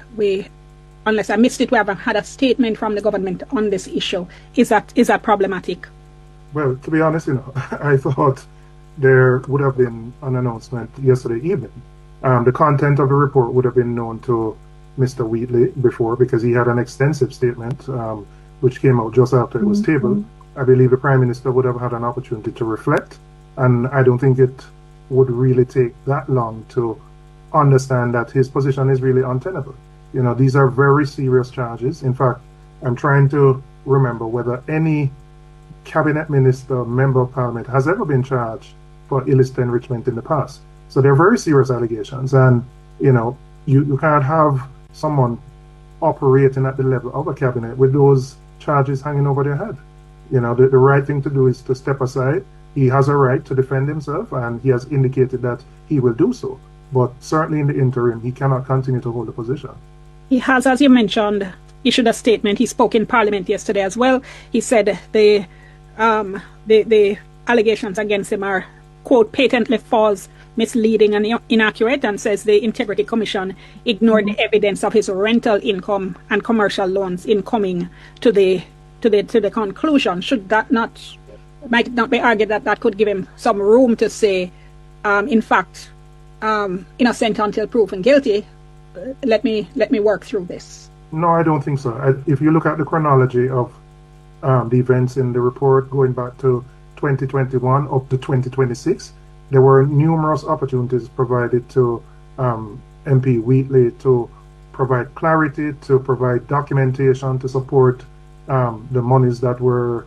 S19: Unless I missed it, we haven't had a statement from the government on this issue. Is that problematic?
S20: Well, to be honest, I thought there would have been an announcement yesterday evening. The content of the report would have been known to Mr. Wheatley before, because he had an extensive statement which came out just after it was tabled. I believe the Prime Minister would have had an opportunity to reflect, and I don't think it would really take that long to understand that his position is really untenable. These are very serious charges. In fact, I'm trying to remember whether any cabinet minister, member of parliament, has ever been charged for illicit enrichment in the past. So they're very serious allegations, and you can't have someone operating at the level of a cabinet with those charges hanging over their head. The right thing to do is to step aside. He has a right to defend himself, and he has indicated that he will do so. But certainly in the interim, he cannot continue to hold the position.
S19: He has, as you mentioned, issued a statement. He spoke in Parliament yesterday as well. He said the allegations against him are, quote, patently false, misleading and inaccurate, and says the Integrity Commission ignored the evidence of his rental income and commercial loans in coming to the conclusion. Might it not be argued that could give him some room to say, in fact, innocent until proven guilty? Let me work through this.
S20: No, I don't think so. If you look at the chronology of the events in the report going back to 2021 up to 2026, there were numerous opportunities provided to MP Wheatley to provide clarity, to provide documentation, to support the monies that were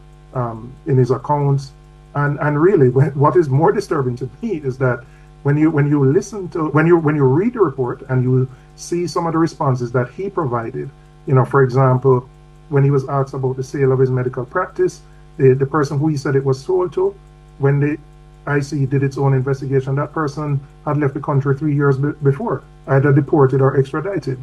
S20: in his accounts. And really, what is more disturbing to me is that when you read the report and you see some of the responses that he provided, for example, when he was asked about the sale of his medical practice, the person who he said it was sold to, when the IC did its own investigation, that person had left the country 3 years before, either deported or extradited.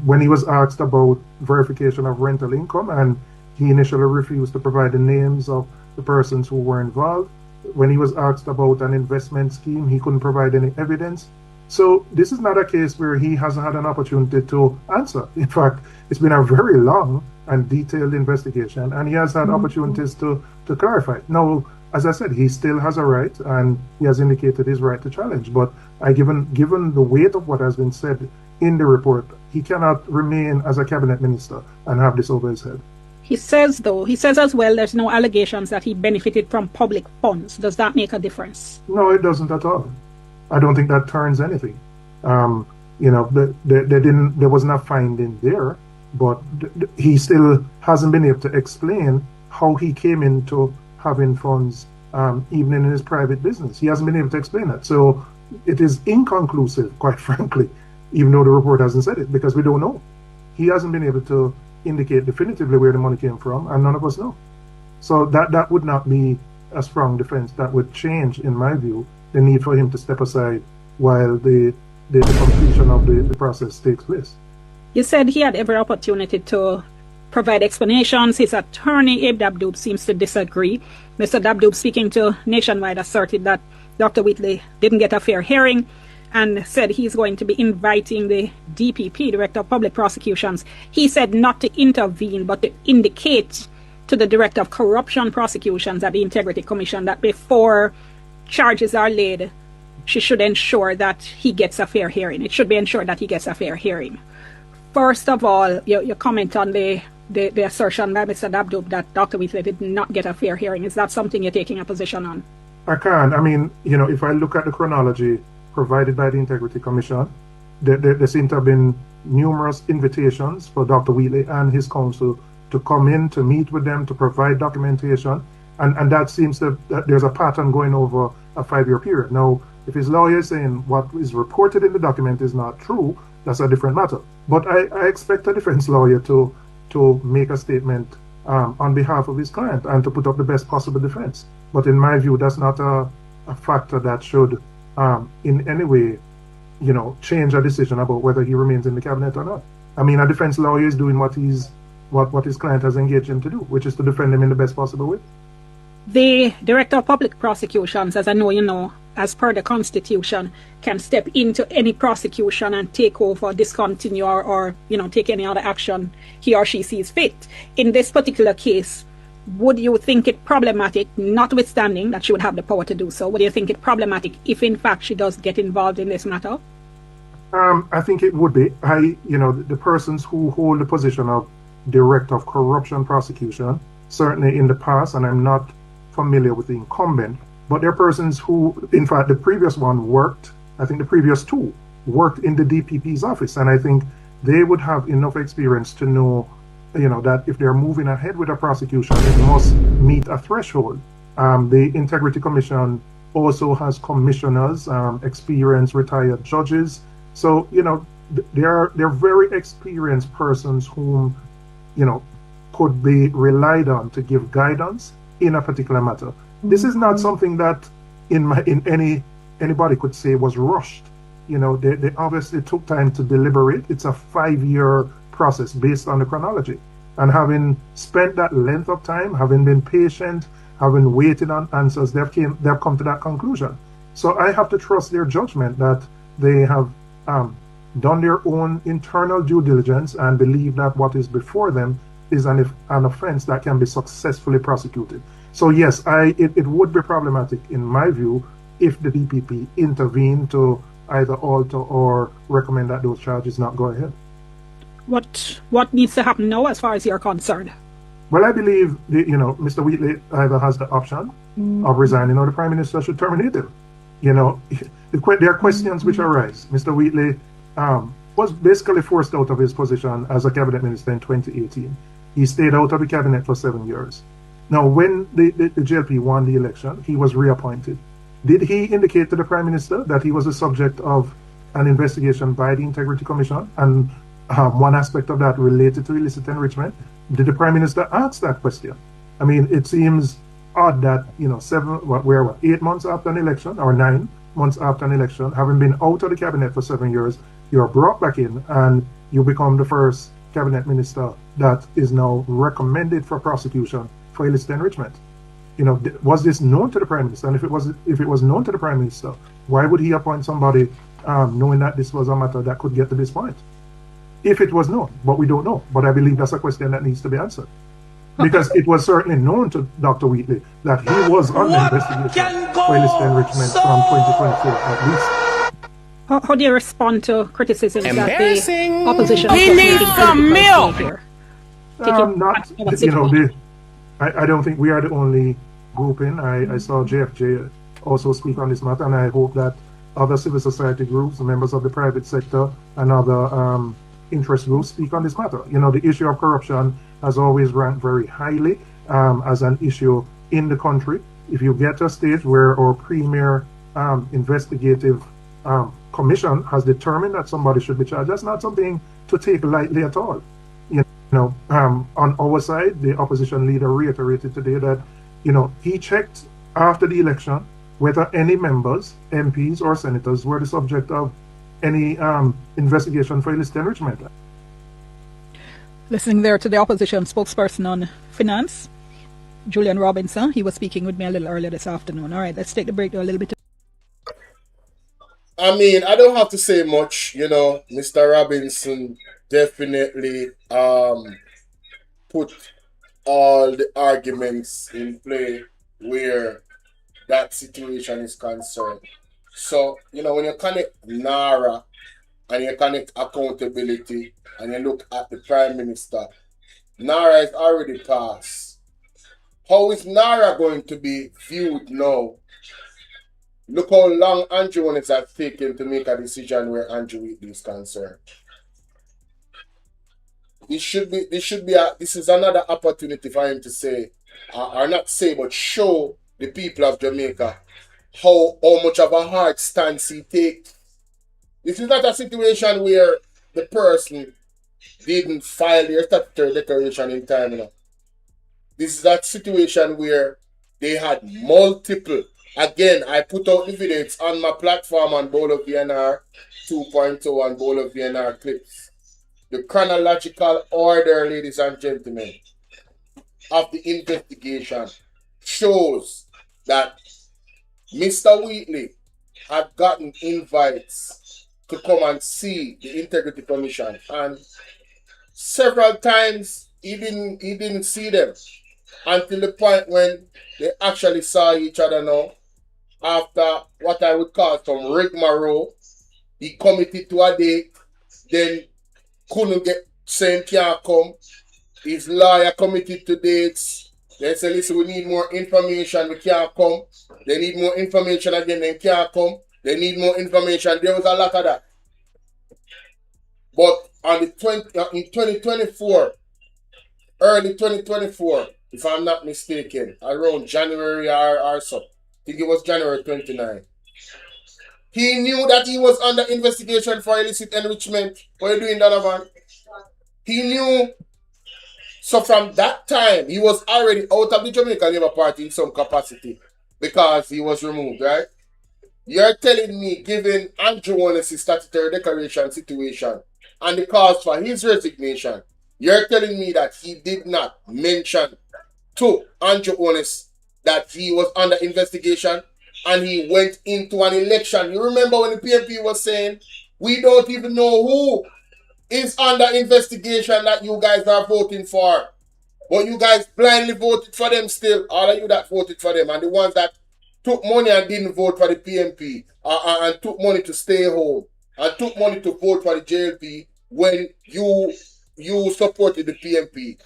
S20: When he was asked about verification of rental income, and he initially refused to provide the names of the persons who were involved. When he was asked about an investment scheme, he couldn't provide any evidence. So this is not a case where he hasn't had an opportunity to answer. In fact, it's been a very long and detailed investigation, and he has had opportunities to clarify. Now, as I said, he still has a right, and he has indicated his right to challenge. But given the weight of what has been said in the report, he cannot remain as a cabinet minister and have this over his head.
S19: He says as well, there's no allegations that he benefited from public funds. Does that make a difference?
S20: No, it doesn't at all. I don't think that turns anything. There wasn't a finding there, but he still hasn't been able to explain how he came into having funds, even in his private business. He hasn't been able to explain that. So it is inconclusive, quite frankly, even though the report hasn't said it, because we don't know. He hasn't been able to indicate definitively where the money came from, and none of us know. So that would not be a strong defense. That would change, in my view, the need for him to step aside while the completion of the process takes place.
S19: You said he had every opportunity to provide explanations. His attorney, Abe Dabdoub, seems to disagree. Mr. Dabdoub, speaking to Nationwide, asserted that Dr. Wheatley didn't get a fair hearing, and said he's going to be inviting the DPP, Director of Public Prosecutions. He said not to intervene, but to indicate to the Director of Corruption Prosecutions at the Integrity Commission that before charges are laid, she should ensure that he gets a fair hearing. It should be ensured that he gets a fair hearing. First of all, your comment on the assertion by Mr. Dabdub that Dr. Wheatley did not get a fair hearing. Is that something you're taking a position on?
S20: I can. I mean, if I look at the chronology provided by the Integrity Commission, there seem to have been numerous invitations for Dr. Wheatley and his counsel to come in, to meet with them, to provide documentation. And that seems that there's a pattern going over a 5-year period. Now, if his lawyer is saying what is reported in the document is not true, that's a different matter. But I expect a defense lawyer to make a statement on behalf of his client and to put up the best possible defense. But in my view, that's not a factor that should in any way, change a decision about whether he remains in the cabinet or not. I mean, a defense lawyer is doing what his client has engaged him to do, which is to defend him in the best possible way.
S19: The Director of Public Prosecutions, as I know you know, as per the Constitution, can step into any prosecution and take over, discontinue, or take any other action he or she sees fit. In this particular case, would you think it problematic, notwithstanding that she would have the power to do so, would you think it problematic if in fact she does get involved in this matter?
S20: I think it would be. The persons who hold the position of Director of Corruption Prosecution, certainly in the past, and I'm not familiar with the incumbent, but there are persons who, in fact, the previous one worked, I think the previous two worked in the DPP's office, and I think they would have enough experience to know, that if they're moving ahead with a prosecution, it must meet a threshold. The Integrity Commission also has commissioners, experienced retired judges. So, they're very experienced persons whom, could be relied on to give guidance in a particular matter. This is not something that anybody could say was rushed. They obviously took time to deliberate. It's a 5-year process based on the chronology. And having spent that length of time, having been patient, having waited on answers, they've come to that conclusion. So I have to trust their judgment that they have done their own internal due diligence and believe that what is before them is an offense that can be successfully prosecuted. So yes, it would be problematic in my view if the DPP intervened to either alter or recommend that those charges not go ahead.
S19: What needs to happen now as far as you're concerned?
S20: Well, I believe Mr. Wheatley either has the option of resigning or the Prime Minister should terminate him. There are questions which arise. Mr. Wheatley was basically forced out of his position as a cabinet minister in 2018. He stayed out of the cabinet for 7 years. Now, when the JLP won the election, he was reappointed. Did he indicate to the Prime Minister that he was the subject of an investigation by the Integrity Commission? And one aspect of that related to illicit enrichment. Did the Prime Minister ask that question? I mean, it seems odd that, 8 months after an election, or 9 months after an election, having been out of the cabinet for 7 years, you're brought back in and you become the first cabinet minister that is now recommended for prosecution for illicit enrichment. Was this known to the Prime Minister? And if it was known to the Prime Minister, why would he appoint somebody knowing that this was a matter that could get to this point? If it was known, but we don't know. But I believe that's a question that needs to be answered. Because it was certainly known to Dr. Wheatley that he was under investigation for illicit enrichment from 2024 at least.
S19: How do you respond to criticisms that the opposition...
S10: We need some milk!
S20: I don't think we are the only grouping. I saw JFJ also speak on this matter, and I hope that other civil society groups, members of the private sector, and other interest groups speak on this matter. The issue of corruption has always ranked very highly as an issue in the country. If you get to a stage where our premier investigative commission has determined that somebody should be charged, that's not something to take lightly at all. On our side, the opposition leader reiterated today that, he checked after the election whether any members, MPs or senators were the subject of any investigation for illicit enrichment.
S19: Listening there to the opposition spokesperson on finance, Julian Robinson, he was speaking with me a little earlier this afternoon. All right, let's take the break a little bit.
S3: I mean, I don't have to say much, Mr. Robinson definitely put all the arguments in play where that situation is concerned. So, when you connect NARA and you connect accountability, and you look at the Prime Minister, Nara is already passed. How is Nara going to be viewed now? Look how long Andrew Holness has taken to make a decision where Andrew Wheatley is concerned. This is another opportunity for him to say, or not say, but show the people of Jamaica how much of a hard stance he takes. This is not a situation where the person didn't file their statutory declaration in time enough. This is a situation where they had multiple. Again, I put out the video. It's on my platform on Bolo VNR 2.0 and Bolo VNR clips. The chronological order, ladies and gentlemen, of the investigation shows that Mr. Wheatley had gotten invites to come and see the Integrity Commission, and several times he didn't see them until the point when they actually saw each other now. After what I would call some rigmarole, he committed to a date, then couldn't get, saying can't come. His lawyer committed to dates. They say, listen, we need more information, we can't come. They need more information again, they can't come. They need more information. There was a lot of that. But on in 2024, early 2024, if I'm not mistaken, around January or so, I think it was January 29. He knew that he was under investigation for illicit enrichment. What are you doing, Donovan? He knew. So from that time, he was already out of the Jamaican Labour Party in some capacity because he was removed, right? You're telling me, given Andrew Holness' statutory declaration situation and the cause for his resignation, you're telling me that he did not mention to Andrew Holness that he was under investigation and he went into an election. You remember when the PMP was saying, we don't even know who is under investigation that you guys are voting for. But you guys blindly voted for them still. All of you that voted for them and the ones that took money and didn't vote for the PMP and took money to stay home and took money to vote for the JLP when you supported the PMP.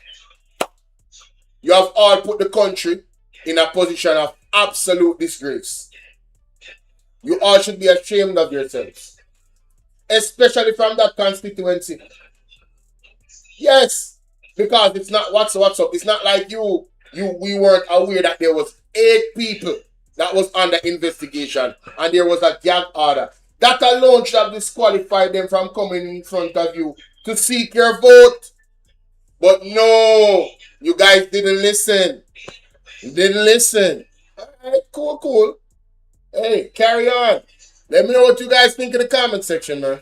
S3: You have all put the country in a position of absolute disgrace. You all should be ashamed of yourselves. Especially from that constituency. Yes, because it's not what's up. It's not like we weren't aware that there was 8 people that was under investigation and there was a gag order. That alone should have disqualified them from coming in front of you to seek your vote. But no, you guys didn't listen. You didn't listen. Alright, cool. Hey, carry on. Let me know what you guys think in the comment section, man.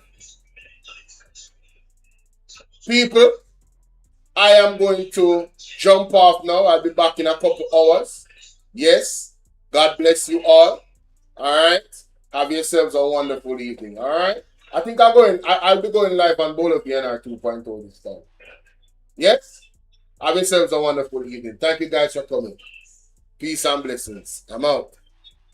S3: People, I am going to jump off now. I'll be back in a couple hours. Yes. God bless you all. Alright. Have yourselves a wonderful evening. Alright. I think I'll be going live on Bolo VNR 2.0 this time. Yes? Have yourselves a wonderful evening. Thank you guys for coming. Peace and blessings. I'm out.